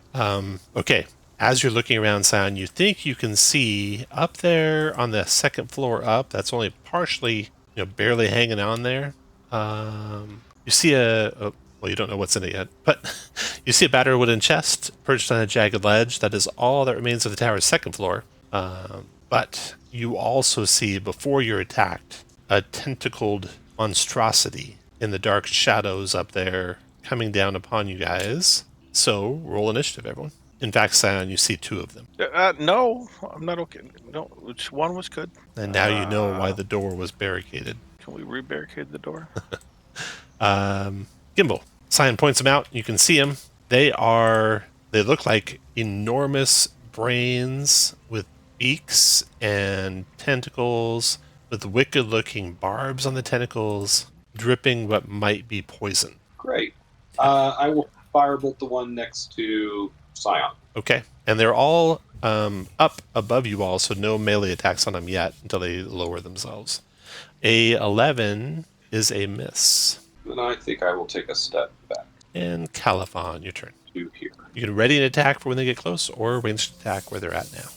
Speaker 1: Okay. As you're looking around, Sion, you think you can see up there on the second floor up. That's only partially, barely hanging on there. You see well, you don't know what's in it yet, but you see a battered wooden chest perched on a jagged ledge. That is all that remains of the tower's second floor. But you also see, before you're attacked, a tentacled monstrosity in the dark shadows up there coming down upon you guys. So roll initiative, everyone. In fact, Sion, you see 2 of them.
Speaker 6: No, I'm not okay. No, which one was good?
Speaker 1: And now you know why the door was barricaded.
Speaker 6: Can we re-barricade the door?
Speaker 1: Gimbal. Sion points them out. You can see them. They look like enormous brains with beaks and tentacles with wicked looking barbs on the tentacles, dripping what might be poison.
Speaker 7: Great. I will firebolt the one next to Scion.
Speaker 1: Okay. And they're all up above you all, so no melee attacks on them yet until they lower themselves. A 11 is a miss.
Speaker 7: Then I think I will take a step back
Speaker 1: And Califon, your turn.
Speaker 7: to here.
Speaker 1: You can ready an attack for when they get close, or ranged attack where they're at now.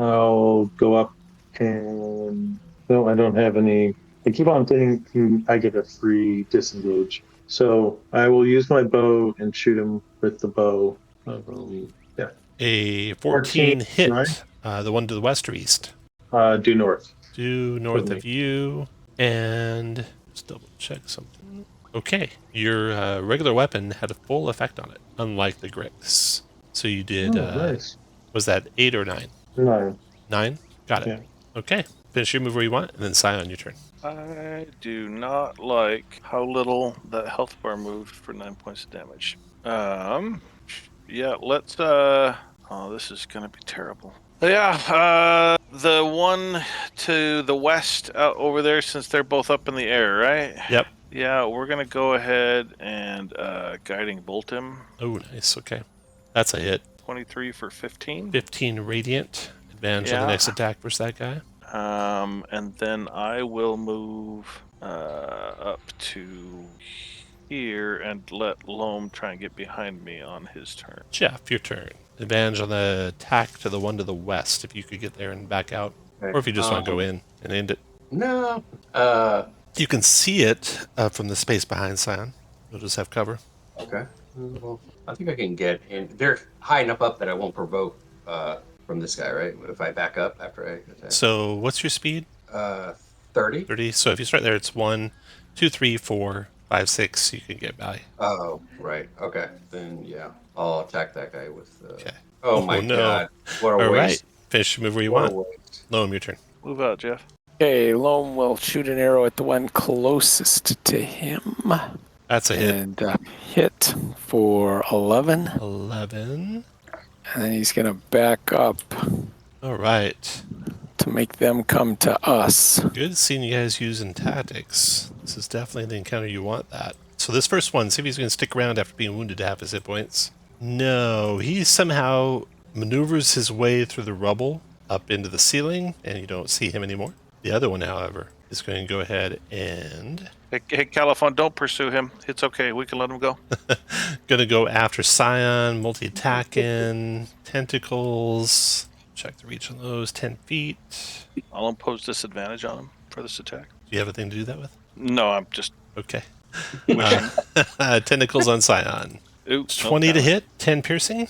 Speaker 2: I'll go up and no, I don't have any. I keep on thinking I get a free disengage, so I will use my bow and shoot him with the bow. Yeah,
Speaker 1: A 14 hit.
Speaker 2: right?
Speaker 1: The one to the west or east?
Speaker 2: Due north.
Speaker 1: Due north
Speaker 2: With
Speaker 1: of you, and let's double check something. Okay, your regular weapon had a full effect on it, unlike the Grix. So you did.
Speaker 2: Nice.
Speaker 1: Was that 8 or 9?
Speaker 2: 9.
Speaker 1: 9. Got it.
Speaker 2: Yeah.
Speaker 1: Okay, finish your move where you want, and then Sion, your turn.
Speaker 6: I do not like how little that health bar moved for 9 points of damage. Yeah, let's. Oh, this is gonna be terrible. Yeah, the one to the west out over there, since they're both up in the air, right?
Speaker 1: Yep.
Speaker 6: Yeah, we're gonna go ahead and guiding bolt him.
Speaker 1: Oh, nice. Okay, that's a hit.
Speaker 6: 23 for 15.
Speaker 1: 15 radiant. Advantage on the
Speaker 6: Yeah.
Speaker 1: next attack versus that guy.
Speaker 6: And then I will move up to here and let Loam try and get behind me on his turn.
Speaker 1: Jeff, your turn. Advantage on the attack to the one to the west, if you could get there and back out.
Speaker 4: Okay.
Speaker 1: Or if you just want to go in and end it.
Speaker 4: No.
Speaker 1: You can see it from the space behind Sion. You'll just have cover.
Speaker 4: Okay. Well, I think I can get in. They're high enough up that I won't provoke from this guy, right? If I back up after I attack.
Speaker 1: So what's your speed?
Speaker 4: 30.
Speaker 1: 30. So if you start there, it's 1, 2, 3, 4, 5, 6. You can get by.
Speaker 4: Oh, right. Okay. Then, yeah. I'll attack that guy with...
Speaker 1: Okay.
Speaker 4: Oh,
Speaker 1: Oh,
Speaker 4: my
Speaker 1: no.
Speaker 4: God. What a
Speaker 1: All right.
Speaker 4: waste.
Speaker 1: Finish your move where you
Speaker 4: What a
Speaker 1: want.
Speaker 4: waste.
Speaker 1: Loam, your turn.
Speaker 6: Move out, Jeff.
Speaker 5: Okay, Loam will shoot an arrow at the one closest to him.
Speaker 1: That's a hit.
Speaker 5: And hit for 11.
Speaker 1: 11.
Speaker 5: And then he's going to back up
Speaker 1: All right.
Speaker 5: to make them come to us.
Speaker 1: Good seeing you guys using tactics. This is definitely the encounter you want that. So this first one, see if he's going to stick around after being wounded to half his hit points. No, he somehow maneuvers his way through the rubble up into the ceiling, and you don't see him anymore. The other one, however, is going to go ahead and...
Speaker 6: Hey, Califon, don't pursue him. It's okay. We can let him go.
Speaker 1: Going to go after Sion, multi-attacking, tentacles. Check the reach on those, 10 feet.
Speaker 6: I'll impose disadvantage on him for this attack.
Speaker 1: Do you have anything to do that with?
Speaker 6: No, I'm just...
Speaker 1: Okay. Tentacles on Sion.
Speaker 6: Oops.
Speaker 1: 20 to hit, 10 piercing,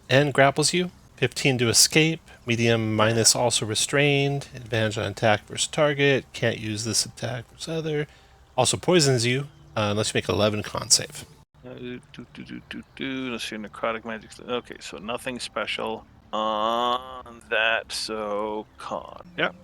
Speaker 1: and grapples you. 15 to escape. Medium minus also restrained. Advantage on attack versus target. Can't use this attack versus other. Also poisons you unless you make 11 con save.
Speaker 6: Let's see, necrotic magic. Okay, so nothing special on that. So con. Yep.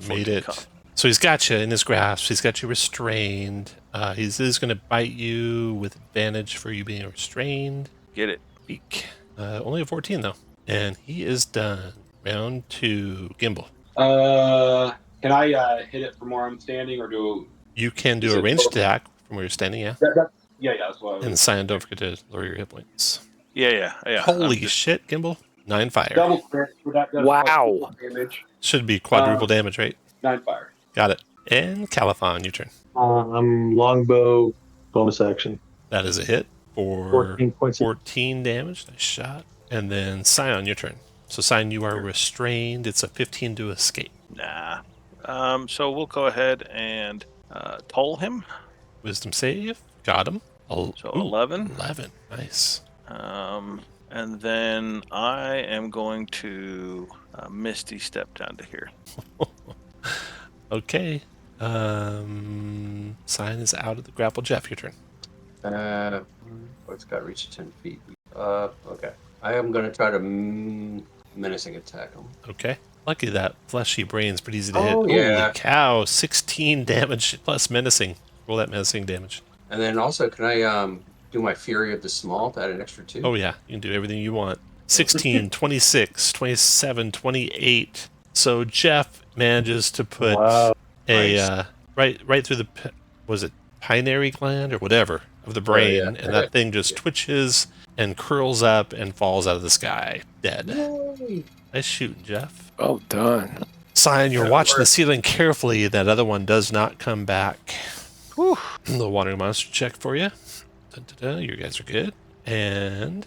Speaker 1: Made
Speaker 6: 14
Speaker 1: it.
Speaker 6: con.
Speaker 1: So he's got you in his grasp. He's got you restrained. He is going to bite you with advantage for you being restrained.
Speaker 6: Get it.
Speaker 1: Eek. Only a 14 though. And he is done. Round 2. Gimbal.
Speaker 7: Can I hit it from where I'm standing, or do?
Speaker 1: You can do
Speaker 7: Is
Speaker 1: a
Speaker 7: it
Speaker 1: ranged
Speaker 7: total?
Speaker 1: attack from where you're standing, yeah.
Speaker 7: Yeah, that's what I was.
Speaker 1: And Sion, don't forget to lower your hit points.
Speaker 6: Yeah.
Speaker 1: Holy shit, Gimbal. 9 fire.
Speaker 7: Double crit. So that does
Speaker 5: Wow.
Speaker 7: like damage.
Speaker 1: Should be quadruple damage, right?
Speaker 7: 9 fire.
Speaker 1: Got it. And Califon, your turn.
Speaker 2: I'm longbow, bonus action.
Speaker 1: That is a hit for
Speaker 2: 14 points.
Speaker 1: 14 damage. Nice shot. And then Scion, your turn. So Scion, you are restrained. It's a 15 to escape.
Speaker 6: Nah. So we'll go ahead and toll him.
Speaker 1: Wisdom save. Got him.
Speaker 6: So 11.
Speaker 1: 11. Nice.
Speaker 6: And then I am going to Misty step down to here.
Speaker 1: Okay. Scion is out of the grapple. Jeff, your turn.
Speaker 4: It's got to reach 10 feet. Okay. I am going to try to menacing attack him.
Speaker 1: Okay. Lucky that fleshy brain's pretty easy to
Speaker 4: Oh,
Speaker 1: hit.
Speaker 4: yeah.
Speaker 1: Holy cow. 16 damage plus menacing. Roll that menacing damage.
Speaker 4: And then also, can I do my Fury of the Small to add an extra 2?
Speaker 1: Oh, yeah. You can do everything you want. 16, 26, 27, 28. So Jeff manages to put
Speaker 2: Wow.
Speaker 1: a right through the was it pineary gland or whatever of the brain,
Speaker 4: yeah.
Speaker 1: and that thing just twitches and curls up and falls out of the sky, dead.
Speaker 4: Yay.
Speaker 1: Nice shooting, Jeff.
Speaker 5: Well done.
Speaker 1: Scion, you're
Speaker 4: That
Speaker 1: watching the
Speaker 4: worked.
Speaker 1: ceiling carefully. That other one does not come back.
Speaker 6: Whew.
Speaker 1: The wandering monster check for you. Dun-dun-dun, you guys are good, and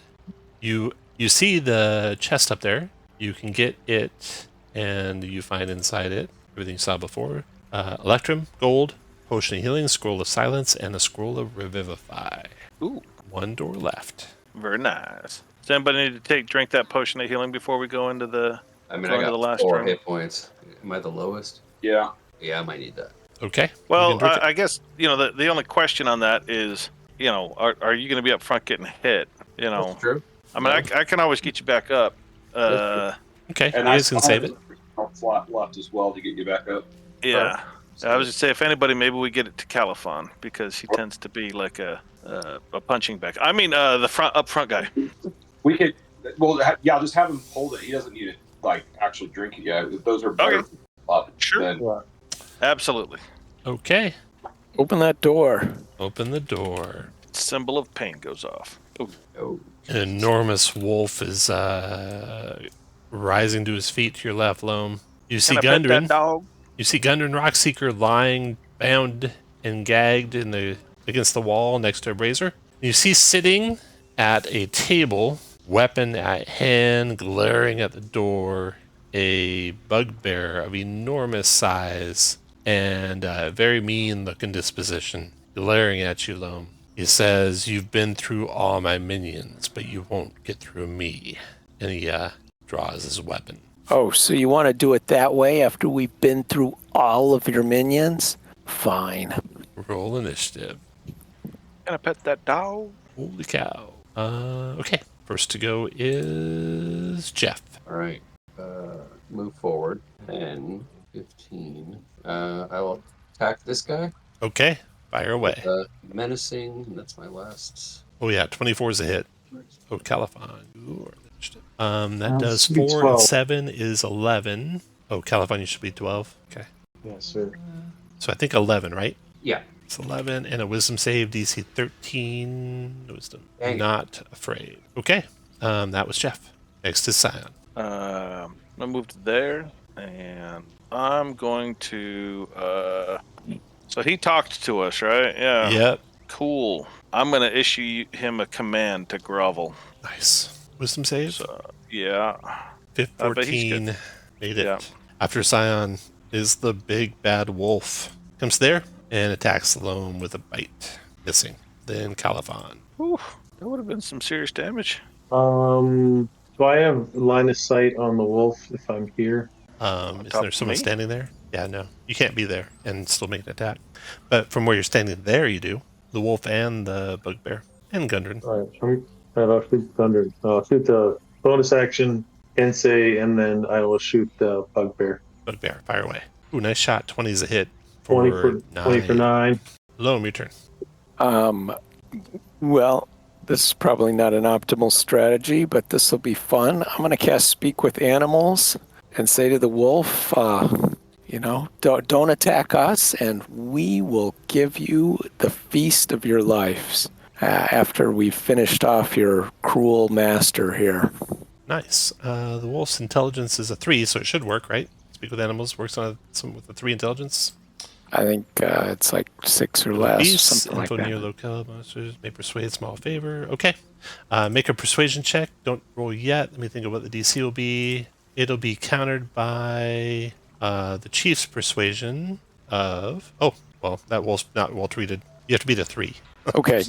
Speaker 1: you see the chest up there. You can get it, and you find inside it everything you saw before. Electrum, gold, potion of healing, scroll of silence, and a scroll of revivify.
Speaker 6: Ooh,
Speaker 1: One door left.
Speaker 6: very nice. Does anybody need to drink that potion of healing before we go into the?
Speaker 4: I mean,
Speaker 6: Going
Speaker 4: I
Speaker 6: to
Speaker 4: got
Speaker 6: the last
Speaker 4: 4
Speaker 6: room.
Speaker 4: hit points. Am I the lowest?
Speaker 7: Yeah.
Speaker 4: Yeah, I might need that.
Speaker 1: Okay. you
Speaker 6: Well,
Speaker 1: can drink it.
Speaker 6: I guess the only question on that is, are you going to be up front getting hit?
Speaker 4: That's true.
Speaker 6: I mean, I can always get you back up.
Speaker 1: Okay, you
Speaker 7: And I
Speaker 1: guys can save it.
Speaker 7: Slot left as well to get you back up.
Speaker 6: Yeah.
Speaker 7: So
Speaker 6: I was just say if anybody, maybe we get it to Califon because he tends to be like a punching bag. I mean, the up front guy.
Speaker 7: we could. Well, yeah, just have him hold it. He doesn't need to actually drink it. Yeah, those are better.
Speaker 6: Okay. Sure.
Speaker 7: Than,
Speaker 6: Absolutely.
Speaker 1: Okay.
Speaker 5: Open that door.
Speaker 1: Open the door.
Speaker 6: Symbol of pain goes off. Ooh.
Speaker 4: Oh,
Speaker 1: An enormous wolf is rising to his feet to your left, Loam. You see
Speaker 6: Can I pet that
Speaker 1: Gundren.
Speaker 6: dog?
Speaker 1: You see Gundren Rockseeker lying bound and gagged against the wall next to a brazier. You see sitting at a table, weapon at hand, glaring at the door, a bugbear of enormous size and very mean-looking disposition, glaring at you, Loam. He says, "You've been through all my minions, but you won't get through me." And he draws his weapon.
Speaker 5: Oh, so you want to do it that way after we've been through all of your minions? Fine.
Speaker 1: Roll initiative.
Speaker 6: Can I pet that dog?
Speaker 1: Holy cow. Okay. First to go is Jeff.
Speaker 4: all right. Move forward. 10, 15. I will attack this guy.
Speaker 1: Okay. Fire away.
Speaker 4: Menacing. That's my last.
Speaker 1: Oh, yeah. 24 is a hit. Oh, Califon. Ooh, initiative. That does
Speaker 2: should be
Speaker 1: 4 and
Speaker 2: 12.
Speaker 1: 7 is 11. Oh, Califon, you should be 12. Okay.
Speaker 2: Yes, sir.
Speaker 1: So I think 11, right?
Speaker 4: Yeah.
Speaker 1: It's 11 and a wisdom save, DC 13. Wisdom.
Speaker 4: Dang it.
Speaker 1: Not afraid. Okay. That was Jeff. Next is Scion.
Speaker 6: I'm gonna move to there, and I'm going to. So he talked to us, right? Yeah.
Speaker 1: Yep.
Speaker 6: Cool. I'm gonna issue him a command to grovel.
Speaker 1: Nice. Wisdom save.
Speaker 6: So yeah.
Speaker 1: 14 made it.
Speaker 6: Yeah.
Speaker 1: After Scion is the big bad wolf. Comes there and attacks Loam with a bite. Missing. Then Califon.
Speaker 6: Whew, that would have been some serious damage.
Speaker 2: Do I have line of sight on the wolf if I'm here?
Speaker 1: Isn't
Speaker 6: top
Speaker 1: there
Speaker 6: of
Speaker 1: someone
Speaker 6: me?
Speaker 1: standing there? Yeah, no. You can't be there and still make an attack. But from where you're standing there, you do. The wolf and the bugbear. And Gundren.
Speaker 2: All right, I'll shoot Thunder. I'll shoot the bonus action, Ensei, and then I will shoot the bugbear.
Speaker 1: Bugbear, fire away. Ooh, nice shot. 20 is a hit.
Speaker 2: 20 for 9.
Speaker 1: Loam, your turn.
Speaker 5: Well, this is probably not an optimal strategy, but this will be fun. I'm going to cast Speak with Animals and say to the wolf, don't attack us, and we will give you the feast of your lives after we've finished off your cruel master here.
Speaker 1: Nice. The wolf's intelligence is a 3, so it should work, right? Speak with animals works on with a 3 intelligence.
Speaker 5: I think it's like 6 or less,
Speaker 1: Peace,
Speaker 5: something like
Speaker 1: info
Speaker 5: that.
Speaker 1: near locale monsters may persuade small favor. Okay. Make a persuasion check. Don't roll yet. Let me think of what the DC will be. It'll be countered by the chief's persuasion of. Oh, well, that wolf's not well treated. You have to beat a 3.
Speaker 5: Okay,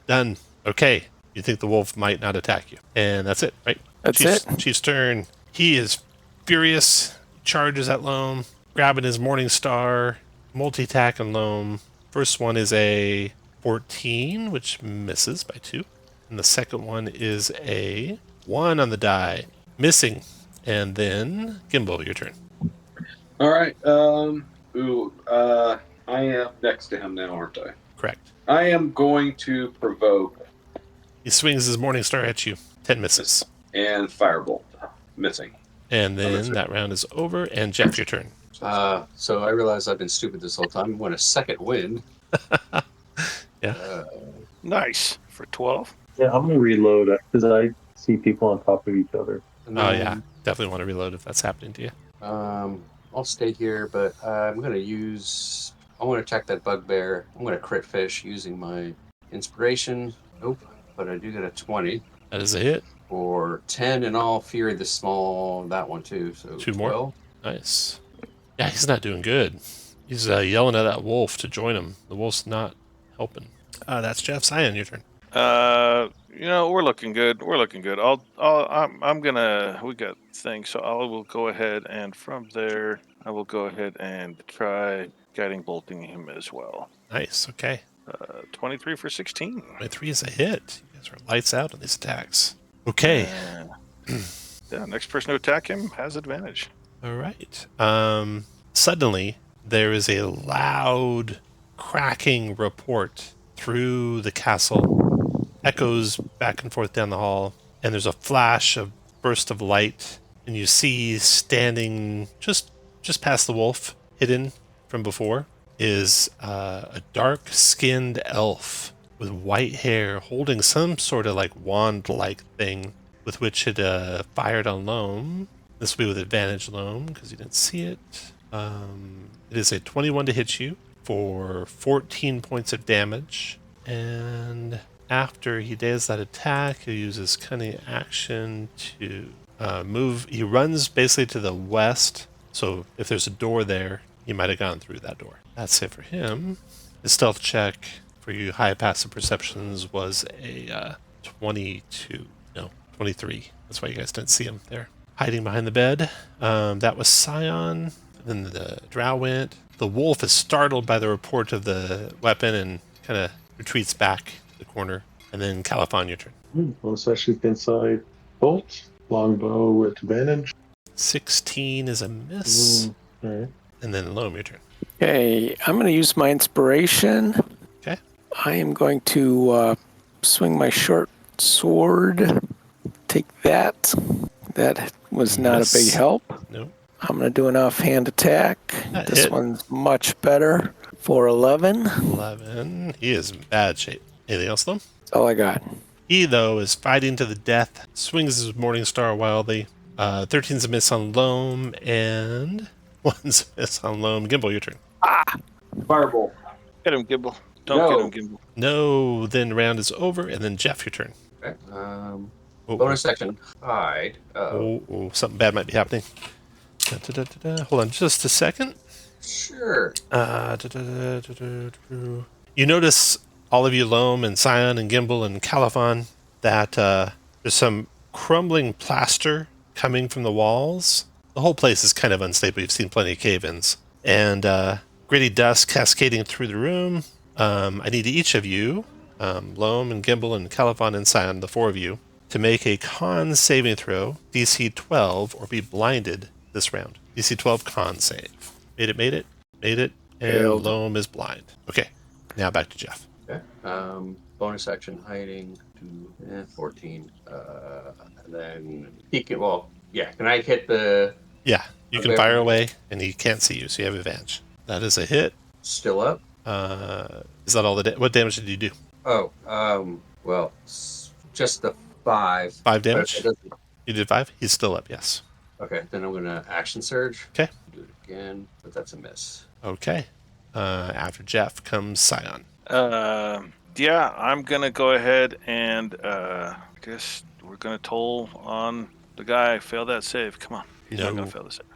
Speaker 1: Done. Okay. You think the wolf might not attack you. And that's it, right?
Speaker 5: that's it.
Speaker 1: Chief's turn. He is furious. Charges at Loam, grabbing his Morning Star, multi-attack on Loam. First one is a 14, which misses by 2. And the second one is a 1 on the die, missing. And then, Gimbal, your turn.
Speaker 7: All right. I am next to him now, aren't I?
Speaker 1: Correct.
Speaker 7: I am going to provoke
Speaker 1: He swings his Morning Star at you. 10 misses.
Speaker 7: and firebolt. Missing.
Speaker 1: And then
Speaker 7: missing.
Speaker 1: that round is over. And Jeff, your turn.
Speaker 4: So I realize I've been stupid this whole time. I want a second wind.
Speaker 1: Yeah.
Speaker 6: Nice for 12.
Speaker 2: Yeah, I'm gonna reload it because I see people on top of each other.
Speaker 4: And
Speaker 1: Oh,
Speaker 4: then,
Speaker 1: yeah. Definitely want to reload if that's happening to you.
Speaker 4: I'll stay here, but I'm going to use... I want to attack that bugbear. I'm going to crit fish using my inspiration. Nope. But I do get a 20
Speaker 1: That is a hit.
Speaker 4: for 10 in all. Fury the small, that one too. So
Speaker 1: 2 more.
Speaker 4: 12.
Speaker 1: Nice. Yeah, he's not doing good. He's yelling at that wolf to join him. The wolf's not helping. That's Jeff. Cyan, your turn.
Speaker 6: We're looking good. We're looking good. We got things, so I will go ahead and from there, I will go ahead and try guiding bolting him as well.
Speaker 1: Nice. Okay.
Speaker 6: 23 for 16.
Speaker 1: 23 is a hit. You guys are lights out on these attacks. Okay.
Speaker 6: Yeah, next person to attack him has advantage.
Speaker 1: All right. Suddenly, there is a loud cracking report through the castle. Echoes back and forth down the hall, and there's a flash of burst of light, and you see standing just past the wolf, hidden from before, is a dark-skinned elf with white hair holding some sort of like wand-like thing with which it fired on Loam. This will be with advantage, Loam, because you didn't see it. It is a 21 to hit you for 14 points of damage, and after he does that attack, he'll use his cunning action to move. He runs basically to the west, so if there's a door there, he might have gone through that door. That's it for him. His stealth check for you high passive perceptions was a 23. That's why you guys didn't see him there. Hiding behind the bed. That was Scion. Then the drow went. The wolf is startled by the report of the weapon and kind of retreats back the corner, and then Califon, your turn.
Speaker 2: Once I shoot inside bolt, longbow with advantage.
Speaker 1: 16 is a miss,
Speaker 2: All right.
Speaker 1: and then Loam, your turn.
Speaker 5: Okay, I'm going to use my inspiration.
Speaker 1: Okay.
Speaker 5: I am going to swing my short sword. Take that. That was not a big
Speaker 1: Miss.
Speaker 5: help.
Speaker 1: No.
Speaker 5: I'm going to do an offhand attack.
Speaker 1: That
Speaker 5: This
Speaker 1: hit.
Speaker 5: one's much better for 11.
Speaker 1: 11. He is in bad shape. Anything else, Loam?
Speaker 5: That's all I got.
Speaker 1: He, though, is fighting to the death, swings his Morning Star wildly. 13's a miss on Loam, and 1's a miss on Loam. Gimbal, your turn.
Speaker 7: Firebolt.
Speaker 6: Get him, Gimbal. Don't
Speaker 7: No.
Speaker 6: get him, Gimbal.
Speaker 1: No, then round is over, and then Jeff, your turn.
Speaker 4: Okay.
Speaker 1: Oh,
Speaker 4: Bonus action. Hide.
Speaker 1: Something bad might be happening. Hold on just a second.
Speaker 4: Sure.
Speaker 1: You notice, all of you, Loam and Scion and Gimbal and Califon, that there's some crumbling plaster coming from the walls. The whole place is kind of unstable. You've seen plenty of cave-ins. And gritty dust cascading through the room. I need each of you, Loam and Gimbal and Califon and Scion, the 4 of you, to make a con saving throw, DC 12, or be blinded this round. DC 12 con save. Made it, and
Speaker 5: Failed.
Speaker 1: Loam is blind. Okay, now back to Jeff.
Speaker 4: Okay. Bonus action hiding to 14. And then he can. Well, yeah. Can I hit the
Speaker 1: Yeah, you can
Speaker 4: Okay.
Speaker 1: fire away, and he can't see you, so you have advantage. That is a hit.
Speaker 4: still up?
Speaker 1: Is that all the what damage did you do?
Speaker 4: Oh. Well, just the 5.
Speaker 1: 5
Speaker 4: But it
Speaker 1: damage?
Speaker 4: doesn't-
Speaker 1: You did 5? He's still up, yes.
Speaker 4: Okay. Then I'm gonna action surge.
Speaker 1: Okay.
Speaker 4: Do it again, but that's a miss.
Speaker 1: Okay. After Jeff comes Scion.
Speaker 6: Yeah, I'm gonna go ahead and I guess we're gonna toll on the guy. Fail that save. Come on, he's not gonna
Speaker 1: No.
Speaker 6: fail the save.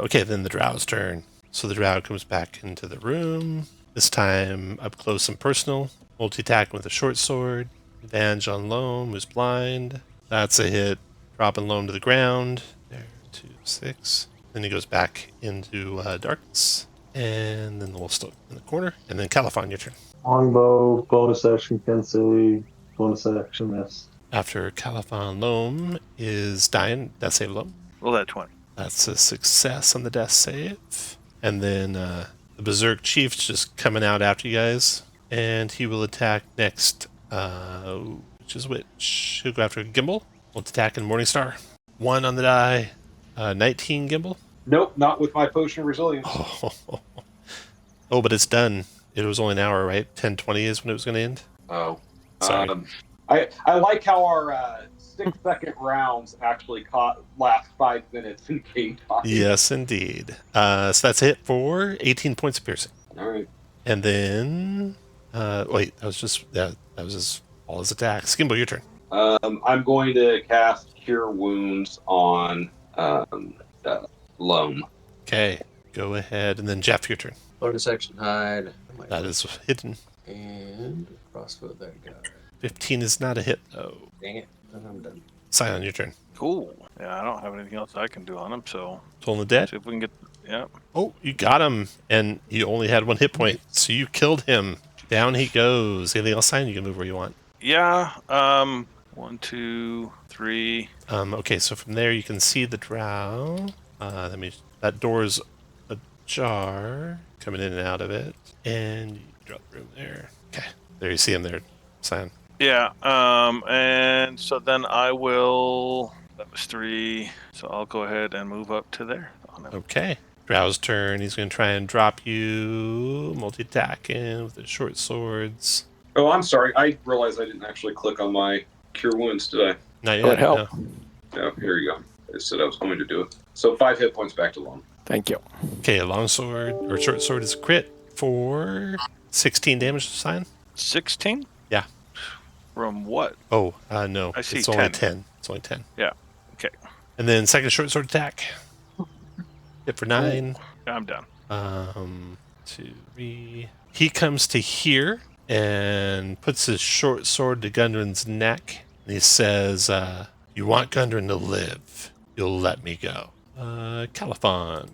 Speaker 1: Okay, then the Drow's turn. So the Drow comes back into the room. This time up close and personal. Multi-attack with a short sword. Advantage on Loam, who's blind. That's a hit. Dropping Loam to the ground. There, 2, 6. Then he goes back into darkness. And then we'll still in the corner. And then Califon, your turn.
Speaker 2: Longbow, bonus action, can save, bonus action, miss.
Speaker 1: After Califon, Loam is dying. Death save Loam.
Speaker 6: Roll that 20.
Speaker 1: That's a success on the death save. And then the Berserk Chief's just coming out after you guys. And he will attack next. Which is which? He'll go after Gimbal. We'll attack in Morningstar. 1 on the die. 19 Gimbal.
Speaker 3: Nope, not with my potion of resilience.
Speaker 1: Oh, but it's done. It was only an hour, right? 10:20 is when it was going to end.
Speaker 3: Oh.
Speaker 1: Sorry.
Speaker 3: I like how our 6-second rounds actually last 5 minutes in game time.
Speaker 1: Yes, indeed. So that's a hit for 18 points of piercing.
Speaker 3: All right.
Speaker 1: And then, wait, that was just all his attacks. Gimbal, your turn.
Speaker 7: I'm going to cast Cure Wounds on Loam.
Speaker 1: Okay, go ahead. And then Jeff, your turn.
Speaker 4: Bonus action hide.
Speaker 1: That is hidden.
Speaker 4: And crossbow that guy.
Speaker 1: 15 is not a hit, though.
Speaker 4: Dang it. Then I'm done.
Speaker 1: Scion, your turn.
Speaker 6: Cool. Yeah, I don't have anything else I can do on him, so
Speaker 1: Toll the dead.
Speaker 6: see if we can get. Yeah.
Speaker 1: Oh, you got him, and he only had 1 hit point, so you killed him. Down he goes. Anything else, Scion? You can move where you want.
Speaker 6: Yeah. 1, 2, 3.
Speaker 1: Okay, so from there you can see the drow. That door's ajar, coming in and out of it, and you drop the room there. Okay, there you see him there, Scion.
Speaker 6: Yeah. And so then I will. That was 3. So I'll go ahead and move up to there.
Speaker 1: Okay. Drow's turn. He's going to try and drop you. Multi-attack in with the short swords.
Speaker 7: Oh, I'm sorry. I realized I didn't actually click on my Cure Wounds, did I?
Speaker 1: Not
Speaker 5: That
Speaker 1: yet.
Speaker 5: help.
Speaker 1: No.
Speaker 7: Oh, here you go. I said I was going to do it. So 5 hit points back to Loam.
Speaker 5: Thank you.
Speaker 1: Okay, a long sword or short sword is a crit for 16 damage to Scion.
Speaker 6: 16?
Speaker 1: Yeah.
Speaker 6: From what?
Speaker 1: Oh, no.
Speaker 6: I see
Speaker 1: it's only
Speaker 6: 10.
Speaker 1: 10. It's only 10.
Speaker 6: Yeah. Okay.
Speaker 1: And then second short sword attack. Hit for 9.
Speaker 6: Yeah, I'm done.
Speaker 1: 2, 3. He comes to here and puts his short sword to Gundren's neck. And he says, you want Gundren to live. You'll let me go. Califon.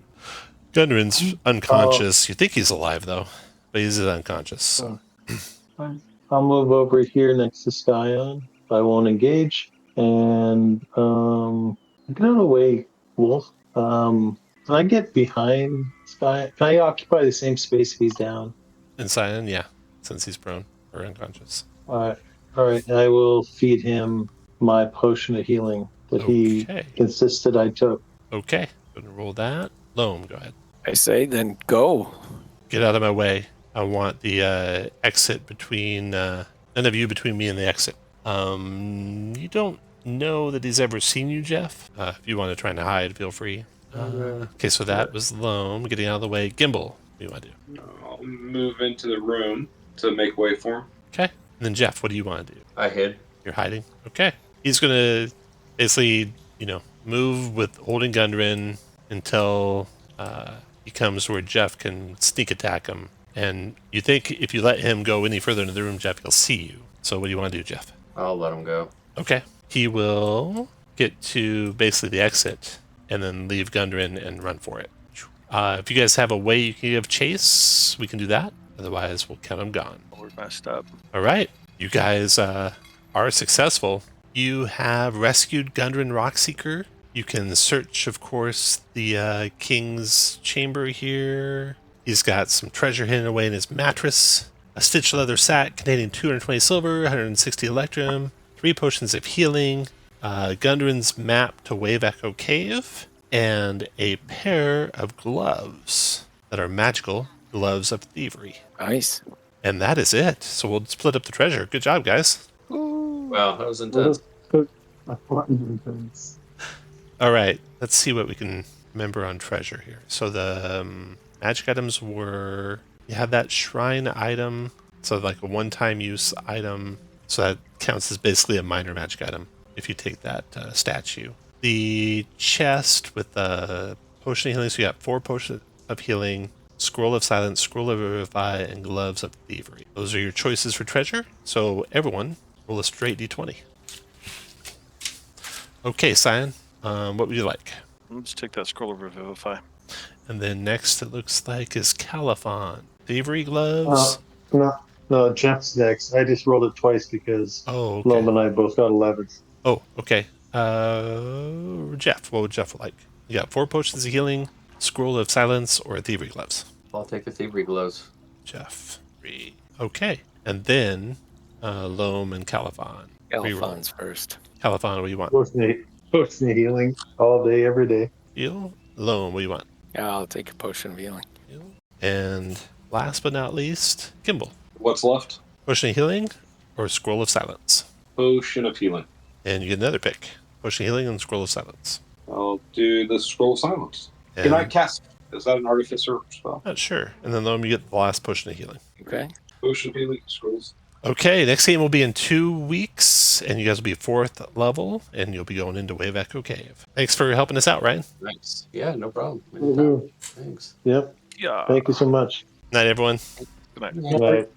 Speaker 1: Gundren's unconscious. You think he's alive, though. But he's unconscious. So.
Speaker 2: I'll move over here next to Scion. I won't engage. And get out of the way, Wolf. Can I get behind Scion? Can I occupy the same space if he's down?
Speaker 1: And Scion, yeah. Since he's prone or unconscious.
Speaker 2: All right. I will feed him my potion of healing that he insisted I took.
Speaker 1: Okay. Gonna roll that. Loam, go ahead.
Speaker 5: I say, then go.
Speaker 1: Get out of my way. I want the exit between none of you between me and the exit. You don't know that he's ever seen you, Jeff. If you want to try and hide, feel free. Okay, so that was Loam getting out of the way. Gimbal, what do you want to do?
Speaker 7: I'll move into the room to make way for him.
Speaker 1: Okay. And then Jeff, what do you want to do?
Speaker 4: I hid.
Speaker 1: You're hiding. Okay. He's gonna basically, move with holding Gundren until he comes where Jeff can sneak attack him. And you think if you let him go any further into the room, Jeff, he'll see you. So what do you want to do, Jeff?
Speaker 4: I'll let him go.
Speaker 1: Okay. He will get to basically the exit and then leave Gundren and run for it. If you guys have a way you can give chase, we can do that. Otherwise, we'll count him gone.
Speaker 6: We're messed up.
Speaker 1: All right. You guys are successful. You have rescued Gundren Rockseeker. You can search, of course, the king's chamber here. He's got some treasure hidden away in his mattress. A stitched leather sack containing 220 silver, 160 electrum, 3 potions of healing, Gundren's map to Wave Echo Cave, and a pair of gloves that are magical gloves of thievery.
Speaker 5: Nice.
Speaker 1: And that is it. So we'll split up the treasure. Good job, guys.
Speaker 4: Wow, that was intense.
Speaker 1: All right. Let's see what we can remember on treasure here. So the magic items were You have that shrine item, so like a one-time use item. So that counts as basically a minor magic item if you take that statue. The chest with the potion of healing, so you got 4 potions of healing, scroll of silence, scroll of revivify, and gloves of thievery. Those are your choices for treasure. So everyone, roll a straight d20. Okay, Cyan, what would you like?
Speaker 6: Let's take that scroll of revivify.
Speaker 1: And then next it looks like is Caliphon. Thievery gloves.
Speaker 2: No, Jeff's next. I just rolled it twice because
Speaker 1: Oh, okay.
Speaker 2: Lom and I both got 11s.
Speaker 1: Oh, okay. Jeff, what would Jeff like? You got 4 potions of healing, scroll of silence, or thievery gloves.
Speaker 4: I'll take the thievery gloves.
Speaker 1: Jeff, 3. Okay. And then Loam and Caliphon.
Speaker 5: Galphon's first.
Speaker 1: Caliphon, what do you want?
Speaker 2: Potion of healing all day, every day.
Speaker 1: Heal. Loam, what do you want?
Speaker 5: Yeah, I'll take a potion of healing.
Speaker 1: Heal. And last but not least, Kimball.
Speaker 7: What's left?
Speaker 1: Potion of healing or scroll of silence?
Speaker 7: Potion of healing.
Speaker 1: And you get another pick. Potion of healing and scroll of silence.
Speaker 7: I'll do the scroll of silence.
Speaker 1: And
Speaker 7: Can I cast? Is that an artificer spell?
Speaker 1: Not sure. And then Loam, you get the last potion of healing.
Speaker 5: Okay.
Speaker 7: Potion of healing, scrolls.
Speaker 1: Okay, next game will be in 2 weeks, and you guys will be 4th level, and you'll be going into Wave Echo Cave. Thanks for helping us out, Ryan.
Speaker 4: Nice. Yeah, no problem.
Speaker 2: Woohoo.
Speaker 4: Thanks.
Speaker 2: Yep.
Speaker 6: Yeah.
Speaker 2: Thank you so much.
Speaker 1: Night, everyone.
Speaker 6: Good night.
Speaker 2: Good night.